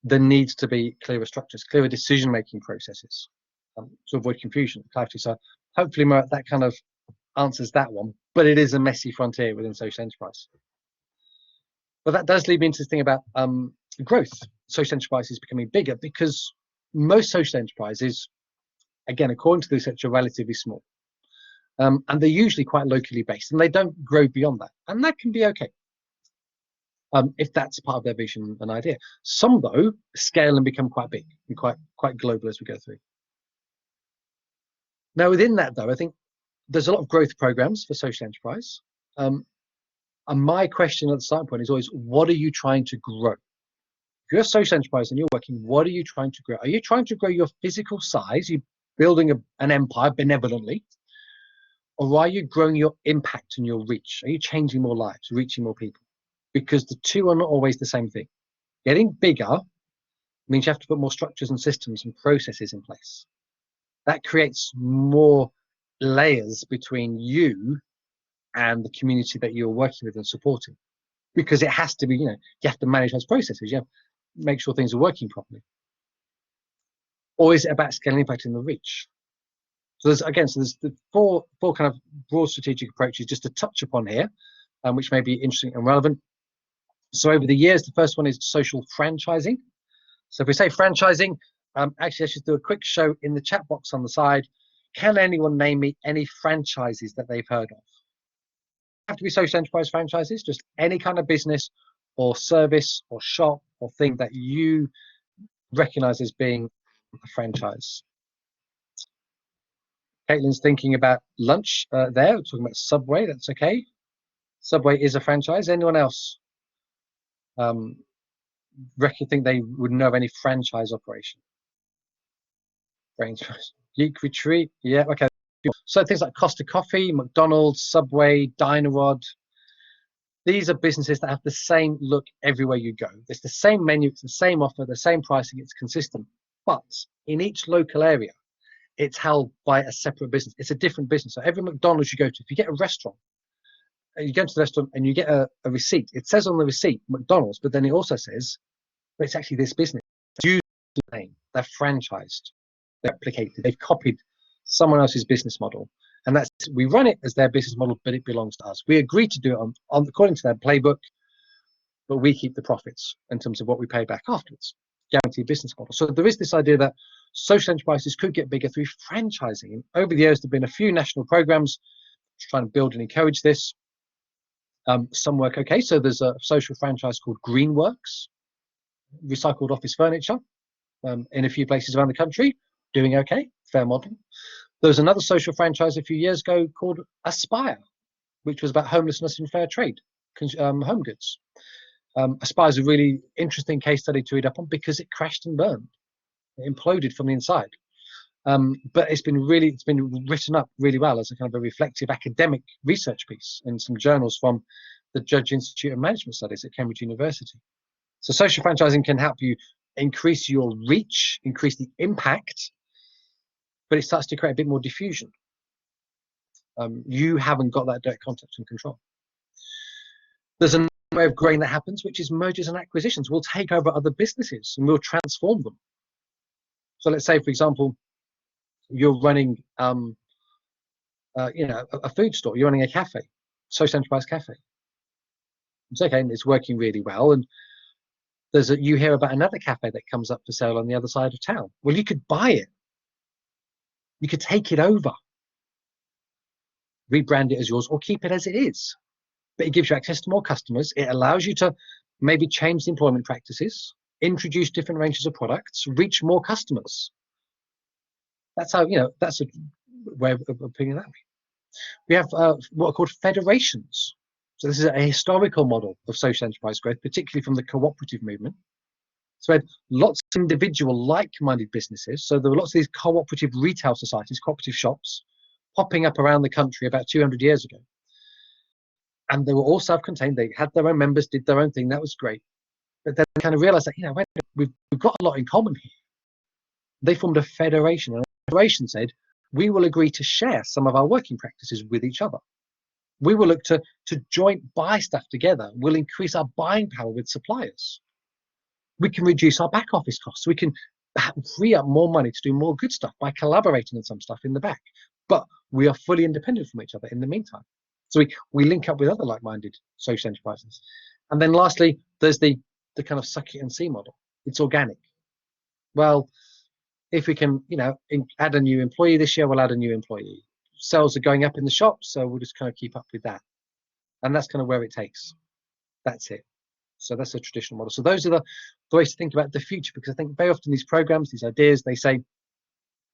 there needs to be clearer structures, clearer decision-making processes to avoid confusion and clarity. So hopefully that kind of answers that one, but it is a messy frontier within social enterprise. But that does lead me into the thing about growth. Social enterprise is becoming bigger because most social enterprises, again, according to the research, are relatively small. And they're usually quite locally based, and they don't grow beyond that. And that can be okay, if that's part of their vision and idea. Some, though, scale and become quite big and quite global as we go through. Now, within that, though, I think there's a lot of growth programs for social enterprise. And my question at the starting point is always, what are you trying to grow? If you're a social enterprise and you're working, what are you trying to grow? Are you trying to grow your physical size? You're building an empire benevolently? Or are you growing your impact and your reach? Are you changing more lives, reaching more people? Because the two are not always the same thing. Getting bigger means you have to put more structures and systems and processes in place. That creates more layers between you and the community that you're working with and supporting. Because it has to be, you have to manage those processes. You have to make sure things are working properly. Or is it about scaling impact in the reach? So there's the four kind of broad strategic approaches just to touch upon here, which may be interesting and relevant. So over the years, the first one is social franchising. So if we say franchising, actually, let's just do a quick show in the chat box on the side. Can anyone name me any franchises that they've heard of? Have to be social enterprise franchises, just any kind of business or service or shop or thing that you recognize as being a franchise. Caitlin's thinking about lunch there. We're talking about Subway. That's okay. Subway is a franchise. Anyone else think they would know of any franchise operation? Franchise. Geek Retreat. Yeah, okay. So things like Costa Coffee, McDonald's, Subway, Dynarod. These are businesses that have the same look everywhere you go. It's the same menu, it's the same offer, the same pricing, it's consistent. But in each local area, it's held by a separate business. It's a different business. So every McDonald's you go to, if you get a restaurant, you go to the restaurant and you get a receipt, it says on the receipt McDonald's, but then it also says, but it's actually this business. Use the name. They're franchised, they're replicated, they've copied someone else's business model. And we run it as their business model, but it belongs to us. We agree to do it on according to their playbook, but we keep the profits in terms of what we pay back afterwards. Guaranteed business model. So there is this idea that social enterprises could get bigger through franchising. And over the years, there have been a few national programs trying to build and encourage this. Some work okay. So there's a social franchise called Greenworks, recycled office furniture in a few places around the country, doing okay, fair model. There was another social franchise a few years ago called Aspire, which was about homelessness and fair trade, home goods. Aspire is a really interesting case study to read up on because it crashed and burned. It imploded from the inside. But it's been written up really well as a kind of a reflective academic research piece in some journals from the Judge Institute of Management Studies at Cambridge University. So social franchising can help you increase your reach, increase the impact, but it starts to create a bit more diffusion. You haven't got that direct contact and control. There's another way of growing that happens, which is mergers and acquisitions. We'll take over other businesses and we'll transform them. So let's say, for example, you're running, a food store. You're running a cafe, social enterprise cafe. It's okay, and it's working really well. And you hear about another cafe that comes up for sale on the other side of town. Well, you could buy it. You could take it over, rebrand it as yours, or keep it as it is. But it gives you access to more customers. It allows you to maybe change the employment practices, introduce different ranges of products, reach more customers. That's how, that's a way of putting it that way. We have what are called federations. So this is a historical model of social enterprise growth, particularly from the cooperative movement. So we had lots of individual like-minded businesses. So there were lots of these cooperative retail societies, cooperative shops, popping up around the country about 200 years ago. And they were all self-contained. They had their own members, did their own thing. That was great. But then they kind of realized that, you know, wait, we've got a lot in common here. They formed a federation, and the federation said, we will agree to share some of our working practices with each other. We will look to joint buy stuff together. We'll increase our buying power with suppliers. We can reduce our back office costs. We can free up more money to do more good stuff by collaborating on some stuff in the back. But we are fully independent from each other in the meantime. So we link up with other like-minded social enterprises. And then lastly, there's the kind of suck it and see model. It's organic. Well, if we can, you know, add a new employee this year, we'll add a new employee. Sales are going up in the shop, so we'll just kind of keep up with that. And that's kind of where it takes. That's it. So that's a traditional model. So those are the ways to think about the future, because I think very often these programs, these ideas, they say,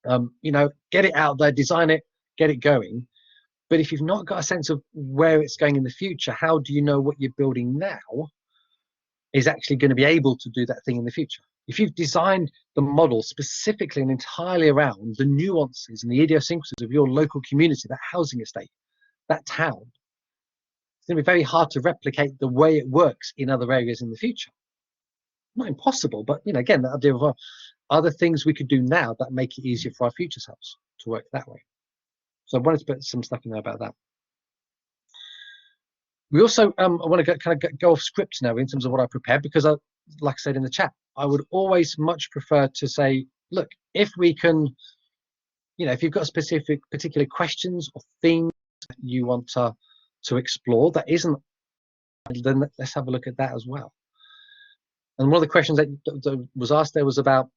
you know, get it out there, design it, get it going. But if you've not got a sense of where it's going in the future, how do you know what you're building now is actually going to be able to do that thing in the future? If you've designed the model specifically and entirely around the nuances and the idiosyncrasies of your local community, that housing estate, that town, it's going to be very hard to replicate the way it works in other areas in the future. Not impossible, but, you know, again, that idea of other things we could do now that make it easier for our future selves to work that way. So I wanted to put some stuff in there about that. We also, I want to go off script now in terms of what I prepared, because like I said in the chat, I would always much prefer to say, look, if we can, you know, if you've got particular questions or themes that you want to explore that isn't, then let's have a look at that as well. And one of the questions that was asked there was about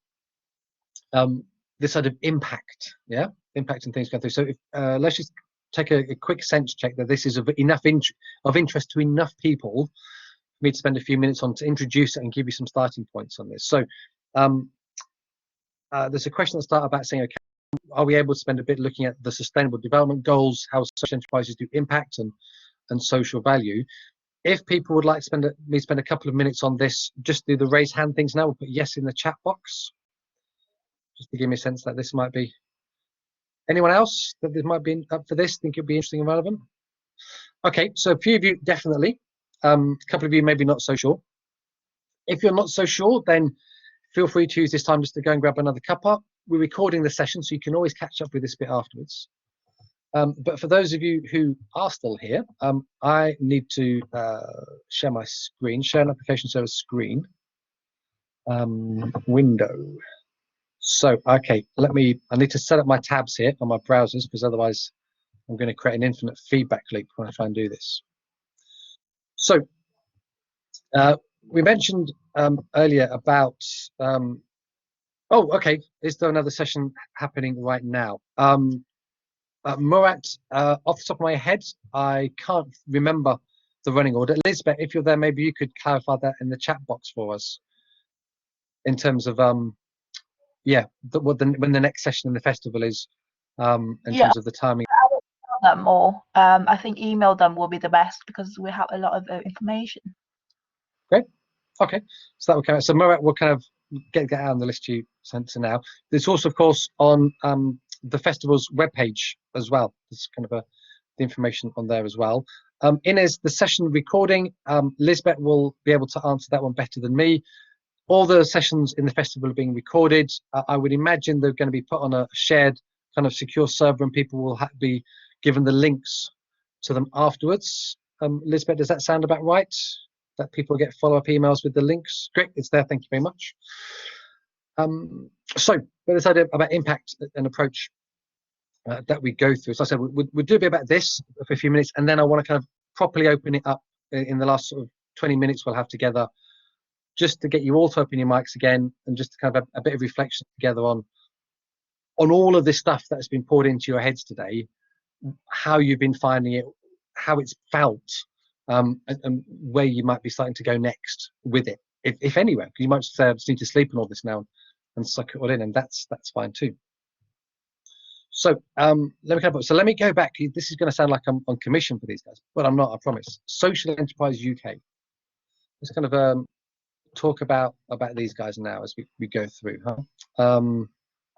this sort of impact, yeah, impact and things going through. So if, let's just take a quick sense check that this is of enough interest to enough people for me to spend a few minutes on to introduce it and give you some starting points on this. So there's a question that started about saying, okay, are we able to spend a bit looking at the sustainable development goals, how social enterprises do impact and social value? If people would like to spend a couple of minutes on this, just do the raise hand things now. We'll put yes in the chat box, just to give me a sense that this might be. Anyone else that this might be up for this? Think it'd be interesting and relevant? Okay, so a few of you definitely. A couple of you maybe not so sure. If you're not so sure, then feel free to use this time just to go and grab another cuppa. We're recording the session, so you can always catch up with this bit afterwards. But for those of you who are still here, I need to share my screen, share an application service screen, window. So, okay, I need to set up my tabs here on my browsers, because otherwise I'm going to create an infinite feedback loop when I try and do this. So, we mentioned earlier about, oh, okay, is there another session happening right now? Murat, off the top of my head, I can't remember the running order. Elizabeth, if you're there, maybe you could clarify that in the chat box for us in terms of, yeah, when the next session in the festival is, in terms of the timing. I will tell them more. I think email them will be the best, because we have a lot of information. Great. Okay, so that will come out. So Murat will kind of get out on the list you sent to now. There's also, of course, on the festival's webpage as well. There's kind of the information on there as well. Inez, the session recording, Lisbeth will be able to answer that one better than me. All the sessions in the festival are being recorded. I would imagine they're going to be put on a shared kind of secure server, and people will be given the links to them afterwards. Lisbeth, does that sound about right? That people get follow-up emails with the links? Great, it's there. Thank you very much. So, this idea about impact and approach that we go through. So I said we'll do a bit about this for a few minutes, and then I want to kind of properly open it up in the last sort of 20 minutes we'll have together, just to get you all to open your mics again, and just to kind of have a bit of reflection together on all of this stuff that's been poured into your heads today, how you've been finding it, how it's felt, and where you might be starting to go next with it, if anywhere. Because you might say, I just need to sleep on all this now and suck it all in, and that's fine too. So let me go back. This is going to sound like I'm on commission for these guys, but I'm not, I promise. Social Enterprise UK. It's kind of talk about these guys now as we go through.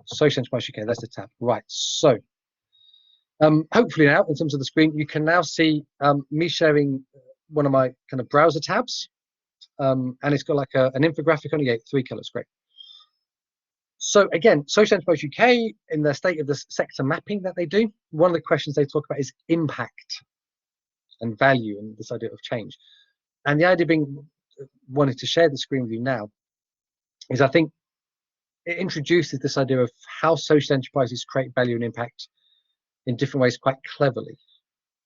Social Enterprise UK, that's the tab. Right, so hopefully now, in terms of the screen, you can now see me sharing one of my kind of browser tabs, and it's got like an infographic on it, 3 colors, great. So again, Social Enterprise UK, in the state of the sector mapping that they do, one of the questions they talk about is impact and value and this idea of change. And the idea being, wanted to share the screen with you now, is I think it introduces this idea of how social enterprises create value and impact in different ways quite cleverly.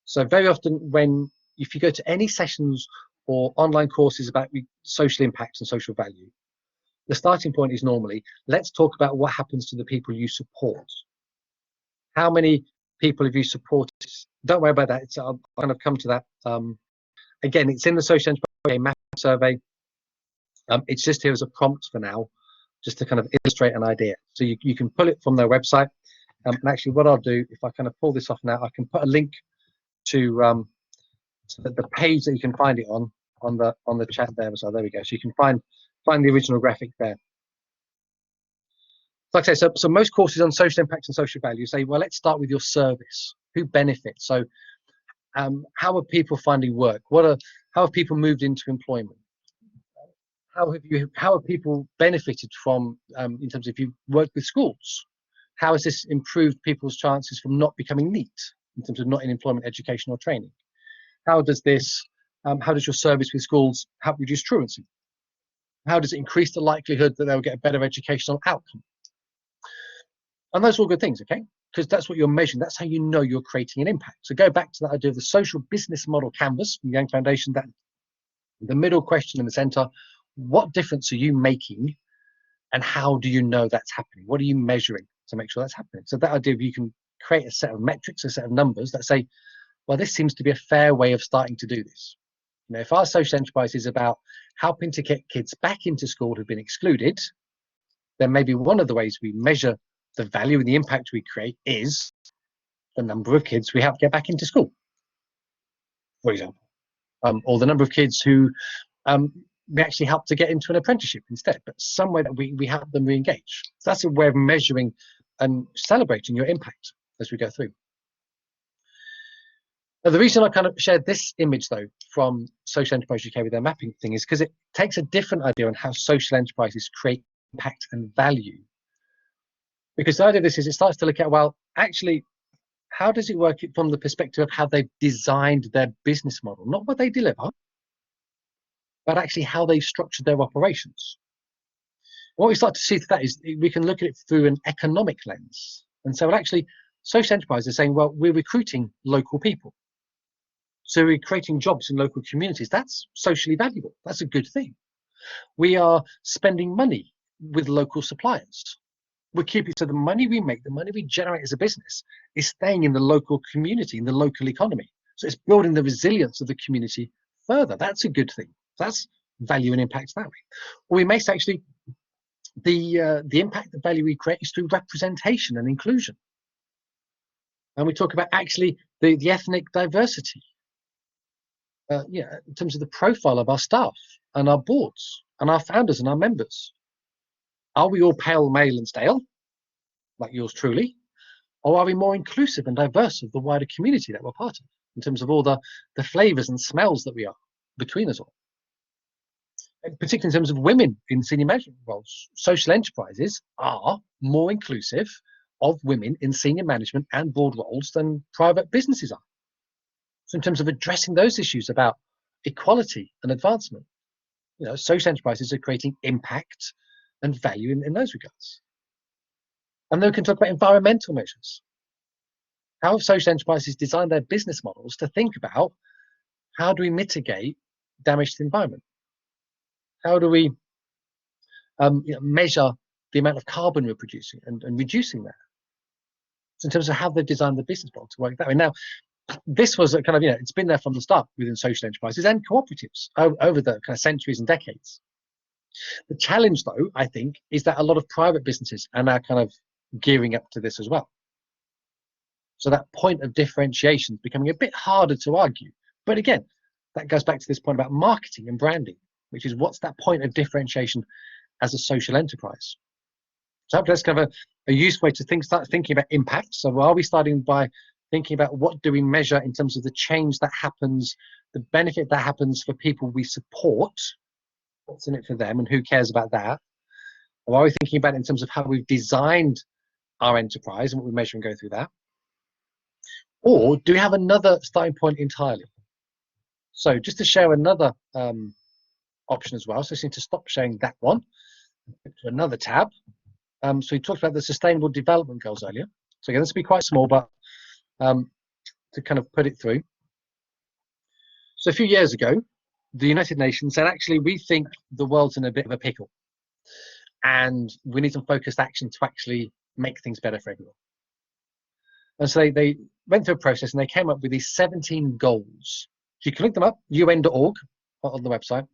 So very often if you go to any sessions or online courses about social impact and social value, the starting point is normally, let's talk about what happens to the people you support. How many people have you supported? Don't worry about that. I'll kind of come to that. Again, it's in the Social Enterprise Mapping Survey. It's just here as a prompt for now, just to kind of illustrate an idea. So you can pull it from their website. And actually what I'll do, if I kind of pull this off now, I can put a link to the page that you can find it on the chat there. So there we go. So you can find the original graphic there. Like I say, so most courses on social impact and social value say, well, let's start with your service. Who benefits? So how are people finding work? How have people moved into employment? How have people benefited from, in terms of if you work with schools? How has this improved people's chances from not becoming NEET, in terms of not in employment, education or training? How does your service with schools help reduce truancy? How does it increase the likelihood that they'll get a better educational outcome? And those are all good things, okay? Because that's what you're measuring. That's how you know you're creating an impact. So go back to that idea of the social business model canvas from the Young Foundation, that the middle question in the center, what difference are you making and how do you know that's happening? What are you measuring to make sure that's happening? So that idea of you can create a set of metrics, a set of numbers that say, well, this seems to be a fair way of starting to do this. You know, if our social enterprise is about helping to get kids back into school who've been excluded, then maybe one of the ways we measure the value and the impact we create is the number of kids we help get back into school, for example, or the number of kids who we actually help to get into an apprenticeship instead, but somewhere that we help them re-engage. So that's a way of measuring and celebrating your impact as we go through. Now, the reason I kind of shared this image, though, from Social Enterprise UK with their mapping thing is because it takes a different idea on how social enterprises create impact and value. Because the idea of this is it starts to look at, well, actually, how does it work from the perspective of how they've designed their business model? Not what they deliver, but actually how they've structured their operations. What we start to see that is we can look at it through an economic lens. And so, well, actually, social enterprises are saying, well, we're recruiting local people. So we're creating jobs in local communities. That's socially valuable. That's a good thing. We are spending money with local suppliers. We're keeping, so the money we make, the money we generate as a business is staying in the local community, in the local economy. So it's building the resilience of the community further. That's a good thing. That's value and impact that way. Or we may say actually the impact, the value we create is through representation and inclusion. And we talk about actually the ethnic diversity. In terms of the profile of our staff and our boards and our founders and our members. Are we all pale, male and stale, like yours truly? Or are we more inclusive and diverse of the wider community that we're part of, in terms of all the flavors and smells that we are between us all? And particularly in terms of women in senior management roles, social enterprises are more inclusive of women in senior management and board roles than private businesses are. So in terms of addressing those issues about equality and advancement, you know, social enterprises are creating impact and value in those regards. And then we can talk about environmental measures. How have social enterprises designed their business models to think about how do we mitigate damage to the environment? How do we measure the amount of carbon we're producing and reducing that? So in terms of how they've designed the business model to work that way. Now, this was a kind of, it's been there from the start within social enterprises and cooperatives over the kind of centuries and decades. The challenge, though, I think, is that a lot of private businesses are now kind of gearing up to this as well. So that point of differentiation is becoming a bit harder to argue. But again, that goes back to this point about marketing and branding. which is what's that point of differentiation as a social enterprise. So that's kind of a useful way to start thinking about impact. So are we starting by thinking about what do we measure in terms of the change that happens, the benefit that happens for people we support, what's in it for them and who cares about that? Or are we thinking about it in terms of how we've designed our enterprise and what we measure and go through that? Or do we have another starting point entirely? So just to share another option as well, so I just need to stop sharing that one, to another tab. So we talked about the Sustainable Development Goals earlier. So again, this will be quite small, but to kind of put it through. So a few years ago, the United Nations said, actually, we think the world's in a bit of a pickle, and we need some focused action to actually make things better for everyone. And so they went through a process and they came up with these 17 goals. You can look them up, un.org, on the website.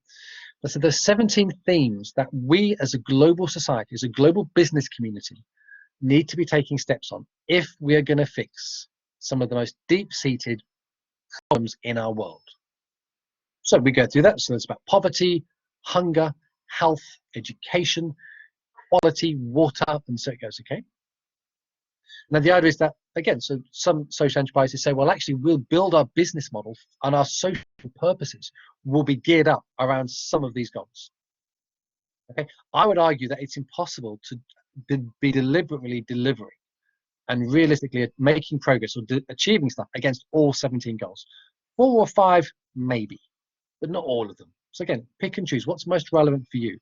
So there's 17 themes that we as a global society, as a global business community, need to be taking steps on if we are going to fix some of the most deep-seated problems in our world. So we go through that. So it's about poverty, hunger, health, education, quality, water, and so it goes, okay? Now the idea is that, again, so some social enterprises say, well, actually, we'll build our business model and our social purposes will be geared up around some of these goals. Okay, I would argue that it's impossible to be deliberately delivering and realistically making progress or achieving stuff against all 17 goals. 4 or 5, maybe, but not all of them. So again, pick and choose what's most relevant for you.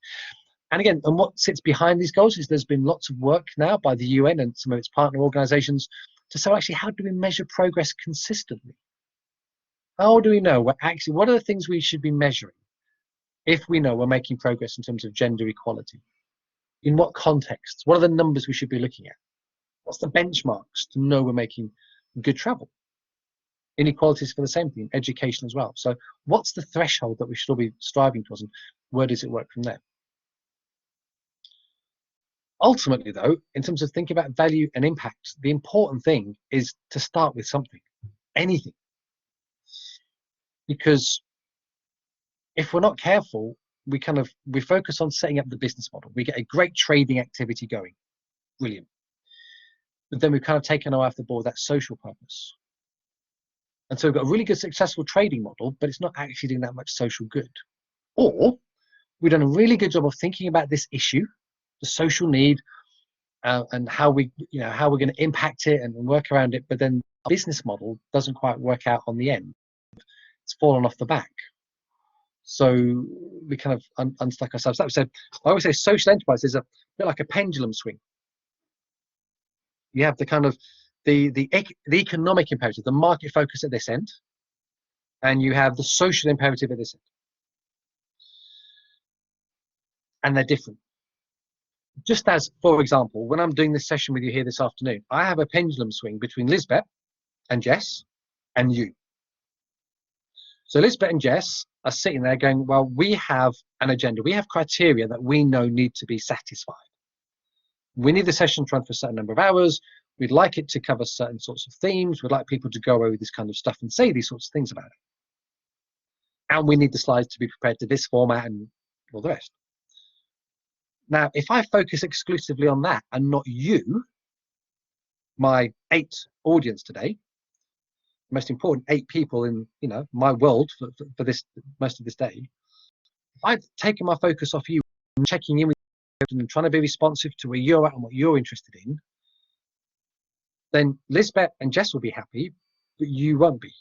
And again, and what sits behind these goals is there's been lots of work now by the UN and some of its partner organizations to say, actually, how do we measure progress consistently? How do we know what are the things we should be measuring if we know we're making progress in terms of gender equality? In what contexts? What are the numbers we should be looking at? What's the benchmarks to know we're making good travel? Inequalities for the same thing, education as well. So what's the threshold that we should all be striving towards, and where does it work from there? Ultimately, though, in terms of thinking about value and impact, the important thing is to start with something, anything. Because if we're not careful, we focus on setting up the business model. We get a great trading activity going, brilliant. But then we've kind of taken off the board that social purpose. And so we've got a really good successful trading model, but it's not actually doing that much social good. Or we've done a really good job of thinking about this issue, the social need, and how we're going to impact it and work around it, but then our business model doesn't quite work out on the end. It's fallen off the back. So we kind of unstuck ourselves. That said, I always say social enterprise is a bit like a pendulum swing. You have the kind of the economic imperative, the market focus at this end, and you have the social imperative at this end. And they're different. Just as, for example, when I'm doing this session with you here this afternoon, I have a pendulum swing between Lisbeth and Jess and you. So Lisbeth and Jess are sitting there going, well, we have an agenda. We have criteria that we know need to be satisfied. We need the session to run for a certain number of hours. We'd like it to cover certain sorts of themes. We'd like people to go over this kind of stuff and say these sorts of things about it. And we need the slides to be prepared to this format and all the rest. Now, if I focus exclusively on that and not you, my 8 audience today, most important 8 people in my world for this most of this day, if I've taken my focus off you and checking in with you and trying to be responsive to where you're at and what you're interested in, then Lisbeth and Jess will be happy, but you won't be,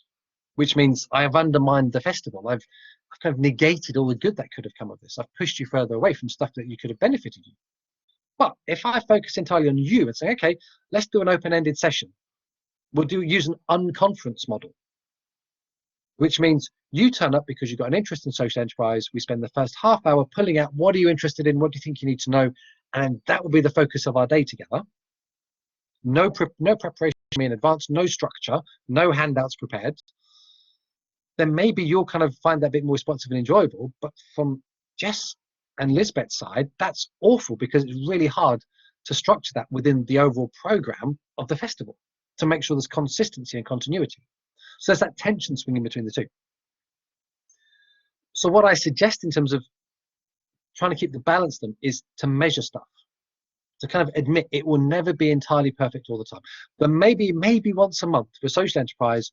which means I have undermined the festival. I've kind of negated all the good that could have come of this. I've pushed you further away from stuff that you could have benefited you. But if I focus entirely on you and say, okay, let's do an open-ended session, we'll use an unconference model, which means you turn up because you've got an interest in social enterprise. We spend the first half hour pulling out what are you interested in, what do you think you need to know, and that will be the focus of our day together. No preparation in advance, no structure, no handouts prepared. Then maybe you'll kind of find that a bit more responsive and enjoyable. But from Jess and Lisbeth's side, that's awful because it's really hard to structure that within the overall program of the festival to make sure there's consistency and continuity. So there's that tension swinging between the two. So what I suggest in terms of trying to keep the balance them is to measure stuff, to kind of admit it will never be entirely perfect all the time, but maybe once a month for social enterprise,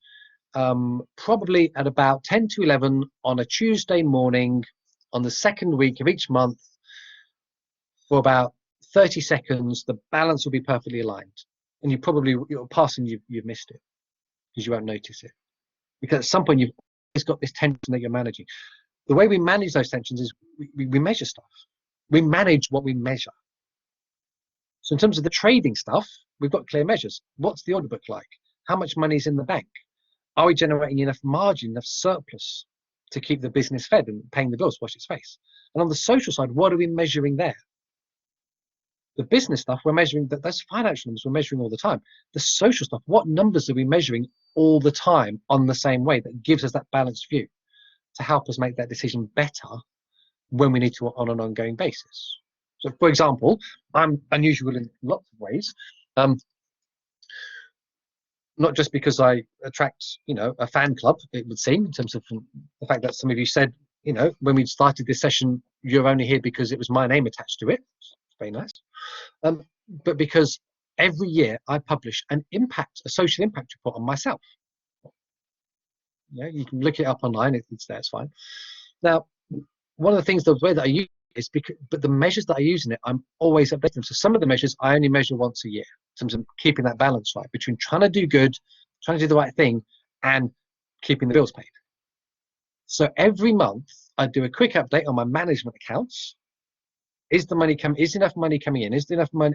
probably at about 10 to 11 on a Tuesday morning on the second week of each month, for about 30 seconds, the balance will be perfectly aligned. And you'll pass and you've missed it because you won't notice it. Because at some point you've always got this tension that you're managing. The way we manage those tensions is we measure stuff. We manage what we measure. So in terms of the trading stuff, we've got clear measures. What's the order book like? How much money is in the bank? Are we generating enough margin, enough surplus to keep the business fed and paying the bills, wash its face? And on the social side, what are we measuring there? The business stuff, we're measuring those financial numbers we're measuring all the time. The social stuff, what numbers are we measuring all the time on the same way that gives us that balanced view to help us make that decision better when we need to on an ongoing basis? So, for example, I'm unusual in lots of ways, not just because I attract, a fan club, it would seem, in terms of the fact that some of you said, when we started this session, you're only here because it was my name attached to it. It's very nice. But because every year I publish a social impact report on myself. Yeah, you can look it up online, it's there, it's fine. Now, one of the things, the way that I use it is but the measures that I use in it, I'm always updating them. So some of the measures I only measure once a year, in terms of keeping that balance right between trying to do good, trying to do the right thing, and keeping the bills paid. So every month I do a quick update on my management accounts. Is the money is enough money coming in? Is there enough money?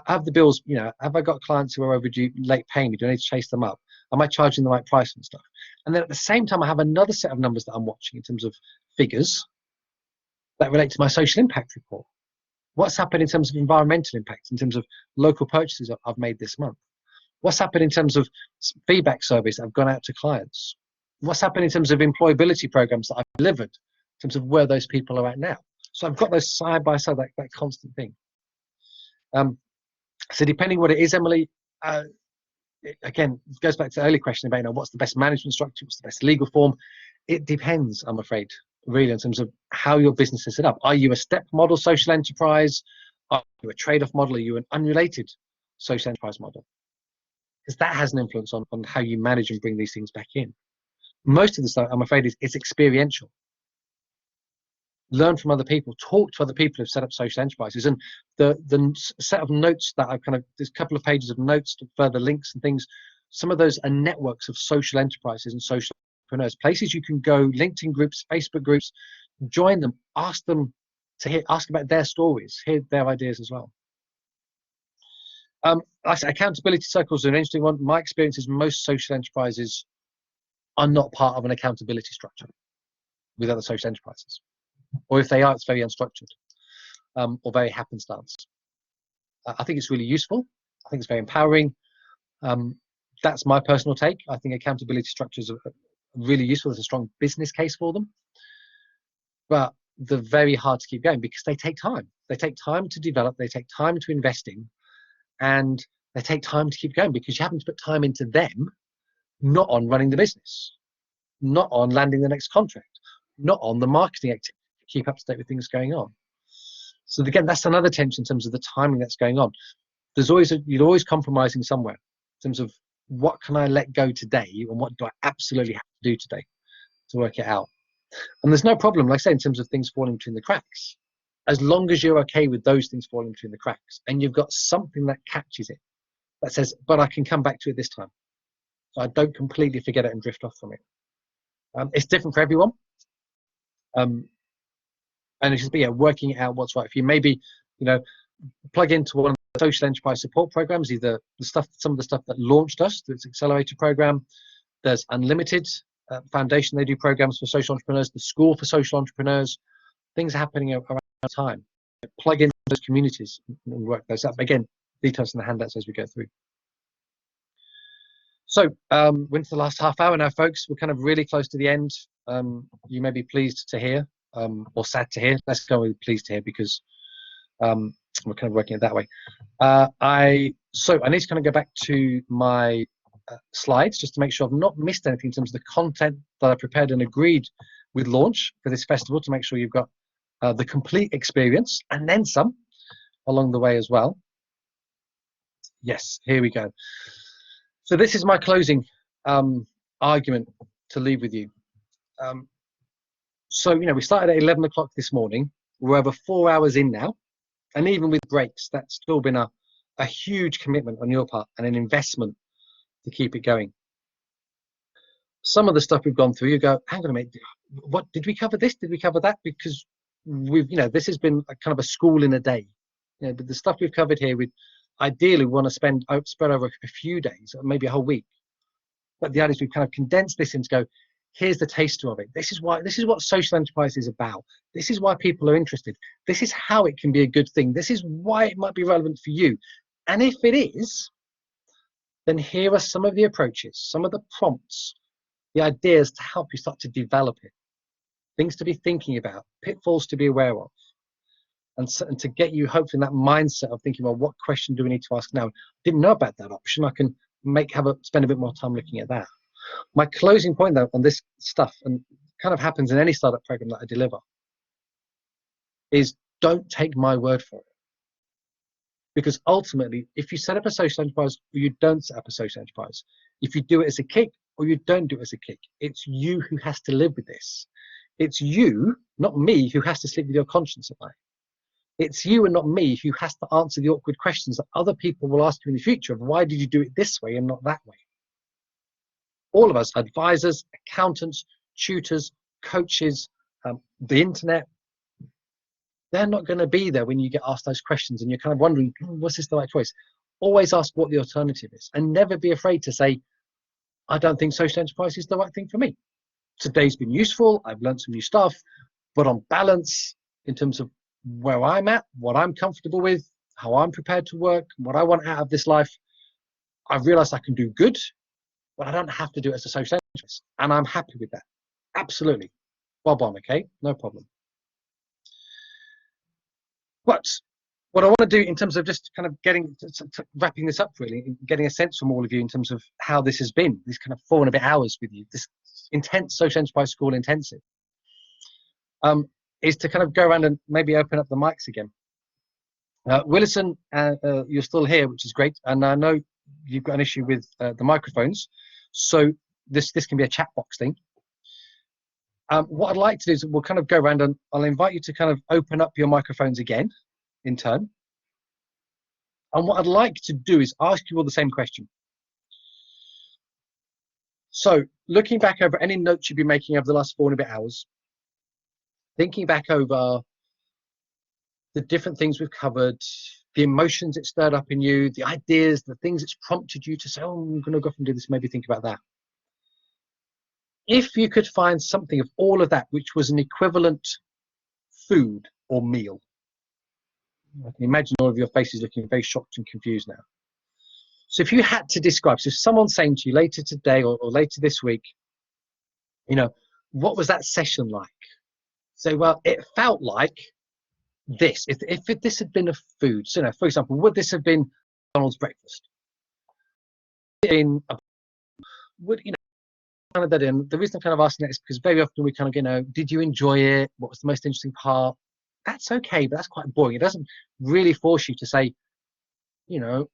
Have the bills, have I got clients who are overdue, late paying me? Do I need to chase them up? Am I charging the right price and stuff? And then at the same time, I have another set of numbers that I'm watching in terms of figures that relate to my social impact report. What's happened in terms of environmental impact, in terms of local purchases I've made this month? What's happened in terms of feedback surveys that have gone out to clients? What's happened in terms of employability programs that I've delivered, in terms of where those people are at now? So I've got those side by side, that constant thing. So depending what it is, Emily, again, it goes back to the earlier question about, what's the best management structure, what's the best legal form? It depends, I'm afraid, really, in terms of how your business is set up. Are you a step model social enterprise? Are you a trade-off model? Are you an unrelated social enterprise model? Because that has an influence on how you manage and bring these things back in. Most of the stuff, I'm afraid, is experiential. Learn from other people, talk to other people who've set up social enterprises, and the set of notes that I've there's a couple of pages of notes to further links and things. Some of those are networks of social enterprises and social entrepreneurs, places you can go, LinkedIn groups, Facebook groups, join them, ask about their stories, hear their ideas as well. I say accountability circles are an interesting one. My experience is most social enterprises are not part of an accountability structure with other social enterprises. Or if they are, it's very unstructured or very happenstance. I think it's really useful. I think it's very empowering. That's my personal take. I think accountability structures are really useful. There's a strong business case for them. But they're very hard to keep going because they take time. They take time to develop. They take time to invest in. And they take time to keep going because you happen to put time into them, not on running the business, not on landing the next contract, not on the marketing activity. Keep up to date with things going on. So again, that's another tension in terms of the timing that's going on. You're always compromising somewhere in terms of what can I let go today and what do I absolutely have to do today to work it out. And there's no problem, like I say, in terms of things falling between the cracks, as long as you're okay with those things falling between the cracks and you've got something that catches it, that says, but I can come back to it this time. So I don't completely forget it and drift off from it. It's different for everyone. And it's just working it out what's right for you. Maybe, plug into one of the social enterprise support programs, either some of the stuff that launched us, its accelerator program. There's Unlimited Foundation, they do programs for social entrepreneurs, the School for Social Entrepreneurs, things happening around the time. Plug into those communities and work those up. Again, details in the handouts as we go through. So we're into the last half hour now, folks. We're kind of really close to the end. You may be pleased to hear, or sad to hear. Let's go with pleased to hear because we're kind of working it that way. I need to kind of go back to my slides just to make sure I've not missed anything in terms of the content that I prepared and agreed with launch for this festival, to make sure you've got the complete experience, and then some along the way as well. Yes, here we go. So this is my closing argument to leave with you. So, we started at 11 o'clock this morning. We're over 4 hours in now. And even with breaks, that's still been a huge commitment on your part and an investment to keep it going. Some of the stuff we've gone through, you go, hang on a minute, what did we cover this? Did we cover that? Because we've, this has been kind of a school in a day. But the stuff we've covered here, we ideally want to spread over a few days, or maybe a whole week. But the idea is we've kind of condensed this into go, here's the taster of it. This is what social enterprise is about. This is why people are interested. This is how it can be a good thing. This is why it might be relevant for you. And if it is, then here are some of the approaches, some of the prompts, the ideas to help you start to develop it. Things to be thinking about, pitfalls to be aware of. And to get you hopefully in that mindset of thinking, well, what question do we need to ask now? Didn't know about that option. I can spend a bit more time looking at that. My closing point though on this stuff, and kind of happens in any startup program that I deliver, is don't take my word for it. Because ultimately, if you set up a social enterprise or you don't set up a social enterprise, if you do it as a kick or you don't do it as a kick, it's you who has to live with this. It's you, not me, who has to sleep with your conscience at night. It's you and not me who has to answer the awkward questions that other people will ask you in the future of why did you do it this way and not that way. All of us, advisors, accountants, tutors, coaches, the internet, they're not going to be there when you get asked those questions and you're kind of wondering, was this the right choice? Always ask what the alternative is and never be afraid to say, I don't think social enterprise is the right thing for me. Today's been useful. I've learned some new stuff, but on balance, in terms of where I'm at, what I'm comfortable with, how I'm prepared to work, what I want out of this life, I've realized I can do good, but I don't have to do it as a social enterprise. And I'm happy with that. Absolutely. Bob on, okay? No problem. But what I want to do in terms of just kind of wrapping this up really, getting a sense from all of you in terms of how this has been, these kind of 4 and a bit hours with you, this intense social enterprise school intensive, is to kind of go around and maybe open up the mics again. Willison, you're still here, which is great. And I know you've got an issue with the microphones. So this can be a chat box thing. What I'd like to do is we'll kind of go around and I'll invite you to kind of open up your microphones again in turn. And what I'd like to do is ask you all the same question. So looking back over any notes you've been making over the last 4 and a bit hours, thinking back over the different things we've covered, the emotions it stirred up in you, the ideas, the things it's prompted you to say, oh, I'm going to go off and do this, maybe think about that. If you could find something of all of that which was an equivalent food or meal, I can imagine all of your faces looking very shocked and confused now. So if you had to describe, so if someone's saying to you later today or later this week, what was that session like? So, well, it felt like this. If this had been a food, so for example, would this have been McDonald's breakfast? Kind of that in. The reason I'm kind of asking that is because very often we kind of, did you enjoy it? What was the most interesting part? That's okay, but that's quite boring. It doesn't really force you to say,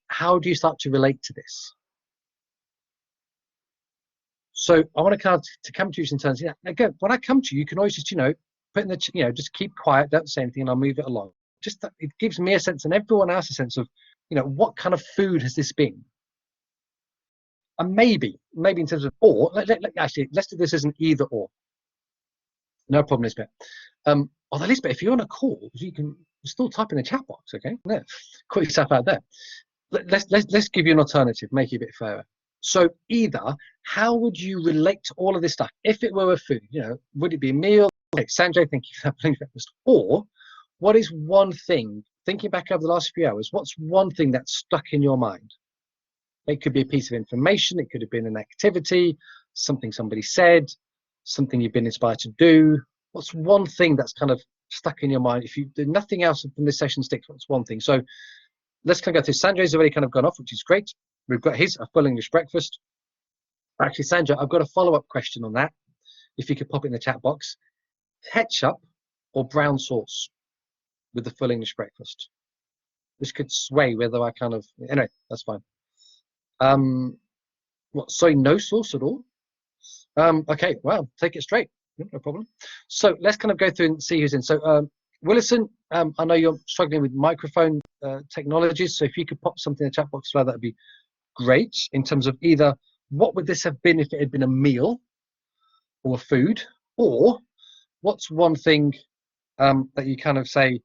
how do you start to relate to this? So I want to kind of to come to you in terms. Again, when I come to you, you can always just put in the just keep quiet, don't say anything, and I'll move it along. Just that it gives me a sense and everyone else a sense of what kind of food has this been. And maybe in terms of actually, let's do this as an either or. No problem, Lisbeth. Although Lisbeth, if you're on a call, you can still type in the chat box, okay? No, put yourself out there. Let's give you an alternative, make it a bit fairer. So either, how would you relate to all of this stuff? If it were a food, would it be a meal? Okay, Sanjay, thank you for that breakfast. Or what is one thing, thinking back over the last few hours, what's one thing that's stuck in your mind? It could be a piece of information, it could have been an activity, something somebody said, something you've been inspired to do. What's one thing that's kind of stuck in your mind? If you do nothing else from this session sticks, what's one thing? So let's kind of go through. Sanjay's already kind of gone off, which is great. We've got a full English breakfast. Actually, Sanjay, I've got a follow-up question on that. If you could pop it in the chat box. Ketchup or brown sauce with the full English breakfast? This could sway whether I kind of, anyway, that's fine. What, sorry, no sauce at all? Okay, well, take it straight, no problem. So let's kind of go through and see who's in. So Willison, I know you're struggling with microphone technologies, so if you could pop something in the chat box, that would be great, in terms of either what would this have been if it had been a meal or a food, or what's one thing that you kind of say,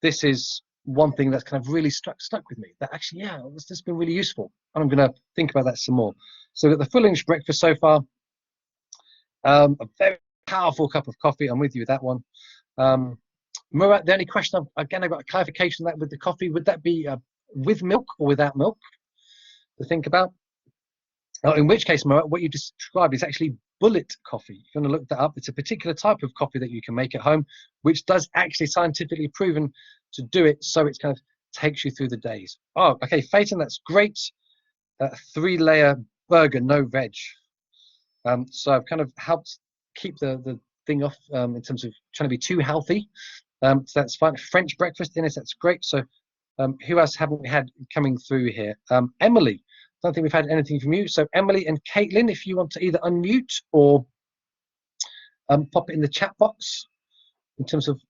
this is one thing that's kind of really stuck with me, that actually, yeah, this has been really useful, and I'm going to think about that some more. So the full English breakfast so far, a very powerful cup of coffee. I'm with you with that one. Murat, the only question, I got a clarification on that with the coffee. Would that be with milk or without milk to think about? In which case, Murat, what you described is actually bullet coffee. You're going to look that up. It's a particular type of coffee that you can make at home, which does actually scientifically proven to do it, so it kind of takes you through the days. Oh, okay, Phaeton, that's great. 3-layer burger, no veg. So I've kind of helped keep the thing off in terms of trying to be too healthy. So that's fine. French breakfast dinners, that's great. So who else haven't we had coming through here? Emily, I don't think we've had anything from you. So Emily and Caitlin, if you want to either unmute or pop it in the chat box in terms of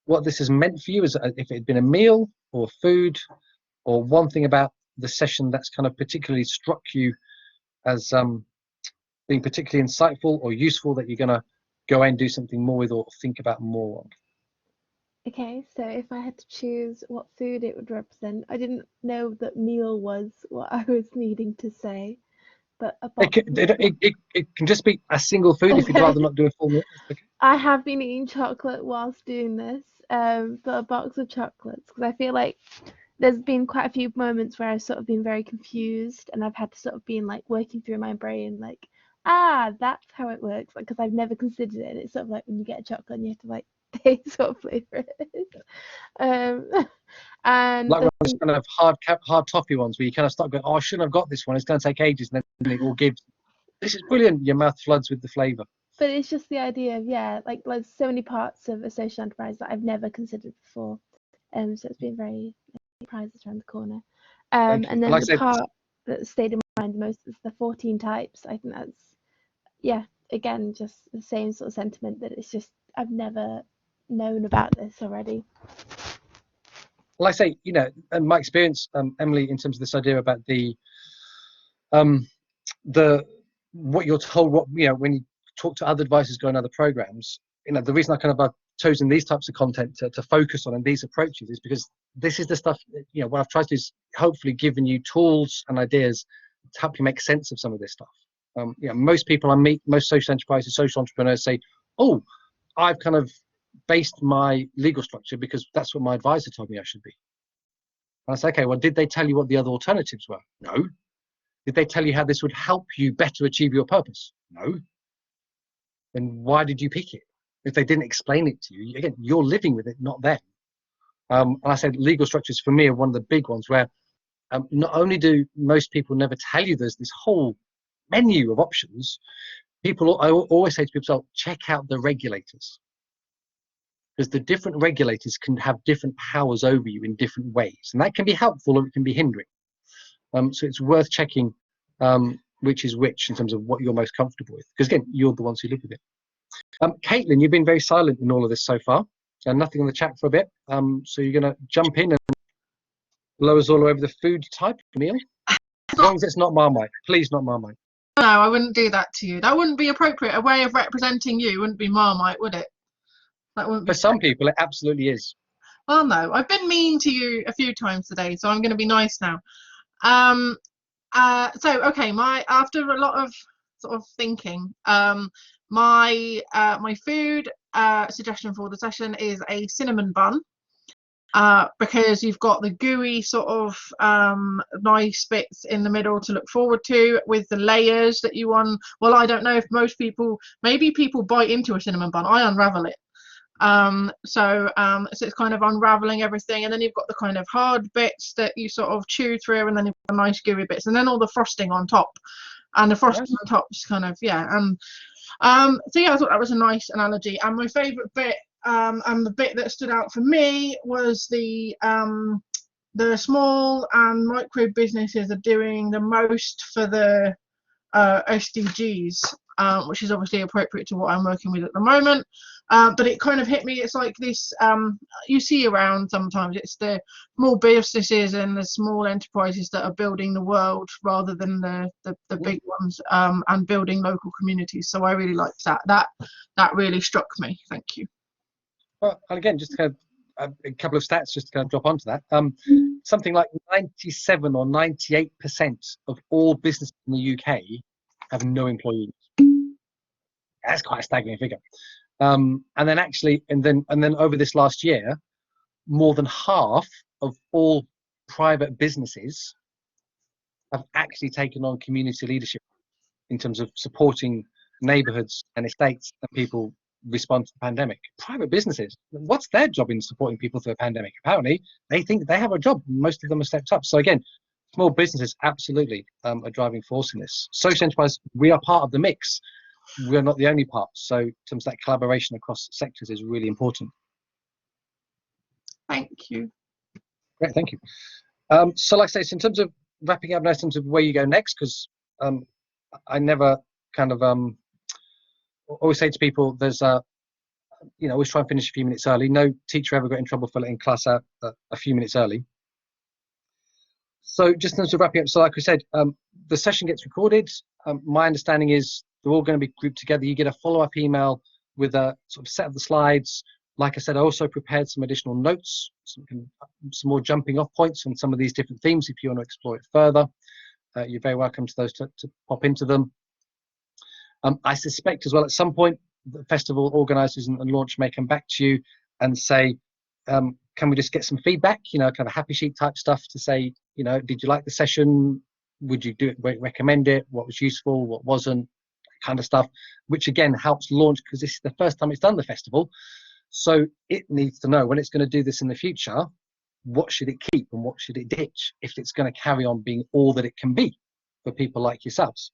what this has meant for you, as if it had been a meal or food, or one thing about the session that's kind of particularly struck you as being particularly insightful or useful, that you're going to go and do something more with or think about more on. Okay, so if I had to choose what food it would represent, I didn't know that meal was what I was needing to say, but a box it can just be a single food if you'd rather not do a full meal. Okay. I have been eating chocolate whilst doing this, but a box of chocolates, because I feel like there's been quite a few moments where I've sort of been very confused, and I've had to sort of been like working through my brain, like, that's how it works, because I've never considered it. And it's sort of like when you get a chocolate and you have to like taste what flavor it is. And like those kind of hard toffee ones where you kind of start going, oh, I shouldn't have got this one, it's going to take ages, and then it all gives, this is brilliant, your mouth floods with the flavor. But it's just the idea of, yeah, like there's so many parts of a social enterprise that I've never considered before, so it's been very prizes around the corner. And then like the part that stayed in my mind most is the 14 types. I think that's, yeah, again, just the same sort of sentiment, that it's just, I've never known about this already. Well, I say, you know, and my experience, Emily, in terms of this idea about the what you're told, what, you know, when you talk to other advisors going other programs, you know, the reason I kind of chosen these types of content to focus on and these approaches is because this is the stuff, you know, what I've tried to do is hopefully given you tools and ideas to help you make sense of some of this stuff. You know, most people I meet, most social enterprises, social entrepreneurs say, oh, I've kind of based my legal structure because that's what my advisor told me I should be. And I say, okay, well, did they tell you what the other alternatives were? No. Did they tell you how this would help you better achieve your purpose? No. Then why did you pick it? If they didn't explain it to you, again, you're living with it, not them. And I said legal structures for me are one of the big ones where not only do most people never tell you there's this whole menu of options, I always say to people, so check out the regulators. Because the different regulators can have different powers over you in different ways. And that can be helpful or it can be hindering. So it's worth checking which is which in terms of what you're most comfortable with. Because again, you're the ones who live with it. Caitlin, you've been very silent in all of this so far. And nothing on the chat for a bit. So you're going to jump in and blow us all over the food type meal. As long as it's not Marmite. Please, not Marmite. No, I wouldn't do that to you. That wouldn't be appropriate. A way of representing you wouldn't be Marmite, would it? That wouldn't be. For some people, it absolutely is. Well, no, I've been mean to you a few times today, so I'm going to be nice now. So okay, after a lot of sort of thinking, my food suggestion for the session is a cinnamon bun. Because you've got the gooey sort of nice bits in the middle to look forward to, with the layers that you want. Well, I don't know if most people, maybe people bite into a cinnamon bun. I unravel it. So it's kind of unraveling everything, and then you've got the kind of hard bits that you sort of chew through, and then you've got the nice gooey bits, and then all the frosting on top. And the frosting on top is kind of, yeah. So yeah, I thought that was a nice analogy. And my favourite bit and the bit that stood out for me was the small and micro businesses are doing the most for the SDGs, which is obviously appropriate to what I'm working with at the moment. But it kind of hit me. It's like this, you see around sometimes, it's the small businesses and the small enterprises that are building the world rather than the big ones, and building local communities. So I really liked that. That really struck me. Thank you. Well, and again, just kind of a couple of stats just to kind of drop onto that. Something like 97 or 98% of all businesses in the UK have no employees. That's quite a staggering figure. And then over this last year, more than half of all private businesses have actually taken on community leadership in terms of supporting neighbourhoods and estates and people respond to the pandemic. Private businesses, what's their job in supporting people through a pandemic? Apparently, they think they have a job. Most of them have stepped up. So again, small businesses absolutely a driving force in this. Social enterprise, we are part of the mix. We're not the only part. So in terms of that collaboration across sectors is really important. Thank you. Great, thank you. So like I say, so in terms of wrapping up now, in terms of where you go next, because I never kind of always say to people, there's always try and finish a few minutes early. No teacher ever got in trouble for letting class out a few minutes early. So just in terms of wrapping up, so like I said, the session gets recorded. My understanding is they're all going to be grouped together. You get a follow-up email with a sort of set of the slides. Like I said, I also prepared some additional notes, some more jumping off points on some of these different themes if you want to explore it further. You're very welcome to those to pop into them. I suspect as well at some point the festival organisers and launch may come back to you and say, can we just get some feedback, kind of happy sheet type stuff to say, did you like the session? Would you do it, recommend it? What was useful? What wasn't? Kind of stuff, which again helps launch, because this is the first time it's done the festival. So it needs to know when it's going to do this in the future, what should it keep and what should it ditch if it's going to carry on being all that it can be for people like yourselves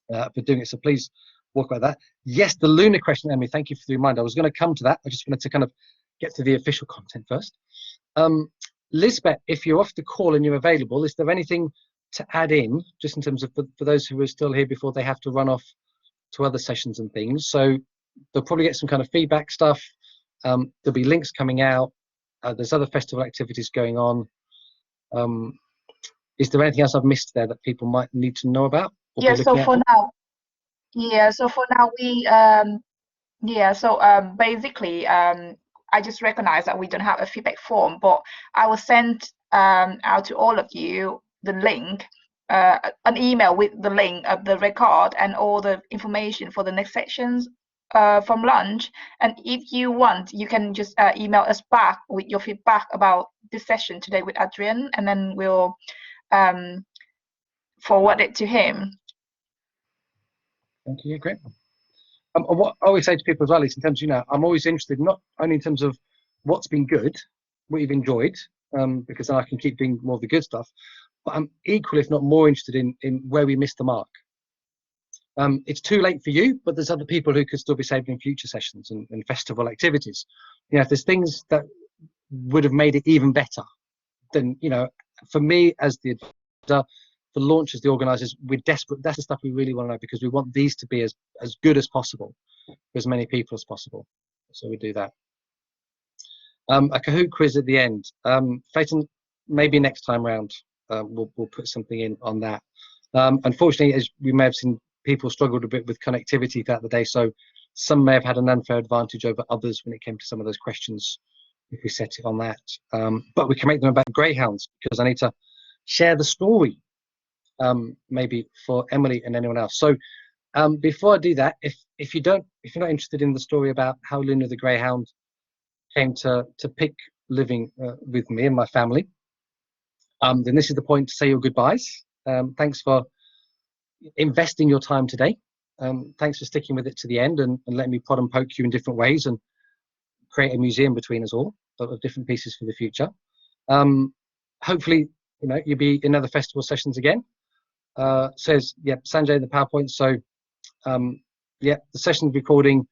for doing it. So please walk about that. Yes, the lunar question, Emily, thank you for the reminder. I was going to come to that. I just wanted to kind of get to the official content first. Lisbeth, if you're off the call and you're available, is there anything to add in, just in terms of for those who are still here before they have to run off to other sessions and things? So they'll probably get some kind of feedback stuff. There'll be links coming out. There's other festival activities going on. Is there anything else I've missed there that people might need to know about? Yeah, so for now, basically, I just recognize that we don't have a feedback form, but I will send out to all of you the link, an email with the link of the record and all the information for the next sections from lunch. And if you want, you can just email us back with your feedback about this session today with Adrian, and then we'll forward it to him. Thank you. Great. What I always say to people as well is, in terms of, I'm always interested not only in terms of what's been good, what you've enjoyed, because then I can keep doing more of the good stuff, but I'm equally, if not more, interested in where we missed the mark. It's too late for you, but there's other people who could still be saved in future sessions and festival activities. If there's things that would have made it even better, then, for me as the advisor, for launch as the organisers, we're desperate. That's the stuff we really want to know, because we want these to be as good as possible for as many people as possible. So we do that. A Kahoot quiz at the end. Phaeton, maybe next time round we'll put something in on that. Unfortunately, as we may have seen, people struggled a bit with connectivity throughout the day, so some may have had an unfair advantage over others when it came to some of those questions if we set it on that. But we can make them about greyhounds, because I need to share the story, maybe for Emily and anyone else. So before I do that, if you're not interested in the story about how Luna the greyhound came to pick living with me and my family, then this is the point to say your goodbyes. Thanks for investing your time today. Thanks for sticking with it to the end and letting me prod and poke you in different ways and create a museum between us all of different pieces for the future. Hopefully, you'll be in other festival sessions again. Says, Sanjay in the PowerPoint. So, the session's recording,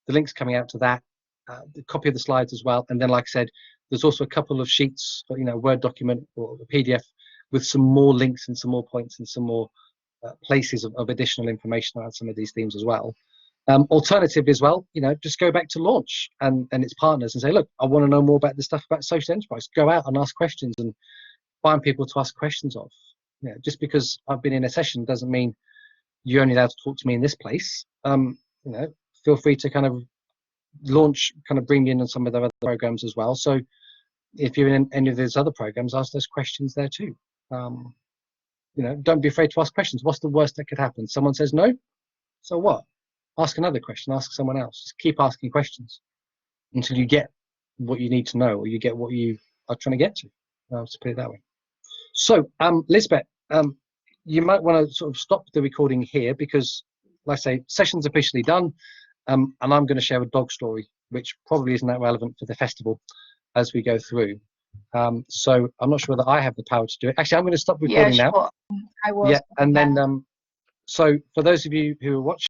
the link's coming out to that. the copy of the slides as well. And then, like I said, there's also a couple of sheets, Word document or a PDF with some more links and some more points and some more places of additional information around some of these themes as well. Alternative as well, just go back to Launch and its partners and say, look, I want to know more about this stuff about social enterprise. Go out and ask questions and find people to ask questions of. Just because I've been in a session doesn't mean you're only allowed to talk to me in this place. Feel free to kind of bring in on some of the other programs as well. So if you're in any of those other programs, ask those questions there too. Don't be afraid to ask questions. What's the worst that could happen? Someone says no, so what? Ask another question, ask someone else. Just keep asking questions until you get what you need to know, or you get what you are trying to get to. To put it that way. So, Lisbeth, you might want to sort of stop the recording here because, like I say, session's officially done, and I'm going to share a dog story, which probably isn't that relevant for the festival as we go through. So I'm not sure whether I have the power to do it. Actually, I'm going to stop recording now. I will. Yeah, and then so for those of you who are watching.